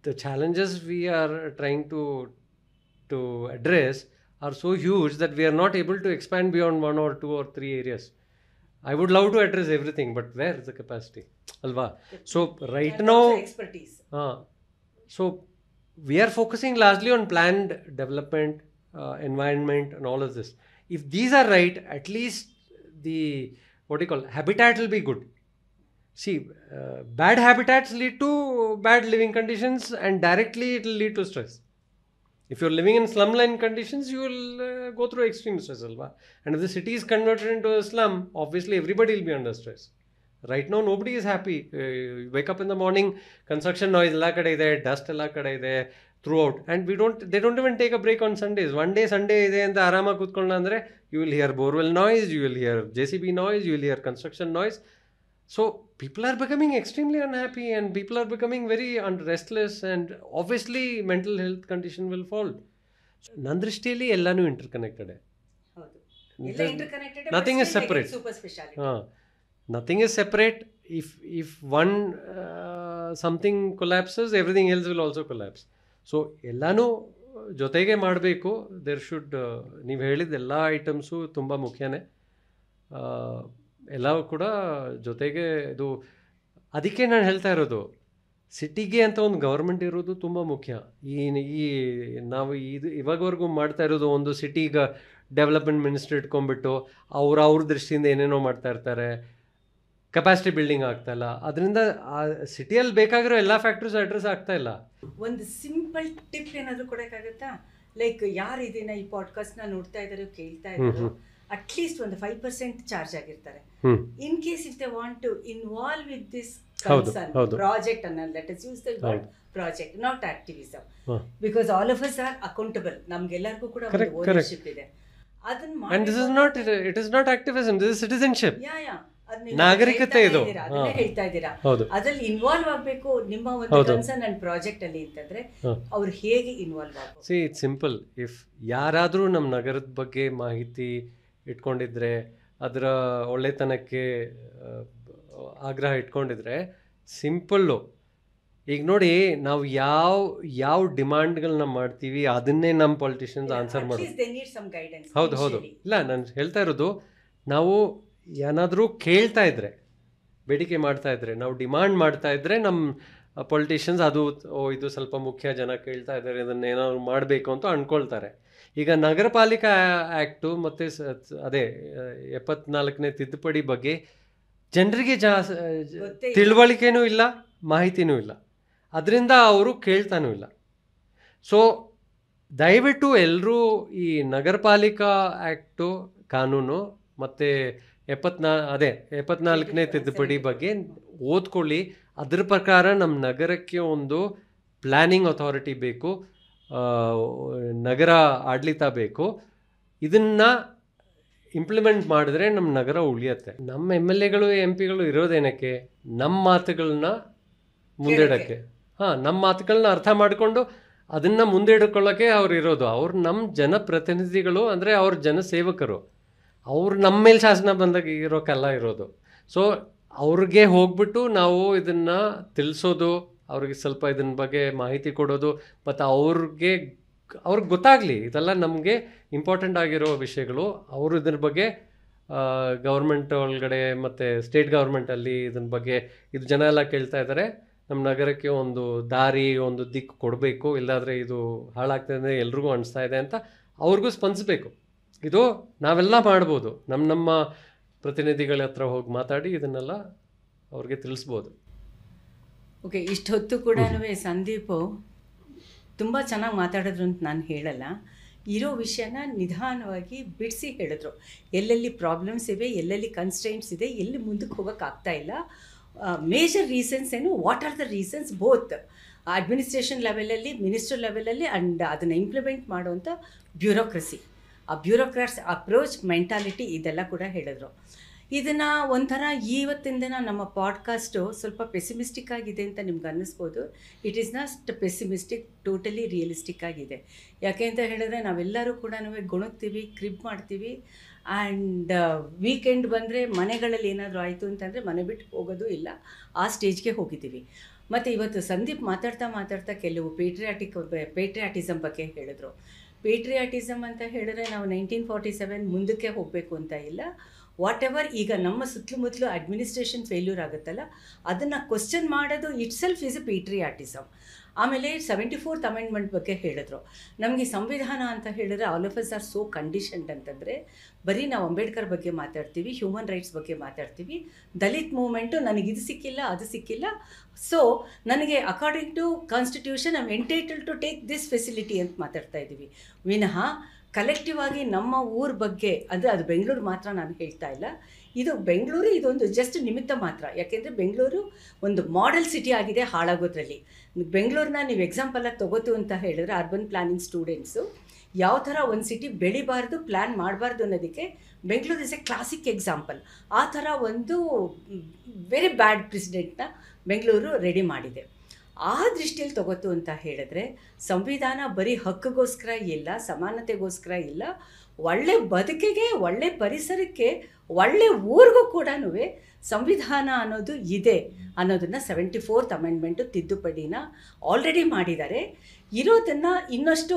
the challenges we are trying to address are so huge that we are not able to expand beyond 1 or 2 or 3 areas. I would love to address everything, but where is the capacity? Alva. So right now, expertise. So we are focusing largely on planned development, environment, and all of this. If these are right, at least the habitat will be good. See, bad habitats lead to bad living conditions, and directly it will lead to stress. If you're living in slumline conditions, you will go through extreme stress, alva. And if the city is converted into a slum, obviously everybody will be under stress. Right now, nobody is happy. You wake up in the morning, construction noise ella kade ide, dust ella kade ide throughout, and they don't even take a break on Sundays. One day Sunday ide anta arama kutkolna andre, you will hear borewell noise, you will hear JCB noise, you will hear construction noise. So people are becoming extremely unhappy, and people are becoming very restless, and obviously mental health condition will fall. ನನ್ನ ದೃಷ್ಟಿಯಲ್ಲಿ ಎಲ್ಲಾನು interconnected. Nothing is separate. Nothing is separate. If one something collapses, everything else will also collapse. So ಎಲ್ಲಾನು ಜೊತೆಗೆ ಮಾಡಬೇಕು. There should, ನೀವು ಹೇಳಿದ ಎಲ್ಲ items ತುಂಬ ಮುಖ್ಯನೇ. ಎಲ್ಲವೂ ಕೂಡ ಜೊತೆಗೆ ಇದು. ಅದಕ್ಕೆ ನಾನು ಹೇಳ್ತಾ ಇರೋದು, ಸಿಟಿಗೆ ಅಂತ ಒಂದು ಗೌರ್ಮೆಂಟ್ ಇರೋದು ತುಂಬ ಮುಖ್ಯ. ಈ ನಾವು ಇವಾಗವರೆಗೂ ಮಾಡ್ತಾ ಇರೋದು, ಒಂದು ಸಿಟಿಗೆ ಡೆವಲಪ್ಮೆಂಟ್ ಮಿನಿಸ್ಟ್ರಿ ಇಟ್ಕೊಂಡ್ಬಿಟ್ಟು ಅವ್ರ ದೃಷ್ಟಿಯಿಂದ ಏನೇನೋ ಮಾಡ್ತಾ ಇರ್ತಾರೆ, ಕೆಪಾಸಿಟಿ ಬಿಲ್ಡಿಂಗ್ ಆಗ್ತಾ ಇಲ್ಲ. ಅದರಿಂದ ಆ ಸಿಟಿಯಲ್ಲಿ ಬೇಕಾಗಿರೋ ಎಲ್ಲ ಫ್ಯಾಕ್ಟ್ರೀಸ್ ಅಡ್ರೆಸ್ ಆಗ್ತಾ ಇಲ್ಲ. ಒಂದು ಸಿಂಪಲ್ ಟಿಪ್ ಏನಾದರೂ ಕೊಡೋಕ್ಕಾಗತ್ತಾ? ಲೈಕ್ ಯಾರು ಇದನ್ನ ಈ ಪಾಡ್ಕಾಸ್ಟ್ನ ನೋಡ್ತಾ ಇದ್ದಾರೋ, ಕೇಳ್ತಾ ಇದ್ದಾರೋ, ಅಟ್ಲೀಸ್ಟ್ ಒಂದು 5% ಚಾರ್ಜ್ ಆಗಿರ್ತಾರೆ. In case if they want to involve with this concern project ಅನ್ನ, let us use the word project, not activism, because all of us are accountable. ನಮ್ಗೆಲ್ಲರಿಗೂ ಕೂಡ ಒಂದು ಓನರ್ಶಿಪ್ ಇದೆ. ಅದನ್ನ ಮಾಡಿ, and it is not activism, this is citizenship. ನಾಗರಿಕತೆ ಇದು ಅದನ್ನೇ ಹೇಳ್ತಾ ಇದ್ದೀರಾ. ಅದ್ರಲ್ಲಿ ಇನ್ವಾಲ್ವ್ ಆಗಬೇಕು ನಿಮ್ಮ ಒಂದು ಕನ್ಸರ್ನ್ ಅಂಡ್ ಪ್ರಾಜೆಕ್ಟ್ ಅಲ್ಲಿ ಅಂತಂದ್ರೆ ಅವ್ರು ಹೇಗೆ ಇನ್ವಾಲ್ವ್ ಆಗಬೇಕು? C, it's simple. ಇಫ್ ಯಾರಾದರೂ ನಮ್ಮ ನಗರದ ಬಗ್ಗೆ ಮಾಹಿತಿ ಇಟ್ಕೊಂಡಿದ್ರೆ, ಅದರ ಒಳ್ಳೆತನಕ್ಕೆ ಆಗ್ರಹ ಇಟ್ಕೊಂಡಿದ್ರೆ, ಸಿಂಪಲ್ಲು. ಈಗ ನೋಡಿ, ನಾವು ಯಾವ ಡಿಮಾಂಡ್ಗಳನ್ನ ಮಾಡ್ತೀವಿ ಅದನ್ನೇ ನಮ್ಮ ಪೊಲಿಟಿಷಿಯನ್ಸ್ ಆನ್ಸರ್ ಮಾಡೋದು. ಹೌದು. ಇಲ್ಲ, ನಾನು ಹೇಳ್ತಾ ಇರೋದು, ನಾವು ಏನಾದರೂ ಕೇಳ್ತಾ ಇದ್ರೆ, ಬೇಡಿಕೆ ಮಾಡ್ತಾ ಇದ್ರೆ, ನಾವು ಡಿಮಾಂಡ್ ಮಾಡ್ತಾ ಇದ್ರೆ, ನಮ್ಮ ಪೊಲಿಟಿಷಿಯನ್ಸ್ ಇದು ಸ್ವಲ್ಪ ಮುಖ್ಯ, ಜನ ಕೇಳ್ತಾ ಇದ್ದಾರೆ, ಇದನ್ನ ಏನಾದ್ರು ಮಾಡಬೇಕು ಅಂತ ಅಂದ್ಕೊಳ್ತಾರೆ. ಈಗ ನಗರ ಪಾಲಿಕಾ ಆ್ಯಕ್ಟು ಮತ್ತು ಅದೇ 74ನೇ ತಿದ್ದುಪಡಿ ಬಗ್ಗೆ ಜನರಿಗೆ ತಿಳುವಳಿಕೆನೂ ಇಲ್ಲ, ಮಾಹಿತಿನೂ ಇಲ್ಲ. ಅದರಿಂದ ಅವರು ಕೇಳ್ತಾನೂ ಇಲ್ಲ. ಸೊ ದಯವಿಟ್ಟು ಎಲ್ಲರೂ ಈ ನಗರ ಪಾಲಿಕಾ ಆ್ಯಕ್ಟು ಕಾನೂನು ಮತ್ತು 74ನೇ ತಿದ್ದುಪಡಿ ಬಗ್ಗೆ ಓದ್ಕೊಳ್ಳಿ. ಅದ್ರ ಪ್ರಕಾರ ನಮ್ಮ ನಗರಕ್ಕೆ ಒಂದು ಪ್ಲ್ಯಾನಿಂಗ್ ಅಥಾರಿಟಿ ಬೇಕು, ನಗರ ಆಡಳಿತ ಬೇಕು. ಇದನ್ನು ಇಂಪ್ಲಿಮೆಂಟ್ ಮಾಡಿದ್ರೆ ನಮ್ಮ ನಗರ ಉಳಿಯುತ್ತೆ. ನಮ್ಮ MLAಗಳು MP ಗಳು ಇರೋದೇನಕ್ಕೆ? ನಮ್ಮ ಮಾತುಗಳನ್ನ ಮುಂದಿಡೋಕ್ಕೆ. ನಮ್ಮ ಮಾತುಗಳನ್ನ ಅರ್ಥ ಮಾಡಿಕೊಂಡು ಅದನ್ನು ಮುಂದೆ ಇಡ್ಕೊಳ್ಳೋಕ್ಕೆ ಅವ್ರು ಇರೋದು. ಅವ್ರು ನಮ್ಮ ಜನಪ್ರತಿನಿಧಿಗಳು, ಅಂದರೆ ಅವ್ರ ಜನಸೇವಕರು. ಅವ್ರು ನಮ್ಮ ಮೇಲೆ ಶಾಸನ ಬಂದಾಗ ಇರೋಕ್ಕೆಲ್ಲ ಇರೋದು. ಸೊ ಅವ್ರಿಗೆ ಹೋಗ್ಬಿಟ್ಟು ನಾವು ಇದನ್ನು ತಿಳಿಸೋದು, ಅವ್ರಿಗೆ ಸ್ವಲ್ಪ ಇದನ್ನ ಬಗ್ಗೆ ಮಾಹಿತಿ ಕೊಡೋದು, ಮತ್ತು ಅವ್ರಿಗೆ ಗೊತ್ತಾಗಲಿ ಇದೆಲ್ಲ ನಮಗೆ ಇಂಪಾರ್ಟೆಂಟ್ ಆಗಿರೋ ವಿಷಯಗಳು. ಅವರು ಇದ್ರ ಬಗ್ಗೆ ಗೌರ್ಮೆಂಟ್ ಒಳಗಡೆ ಮತ್ತು ಸ್ಟೇಟ್ ಗೌರ್ಮೆಂಟಲ್ಲಿ ಇದನ್ನ ಬಗ್ಗೆ ಇದು ಜನ ಎಲ್ಲ ಕೇಳ್ತಾ ಇದ್ದಾರೆ. ನಮ್ಮ ನಗರಕ್ಕೆ ಒಂದು ದಾರಿ, ಒಂದು ದಿಕ್ಕು ಕೊಡಬೇಕು, ಇಲ್ಲಾಂದರೆ ಇದು ಹಾಳಾಗ್ತದೆ ಅಂದರೆ ಎಲ್ರಿಗೂ ಅನಿಸ್ತಾ ಇದೆ ಅಂತ ಅವ್ರಿಗೂ ಸ್ಪಂದಿಸಬೇಕು. ಇದು ನಾವೆಲ್ಲ ಮಾಡ್ಬೋದು. ನಮ್ಮ ಪ್ರತಿನಿಧಿಗಳ ಹತ್ರ ಹೋಗಿ ಮಾತಾಡಿ ಇದನ್ನೆಲ್ಲ ಅವ್ರಿಗೆ ತಿಳಿಸ್ಬೋದು. ಓಕೆ, ಇಷ್ಟೊತ್ತು ಕೂಡ ಸಂದೀಪ್ ತುಂಬ ಚೆನ್ನಾಗಿ ಮಾತಾಡಿದ್ರು ಅಂತ ನಾನು ಹೇಳಲ್ಲ. ಇರೋ ವಿಷಯನ ನಿಧಾನವಾಗಿ ಬಿಡಿಸಿ ಹೇಳಿದ್ರು. ಎಲ್ಲೆಲ್ಲಿ ಪ್ರಾಬ್ಲಮ್ಸ್ ಇವೆ, ಎಲ್ಲೆಲ್ಲಿ ಕನ್ಸ್ಟ್ರೈಂಟ್ಸ್ ಇದೆ, ಎಲ್ಲಿ ಮುಂದಕ್ಕೆ ಹೋಗೋಕ್ಕಾಗ್ತಾ ಇಲ್ಲ, ಮೇಜರ್ ರೀಸನ್ಸ್ ಏನು, what are the reasons both administration ಲೆವೆಲಲ್ಲಿ, ಮಿನಿಸ್ಟರ್ ಲೆವೆಲಲ್ಲಿ, ಆ್ಯಂಡ್ ಅದನ್ನು ಇಂಪ್ಲಿಮೆಂಟ್ ಮಾಡುವಂಥ ಬ್ಯೂರೋಕ್ರಸಿ, ಆ ಬ್ಯೂರೋಕ್ರಾಟ್ಸ್ ಅಪ್ರೋಚ್, ಮೆಂಟಾಲಿಟಿ, ಇದೆಲ್ಲ ಕೂಡ ಹೇಳಿದ್ರು. ಇದನ್ನು ಒಂಥರ ಇವತ್ತಿನ ದಿನ ನಮ್ಮ ಪಾಡ್ಕಾಸ್ಟು ಸ್ವಲ್ಪ ಪೆಸಿಮಿಸ್ಟಿಕ್ ಆಗಿದೆ ಅಂತ ನಿಮ್ಗೆ ಅನ್ನಿಸ್ಬೋದು. It is not pessimistic, totally realistic ಆಗಿದೆ. ಯಾಕೆ ಅಂತ ಹೇಳಿದ್ರೆ ನಾವೆಲ್ಲರೂ ಕೂಡ ಗುಣಗ್ತೀವಿ, ಕ್ರಿಬ್ ಮಾಡ್ತೀವಿ. ಆ್ಯಂಡ್ ವೀಕೆಂಡ್ ಬಂದರೆ ಮನೆಗಳಲ್ಲಿ ಏನಾದರೂ ಆಯಿತು ಅಂತಂದರೆ ಮನೆ ಬಿಟ್ಟು ಹೋಗೋದು ಇಲ್ಲ, ಆ ಸ್ಟೇಜ್ಗೆ ಹೋಗಿದ್ದೀವಿ. ಮತ್ತು ಇವತ್ತು ಸಂದೀಪ್ ಮಾತಾಡ್ತಾ ಕೆಲವು ಪೇಟ್ರಿಯಾಟಿಸಮ್ ಬಗ್ಗೆ ಹೇಳಿದ್ರು. ಪೇಟ್ರಿಯಾಟಿಸಮ್ ಅಂತ ಹೇಳಿದ್ರೆ ನಾವು 1947 ಮುಂದಕ್ಕೆ ಹೋಗಬೇಕು ಅಂತ ಇಲ್ಲ. ವಾಟ್ ಎವರ್ ಈಗ ನಮ್ಮ ಸುತ್ತಮುತ್ತಲು ಅಡ್ಮಿನಿಸ್ಟ್ರೇಷನ್ ಫೇಲ್ಯೂರ್ ಆಗುತ್ತಲ್ಲ, ಅದನ್ನು ಕ್ವಶನ್ ಮಾಡೋದು it self is A patriotism. ಆಮೇಲೆ 74th ಅಮೆಂಡ್ಮೆಂಟ್ ಬಗ್ಗೆ ಹೇಳಿದ್ರು. ನಮಗೆ ಸಂವಿಧಾನ ಅಂತ ಹೇಳಿದ್ರೆ all of us are so conditioned ಅಂತಂದರೆ ಬರೀ ನಾವು ಅಂಬೇಡ್ಕರ್ ಬಗ್ಗೆ ಮಾತಾಡ್ತೀವಿ, ಹ್ಯೂಮನ್ ರೈಟ್ಸ್ ಬಗ್ಗೆ ಮಾತಾಡ್ತೀವಿ, ದಲಿತ್ ಮೂವ್ಮೆಂಟು ನನಗೆ ಇದು ಸಿಕ್ಕಿಲ್ಲ, ಅದು ಸಿಕ್ಕಿಲ್ಲ, ಸೊ ನನಗೆ according to constitution I am entitled to take this facility ಅಂತ ಮಾತಾಡ್ತಾ ಇದ್ದೀವಿ ವಿನಃ ಕಲೆಕ್ಟಿವ್ ಆಗಿ ನಮ್ಮ ಊರ ಬಗ್ಗೆ, ಅಂದರೆ ಅದು ಬೆಂಗಳೂರು ಮಾತ್ರ ನಾನು ಹೇಳ್ತಾ ಇಲ್ಲ. ಇದು ಬೆಂಗಳೂರು ಇದೊಂದು ಜಸ್ಟ್ ನಿಮಿತ್ತ ಮಾತ್ರ. ಯಾಕೆಂದರೆ ಬೆಂಗಳೂರು ಒಂದು ಮಾಡೆಲ್ ಸಿಟಿ ಆಗಿದೆ ಹಾಳಾಗೋದ್ರಲ್ಲಿ. ಬೆಂಗಳೂರನ್ನ ನೀವು ಎಕ್ಸಾಂಪಲಾಗಿ ತೊಗೋತು ಅಂತ ಹೇಳಿದ್ರೆ ಅರ್ಬನ್ ಪ್ಲಾನಿಂಗ್ ಸ್ಟೂಡೆಂಟ್ಸು ಯಾವ ಥರ ಒಂದು ಸಿಟಿ ಬೆಳಿಬಾರ್ದು, ಪ್ಲ್ಯಾನ್ ಮಾಡಬಾರ್ದು ಅನ್ನೋದಕ್ಕೆ Bengaluru is A classic example. ಆ ಥರ ಒಂದು ವೆರಿ ಬ್ಯಾಡ್ ಪ್ರೆಸಿಡೆಂಟ್ನ ಬೆಂಗಳೂರು ರೆಡಿ ಮಾಡಿದೆ. ಆ ದೃಷ್ಟಿಯಲ್ಲಿ ತೊಗೋತು ಅಂತ ಹೇಳಿದ್ರೆ ಸಂವಿಧಾನ ಬರೀ ಹಕ್ಕಿಗೋಸ್ಕರ ಇಲ್ಲ, ಸಮಾನತೆಗೋಸ್ಕರ ಇಲ್ಲ, ಒಳ್ಳೆ ಬದುಕಿಗೆ, ಒಳ್ಳೆ ಪರಿಸರಕ್ಕೆ, ಒಳ್ಳೆ ಊರಿಗೂ ಕೂಡ ಸಂವಿಧಾನ ಅನ್ನೋದು ಇದೆ ಅನ್ನೋದನ್ನು 74th ಅಮೆಂಡ್ಮೆಂಟು ತಿದ್ದುಪಡಿನ ಆಲ್ರೆಡಿ ಮಾಡಿದ್ದಾರೆ. ಇರೋದನ್ನು ಇನ್ನಷ್ಟು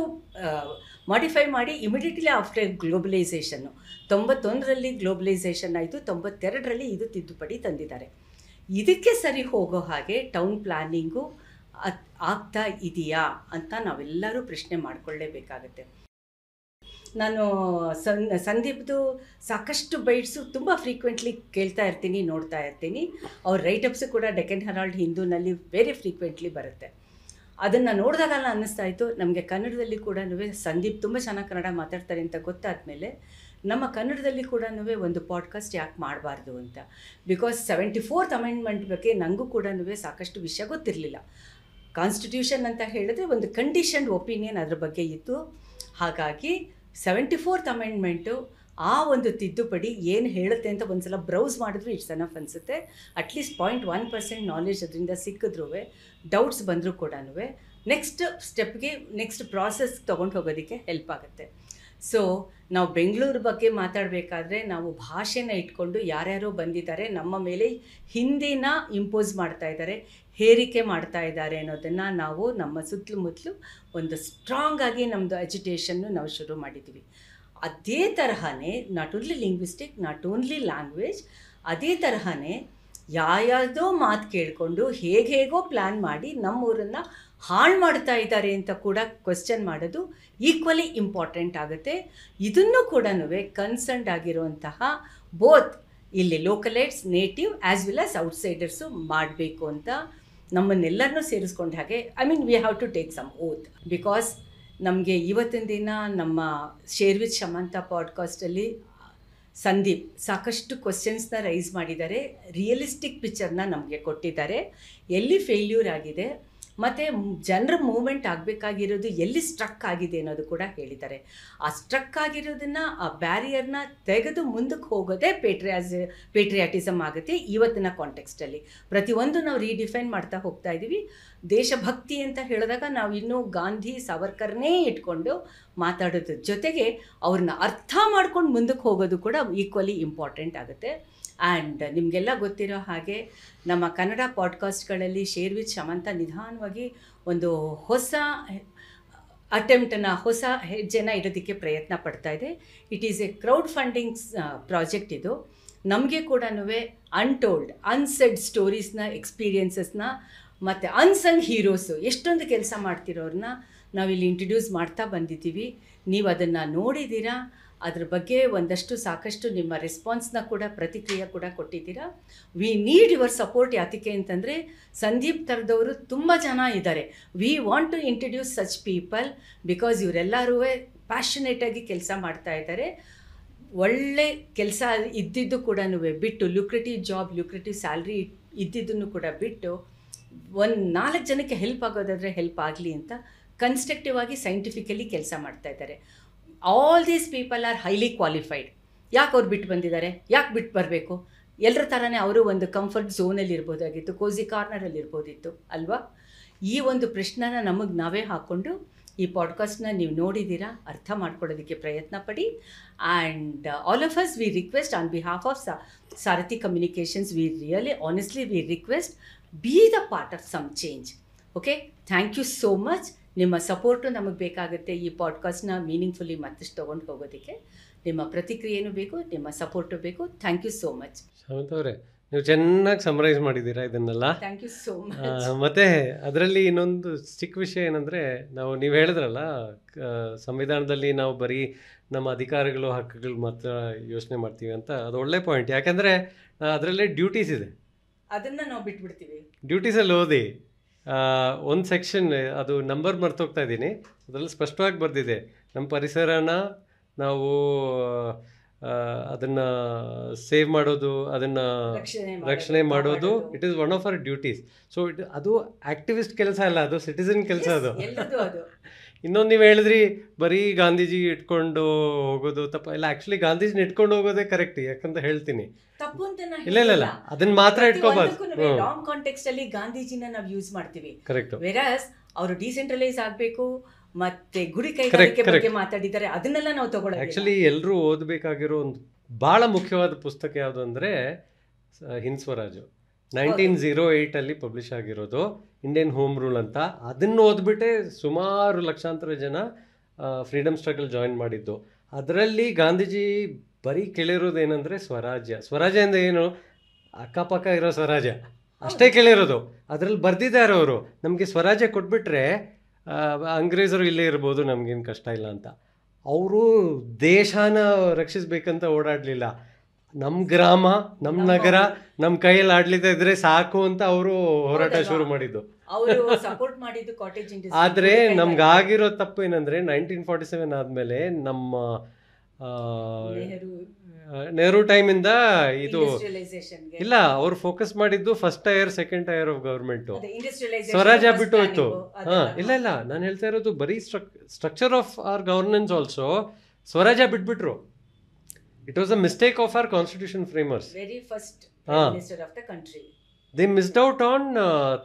ಮಾಡಿಫೈ ಮಾಡಿ ಇಮಿಡಿಯೇಟ್ಲಿ ಆಫ್ಟರ್ ಗ್ಲೋಬಲೈಸೇಷನ್ನು 91ರಲ್ಲಿ ಗ್ಲೋಬಲೈಸೇಷನ್ ಆಯಿತು, 92ರಲ್ಲಿ ಇದು ತಿದ್ದುಪಡಿ ತಂದಿದ್ದಾರೆ. ಇದಕ್ಕೆ ಸರಿ ಹೋಗೋ ಹಾಗೆ ಟೌನ್ ಪ್ಲ್ಯಾನಿಂಗು ಆಗ್ತಾ ಇದೆಯಾ ಅಂತ ನಾವೆಲ್ಲರೂ ಪ್ರಶ್ನೆ ಮಾಡಿಕೊಳ್ಳೇಬೇಕಾಗತ್ತೆ. ನಾನು ಸಂದೀಪ್ದು ಸಾಕಷ್ಟು ಬೈಟ್ಸು ತುಂಬ ಫ್ರೀಕ್ವೆಂಟ್ಲಿ ಕೇಳ್ತಾ ಇರ್ತೀನಿ, ನೋಡ್ತಾ ಇರ್ತೀನಿ. ಅವ್ರ ರೈಟಪ್ಸು ಕೂಡ ಡೆಕ್ಕನ್ ಹೆರಾಲ್ಡ್ ಹಿಂದೂನಲ್ಲಿ ವೆರಿ ಫ್ರೀಕ್ವೆಂಟ್ಲಿ ಬರುತ್ತೆ. ಅದನ್ನು ನೋಡಿದಾಗೆಲ್ಲ ಅನ್ನಿಸ್ತಾ ಇತ್ತು ನಮಗೆ ಕನ್ನಡದಲ್ಲಿ ಕೂಡ ಸಂದೀಪ್ ತುಂಬ ಚೆನ್ನಾಗಿ ಕನ್ನಡ ಮಾತಾಡ್ತಾರೆ ಅಂತ ಗೊತ್ತಾದ ಮೇಲೆ ನಮ್ಮ ಕನ್ನಡದಲ್ಲಿ ಕೂಡ ಒಂದು ಪಾಡ್ಕಾಸ್ಟ್ ಯಾಕೆ ಮಾಡಬಾರ್ದು ಅಂತ. ಬಿಕಾಸ್ 74th ಅಮೆಂಡ್ಮೆಂಟ್ ಬಗ್ಗೆ ನನಗೂ ಕೂಡ ಸಾಕಷ್ಟು ವಿಷಯ ಗೊತ್ತಿರಲಿಲ್ಲ. ಕಾನ್ಸ್ಟಿಟ್ಯೂಷನ್ ಅಂತ ಹೇಳಿದ್ರೆ ಒಂದು ಕಂಡೀಷನ್ಡ್ ಒಪಿನಿಯನ್ ಅದ್ರ ಬಗ್ಗೆ ಇತ್ತು. ಹಾಗಾಗಿ 74th ಅಮೆಂಡ್ಮೆಂಟು ಆ ಒಂದು ತಿದ್ದುಪಡಿ ಏನು ಹೇಳುತ್ತೆ ಅಂತ ಒಂದು ಸಲ ಬ್ರೌಸ್ ಮಾಡಿದ್ರು ಇಟ್ಸ್ ಎನಫ್ ಅನಿಸುತ್ತೆ. ಅಟ್ಲೀಸ್ಟ್ 0.1% ನಾಲೆಜ್ ಅದರಿಂದ ಸಿಕ್ಕಿದ್ರೂ, ಡೌಟ್ಸ್ ಬಂದರೂ ಕೂಡ ನೆಕ್ಸ್ಟ್ ಸ್ಟೆಪ್ಗೆ, ನೆಕ್ಸ್ಟ್ ಪ್ರಾಸೆಸ್ ತೊಗೊಂಡು ಹೋಗೋದಕ್ಕೆ ಹೆಲ್ಪ್ ಆಗುತ್ತೆ. ಸೊ ನಾವು ಬೆಂಗಳೂರು ಬಗ್ಗೆ ಮಾತಾಡಬೇಕಾದ್ರೆ ನಾವು ಭಾಷೆನ ಇಟ್ಕೊಂಡು ಯಾರ್ಯಾರೋ ಬಂದಿದ್ದಾರೆ ನಮ್ಮ ಮೇಲೆ ಹಿಂದಿನ ಇಂಪೋಸ್ ಮಾಡ್ತಾ ಇದ್ದಾರೆ, ಹೇರಿಕೆ ಮಾಡ್ತಾ ಇದ್ದಾರೆ ಅನ್ನೋದನ್ನು ನಾವು ನಮ್ಮ ಸುತ್ತಮುತ್ತಲು ಒಂದು ಸ್ಟ್ರಾಂಗ್ ಆಗಿ ನಮ್ಮದು ಎಜುಟೇಷನ್ನು ನಾವು ಶುರು ಮಾಡಿದ್ದೀವಿ. ಅದೇ ತರಹನೇ not only linguistic, not only language, ಅದೇ ತರಹನೇ ಯಾವುದೋ ಮಾತು ಕೇಳಿಕೊಂಡು ಹೇಗೋ ಪ್ಲ್ಯಾನ್ ಮಾಡಿ ನಮ್ಮೂರನ್ನು ಹಾಳು ಮಾಡ್ತಾ ಇದ್ದಾರೆ ಅಂತ ಕೂಡ ಕ್ವೆಶ್ಚನ್ ಮಾಡೋದು ಈಕ್ವಲಿ ಇಂಪಾರ್ಟೆಂಟ್ ಆಗುತ್ತೆ. ಇದನ್ನು ಕೂಡ ಕನ್ಸರ್ನ್ಡ್ ಆಗಿರುವಂತಹ ಬೋತ್ ಇಲ್ಲಿ localites, native as well as outsiders ಮಾಡಬೇಕು ಅಂತ ನಮ್ಮನ್ನೆಲ್ಲರನ್ನೂ ಸೇರಿಸ್ಕೊಂಡ ಹಾಗೆ we have to take some oath. Because ನಮಗೆ ಇವತ್ತಿನ ದಿನ ನಮ್ಮ ಶೇರ್ ವಿತ್ ಶಮಂತ ಪಾಡ್ಕಾಸ್ಟಲ್ಲಿ ಸಂದೀಪ್ ಸಾಕಷ್ಟು ಕ್ವಶನ್ಸ್ನ ರೈಸ್ ಮಾಡಿದ್ದಾರೆ, ರಿಯಲಿಸ್ಟಿಕ್ ಪಿಕ್ಚರ್ನ ನಮಗೆ ಕೊಟ್ಟಿದ್ದಾರೆ, ಎಲ್ಲಿ ಫೇಲ್ಯೂರ್ ಆಗಿದೆ ಮತ್ತು ಜನರ ಮೂವ್ಮೆಂಟ್ ಆಗಬೇಕಾಗಿರೋದು ಎಲ್ಲಿ ಸ್ಟ್ರಕ್ ಆಗಿದೆ ಅನ್ನೋದು ಕೂಡ ಹೇಳಿದ್ದಾರೆ. ಆ ಸ್ಟ್ರಕ್ ಆಗಿರೋದನ್ನು, ಆ ಬ್ಯಾರಿಯರ್ನ ತೆಗೆದು ಮುಂದಕ್ಕೆ ಹೋಗೋದೇ ಪೇಟ್ರಿಯಾಟಿಸಮ್ ಆಗುತ್ತೆ. ಇವತ್ತಿನ ಕಾಂಟೆಕ್ಸ್ಟಲ್ಲಿ ಪ್ರತಿಯೊಂದು ನಾವು ರೀಡಿಫೈನ್ ಮಾಡ್ತಾ ಹೋಗ್ತಾ ಇದ್ದೀವಿ. ದೇಶಭಕ್ತಿ ಅಂತ ಹೇಳಿದಾಗ ನಾವು ಇನ್ನೂ ಗಾಂಧಿ ಸಾವರ್ಕರ್ನೇ ಇಟ್ಕೊಂಡು ಮಾತಾಡೋದ್ರ ಜೊತೆಗೆ ಅವ್ರನ್ನ ಅರ್ಥ ಮಾಡ್ಕೊಂಡು ಮುಂದಕ್ಕೆ ಹೋಗೋದು ಕೂಡ ಈಕ್ವಲಿ ಇಂಪಾರ್ಟೆಂಟ್ ಆಗುತ್ತೆ. ಆ್ಯಂಡ್ ನಿಮಗೆಲ್ಲ ಗೊತ್ತಿರೋ ಹಾಗೆ ನಮ್ಮ ಕನ್ನಡ ಪಾಡ್ಕಾಸ್ಟ್ಗಳಲ್ಲಿ ಶೇರ್ ವಿತ್ ಶಮಂತ ನಿಧಾನವಾಗಿ ಒಂದು ಹೊಸ ಅಟೆಂಪ್ಟನ್ನು, ಹೊಸ ಹೆಜ್ಜೆನ ಇಡೋದಕ್ಕೆ ಪ್ರಯತ್ನ ಪಡ್ತಾ ಇದೆ. It is A crowd funding project. ಇದು ನಮಗೆ ಕೂಡ ಅನ್ಟೋಲ್ಡ್, ಅನ್ಸೆಡ್ ಸ್ಟೋರೀಸ್ನ, ಎಕ್ಸ್ಪೀರಿಯನ್ಸಸ್ನ ಮತ್ತು ಅನ್ಸಂಗ್ ಹೀರೋಸು ಎಷ್ಟೊಂದು ಕೆಲಸ ಮಾಡ್ತಿರೋರನ್ನ ನಾವಿಲ್ಲಿ ಇಂಟ್ರಡ್ಯೂಸ್ ಮಾಡ್ತಾ ಬಂದಿದ್ದೀವಿ. ನೀವು ಅದನ್ನು ನೋಡಿದ್ದೀರಾ, ಅದ್ರ ಬಗ್ಗೆ ಒಂದಷ್ಟು ಸಾಕಷ್ಟು ನಿಮ್ಮ ರೆಸ್ಪಾನ್ಸ್ನ ಕೂಡ, ಪ್ರತಿಕ್ರಿಯೆ ಕೂಡ ಕೊಟ್ಟಿದ್ದೀರಾ. We need your support. ಯಾತಕ್ಕೆ ಅಂತಂದರೆ ಸಂದೀಪ್ ಥರದವರು ತುಂಬ ಜನ ಇದ್ದಾರೆ. We want to introduce such people because ಇವರೆಲ್ಲರೂ ಪ್ಯಾಷನೇಟಾಗಿ ಕೆಲಸ ಮಾಡ್ತಾ ಇದ್ದಾರೆ. ಒಳ್ಳೆ ಕೆಲಸ ಇದ್ದಿದ್ದು ಕೂಡ ಬಿಟ್ಟು, ಲುಕ್ರೇಟಿವ್ ಜಾಬ್, ಲುಕ್ರೇಟಿವ್ ಸ್ಯಾಲ್ರಿ ಇದ್ದಿದ್ದನ್ನು ಕೂಡ ಬಿಟ್ಟು ಒಂದು 4 ಜನಕ್ಕೆ ಹೆಲ್ಪ್ ಆಗೋದಾದರೆ ಹೆಲ್ಪ್ ಆಗಲಿ ಅಂತ ಕನ್ಸ್ಟ್ರಕ್ಟಿವ್ ಆಗಿ ಸೈಂಟಿಫಿಕಲಿ ಕೆಲಸ ಮಾಡ್ತಾ ಇದ್ದಾರೆ. All these people are highly qualified. ಯಾಕೆ ಅವ್ರು ಬಿಟ್ಟು ಬಂದಿದ್ದಾರೆ? ಯಾಕೆ ಬಿಟ್ಟು ಬರಬೇಕು? ಎಲ್ಲರ ಥರನೇ ಅವರು ಒಂದು ಕಂಫರ್ಟ್ ಝೋನಲ್ಲಿ ಇರ್ಬೋದಾಗಿತ್ತು, ಕೋಸಿ ಕಾರ್ನರಲ್ಲಿ ಇರ್ಬೋದಿತ್ತು ಅಲ್ವಾ? ಈ ಒಂದು ಪ್ರಶ್ನೆನ ನಮಗೆ ನಾವೇ ಹಾಕ್ಕೊಂಡು ಈ ಪಾಡ್ಕಾಸ್ಟ್ನ ನೀವು ನೋಡಿದ್ದೀರಾ, ಅರ್ಥ ಮಾಡ್ಕೊಳ್ಳೋದಕ್ಕೆ ಪ್ರಯತ್ನ ಪಡಿ. And all of us we request on behalf of Sarathi communications, we really honestly we request be the part of some change. Okay, thank you so much. ನಿಮ್ಮ ಸಪೋರ್ಟು ನಮಗೆ ಬೇಕಾಗುತ್ತೆ ಈ ಪಾಡ್ಕಾಸ್ಟ್ನ ಮೀನಿಂಗ್ಫುಲ್ಲಿ ಮತ್ತಷ್ಟು ತೊಗೊಂಡು ಹೋಗೋದಕ್ಕೆ. ನಿಮ್ಮ ಪ್ರತಿಕ್ರಿಯೆನೂ ಬೇಕು, ನಿಮ್ಮ ಸಪೋರ್ಟು ಬೇಕು. Thank you so much. Shamantha ಅವರೇ, ನೀವು ಚೆನ್ನಾಗಿ ಸಮರೈಸ್ ಮಾಡಿದ್ದೀರಾ ಇದನ್ನೆಲ್ಲ. Thank you so much. ಮತ್ತು ಅದರಲ್ಲಿ ಇನ್ನೊಂದು ಚಿಕ್ಕ ವಿಷಯ ಏನಂದರೆ, ನೀವು ಹೇಳಿದ್ರಲ್ಲ, ಸಂವಿಧಾನದಲ್ಲಿ ನಾವು ಬರೀ ನಮ್ಮ ಅಧಿಕಾರಗಳು, ಹಕ್ಕುಗಳು ಮಾತ್ರ ಯೋಚನೆ ಮಾಡ್ತೀವಿ ಅಂತ. ಅದು ಒಳ್ಳೆ ಪಾಯಿಂಟ್. ಯಾಕಂದರೆ ಅದರಲ್ಲೇ ಡ್ಯೂಟೀಸ್ ಇದೆ, ಅದನ್ನು ನಾವು ಬಿಟ್ಬಿಡ್ತೀವಿ. ಡ್ಯೂಟೀಸಲ್ಲಿ ಓದಿ ಒಂದು ಸೆಕ್ಷನ್, ಅದು ನಂಬರ್ ಮರ್ತೋಗ್ತಾ ಇದ್ದೀನಿ, ಅದರಲ್ಲಿ ಸ್ಪಷ್ಟವಾಗಿ ಬರೆದಿದೆ, ನಮ್ಮ ಪರಿಸರನ ನಾವು ಅದನ್ನು ಸೇವ್ ಮಾಡೋದು, ಅದನ್ನು ರಕ್ಷಣೆ ಮಾಡೋದು, it is one of our duties. So ಅದು ಆಕ್ಟಿವಿಸ್ಟ್ ಕೆಲಸ ಅಲ್ಲ, ಅದು ಸಿಟಿಸನ್ ಕೆಲಸ. ಅದು ಇನ್ನೊಂದು ನೀವು ಹೇಳಿದ್ರಿ ಬರೀ ಗಾಂಧೀಜಿ ಇಟ್ಕೊಂಡು ಹೋಗೋದು ತಪ್ಪ ಇಲ್ಲ. ಆ್ಯಕ್ಚುಲಿ ಗಾಂಧೀಜಿನ ಇಟ್ಕೊಂಡು ಹೋಗೋದೇ ಕರೆಕ್ಟ್, ಯಾಕಂತ ಹೇಳ್ತೀನಿ. ತಪ್ಪು ಅಂತ ಇಲ್ಲ, ಅದನ್ನ ಮಾತ್ರ ಇಟ್ಕೋಬಾರ್ದು. ರಾಂಗ್ ಕಾಂಟೆಕ್ಸ್ಟ್ ಅಲ್ಲಿ ಗಾಂಧೀಜಿನ ನಾವು ಯೂಸ್ ಮಾಡ್ತೀವಿ. ಕರೆಕ್ಟ್. ವೆರಾಸ್ ಅವರು ಡಿಸೆಂಟ್ರಲೈಸ್ ಆಗಬೇಕು ಮತ್ತೆ ಗುಡಿ ಕೈಗಾರಿಕೆ ಬಗ್ಗೆ ಮಾತಾಡಿದ್ದಾರೆ, ಅದನ್ನೆಲ್ಲ ನಾವು ತಗೊಳ್ಳೋದು. ಆ್ಯಕ್ಚುಲಿ ಎಲ್ಲರೂ ಓದಬೇಕಾಗಿರೋ ಒಂದು ಭಾಳ ಮುಖ್ಯವಾದ ಪುಸ್ತಕ ಯಾವುದು ಅಂದರೆ ಹಿಂದ್ ಸ್ವರಾಜ್, 1908 ಪಬ್ಲಿಷ್ ಆಗಿರೋದು, ಇಂಡಿಯನ್ ಹೋಮ್ ರೂಲ್ ಅಂತ. ಅದನ್ನು ಓದ್ಬಿಟ್ಟೆ ಸುಮಾರು ಲಕ್ಷಾಂತರ ಜನ ಫ್ರೀಡಮ್ ಸ್ಟ್ರಗಲ್ ಜಾಯಿನ್ ಮಾಡಿದ್ದು. ಅದರಲ್ಲಿ ಗಾಂಧೀಜಿ ಬರೀ ಕೇಳಿರೋದು ಏನಂದರೆ ಸ್ವರಾಜ್ಯ. ಸ್ವರಾಜ್ಯ ಅಂದರೆ ಏನು? ಅಕ್ಕಪಕ್ಕ ಇರೋ ಸ್ವರಾಜ್ಯ ಅಷ್ಟೇ ಕೇಳಿರೋದು. ಅದರಲ್ಲಿ ಬರ್ದಿದ್ದಾರೆ ಅವರು, ನಮಗೆ ಸ್ವರಾಜ್ಯ ಕೊಟ್ಬಿಟ್ರೆ ಅಂಗ್ರೇಜರು ಇಲ್ಲೇ ಇರ್ಬೋದು, ನಮಗೇನು ಕಷ್ಟ ಇಲ್ಲ ಅಂತ. ಅವರು ದೇಶನ ರಕ್ಷಿಸ್ಬೇಕಂತ ಓಡಾಡಲಿಲ್ಲ. ನಮ್ಮ ಗ್ರಾಮ, ನಮ್ಮ ನಗರ ನಮ್ಮ ಕೈಯಲ್ಲಿ ಆಡ್ಲಿತಾ ಇದ್ರೆ ಸಾಕು ಅಂತ ಅವರು ಹೋರಾಟ ಶುರು ಮಾಡಿದ್ದು. ಆದರೆ ನಮ್ಗಾಗಿರೋ ತಪ್ಪು ಏನಂದರೆ 1947 ಆದಮೇಲೆ ನಮ್ಮ ನೆಹರು ಟೈಮಿಂದ ಇದು ಇಲ್ಲ, ಅವ್ರು ಫೋಕಸ್ ಮಾಡಿದ್ದು first tyre second tyre of government. ಸ್ವರಾಜ್ಯ ಬಿಟ್ಟು ಹೋಯ್ತು. ಇಲ್ಲ, ನಾನು ಹೇಳ್ತಾ ಇರೋದು ಬರೀ structure of our governance also ಸ್ವರಾಜ್ಯ ಬಿಟ್ಬಿಟ್ರು. It was a mistake of our constitution framers. Very first Prime Minister of the country. They missed out on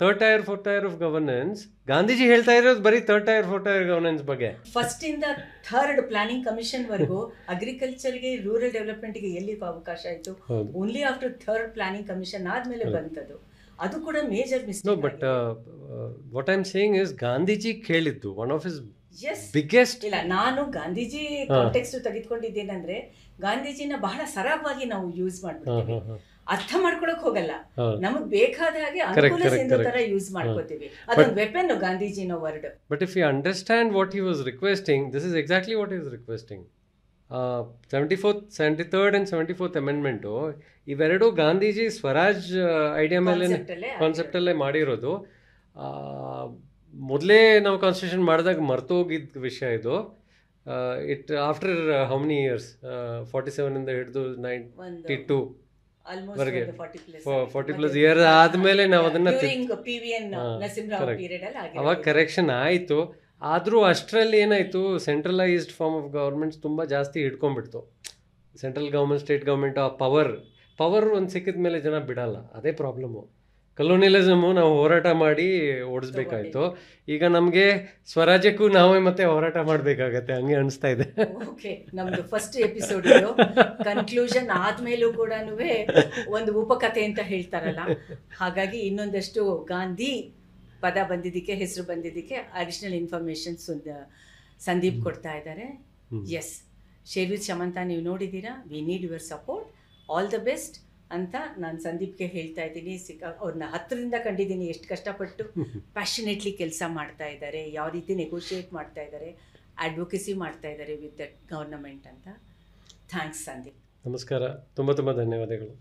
third tier, fourth tier of governance. Gandhiji ಹೇಳ್ತಾ ಇರೋದು ಬರೀ third tier, fourth tier governance ಬಗ್ಗೆ. First ಇಂದ third planning commission ವರೆಗೂ ಅಗ್ರಿಕಲ್ಚರ್ಗೆ, rural ಡೆವಲಪ್ಮೆಂಟ್ಗೆ ಎಲ್ಲಿ ಅವಕಾಶ ಆಯಿತು? Only after third planning commission ಆದ್ಮೇಲೆ ಬಂತದ್ದು. ಅದು ಕೂಡ major mistake. No, but what I am saying is Gandhiji ಕೇಳಿದ್ದು ಒನ್ ಆಫ್ ಹಿಸ್ ಬಿಗ್ಗೆಸ್ಟ್. ಇಲ್ಲ, ನಾನು ಗಾಂಧೀಜಿ ಕಾಂಟೆಕ್ಸ್ಟ್ ತೆಗೆದುಕೊಂಡಿದ್ದೇನೆಂದ್ರೆ ಗಾಂಧೀಜಿನ ಬಹಳ ಸರಾಗವಾಗಿ ನಾವು ಯೂಸ್ ಮಾಡ್ಬಿಡ್ತೀವಿ. ಅರ್ಥ ಮಾಡ್ಕೊಳಕ್ ಹೋಗಲ್ಲ, ಹೌದು. ನಮಗ್ ಬೇಕಾದ ಹಾಗೆ Correct, ಅನುಕೂಲ correct, ಸಿಂಧು ತರ correct. ಯೂಸ್ ಮಾಡ್ಕೋತೀವಿ. ಅದೊಂದು ವೆಪನ್ ಗಾಂಧೀಜಿನೋ word. But if you understand what he was requesting, this is exactly what he was requesting. 74th, 73rd and 74th Amendment ಇವೆರಡು ಗಾಂಧೀಜಿ ಸ್ವರಾಜ್ ಐಡಿಯಾ ಮೇಲೆ ಕಾನ್ಸೆಪ್ಟ್ ಅಲ್ಲೇ ಮಾಡಿರೋದು. ಮೊದಲೇ ನಾವು ಕಾನ್ಸ್ಟಿಟ್ಯೂಷನ್ ಮಾಡಿದಾಗ ಮರ್ತೋಗಿದ್ದ ವಿಷಯ ಇದು. It after how many years, 47 ಇಂದ ಹಿಡಿದು 92 ವರೆಗೆ 40+ ಇಯರ್ ಆದ್ಮೇಲೆ ನಾವು ಅದನ್ನ ಅವಾಗ ಕರೆಕ್ಷನ್ ಆಯಿತು. ಆದರೂ ಅಷ್ಟರಲ್ಲಿ ಏನಾಯಿತು, ಸೆಂಟ್ರಲೈಸ್ಡ್ ಫಾರ್ಮ್ ಆಫ್ ಗೌರ್ಮೆಂಟ್ಸ್ ತುಂಬ ಜಾಸ್ತಿ ಹಿಡ್ಕೊಂಡ್ಬಿಡ್ತು. ಸೆಂಟ್ರಲ್ ಗೌರ್ಮೆಂಟ್, ಸ್ಟೇಟ್ ಗೌರ್ಮೆಂಟ್ ಆ ಪವರ್ ಒಂದು ಸಿಕ್ಕಿದ ಮೇಲೆ ಜನ ಬಿಡಲ್ಲ. ಅದೇ ಪ್ರಾಬ್ಲಮ್ಮು. ಕಲೋನಿಯಲಿಸಮು ನಾವು ಹೋರಾಟ ಮಾಡಿ ಓಡಿಸ್ಬೇಕಾಯ್ತು. ಈಗ ನಮಗೆ ಸ್ವರಾಜ್ಯಕ್ಕೂ ನಾವೇ ಮತ್ತೆ ಹೋರಾಟ ಮಾಡಬೇಕಾಗತ್ತೆ, ಹಂಗೆ ಅನಿಸ್ತಾ ಇದೆ. ಓಕೆ, ನಮ್ದು ಫಸ್ಟ್ ಎಪಿಸೋಡ್ ಕನ್ಕ್ಲೂಷನ್ ಆದ್ಮೇಲೂ ಕೂಡ ಒಂದು ಉಪಕಥೆ ಅಂತ ಹೇಳ್ತಾರಲ್ಲ, ಹಾಗಾಗಿ ಇನ್ನೊಂದಷ್ಟು ಗಾಂಧಿ ಪದ ಬಂದಿದ್ದಕ್ಕೆ, ಹೆಸರು ಬಂದಿದ್ದಕ್ಕೆ ಅಡಿಷನಲ್ ಇನ್ಫಾರ್ಮೇಷನ್ಸ್ ಸಂದೀಪ್ ಕೊಡ್ತಾ ಇದ್ದಾರೆ. ಎಸ್, ಶೇರ್ ವಿತ್ ಶಮಂತ ನೀವು ನೋಡಿದ್ದೀರಾ. V need your support, all the best ಅಂತ ನಾನು ಸಂದೀಪ್ಗೆ ಹೇಳ್ತಾ ಇದ್ದೀನಿ. ಅವ್ರನ್ನ ಹತ್ತಿರದಿಂದ ಕಂಡಿದ್ದೀನಿ, ಎಷ್ಟು ಕಷ್ಟಪಟ್ಟು ಪ್ಯಾಷನೇಟ್ಲಿ ಕೆಲಸ ಮಾಡ್ತಾ ಇದ್ದಾರೆ, ಯಾವ ರೀತಿ ನೆಗೋಷಿಯೇಟ್ ಮಾಡ್ತಾ ಇದ್ದಾರೆ, ಅಡ್ವೊಕಸಿ ಮಾಡ್ತಾ ಇದ್ದಾರೆ ವಿತ್ ದ ಗವರ್ನಮೆಂಟ್ ಅಂತ. ಥ್ಯಾಂಕ್ಸ್ ಸಂದೀಪ್. ನಮಸ್ಕಾರ, ತುಂಬ ಧನ್ಯವಾದಗಳು.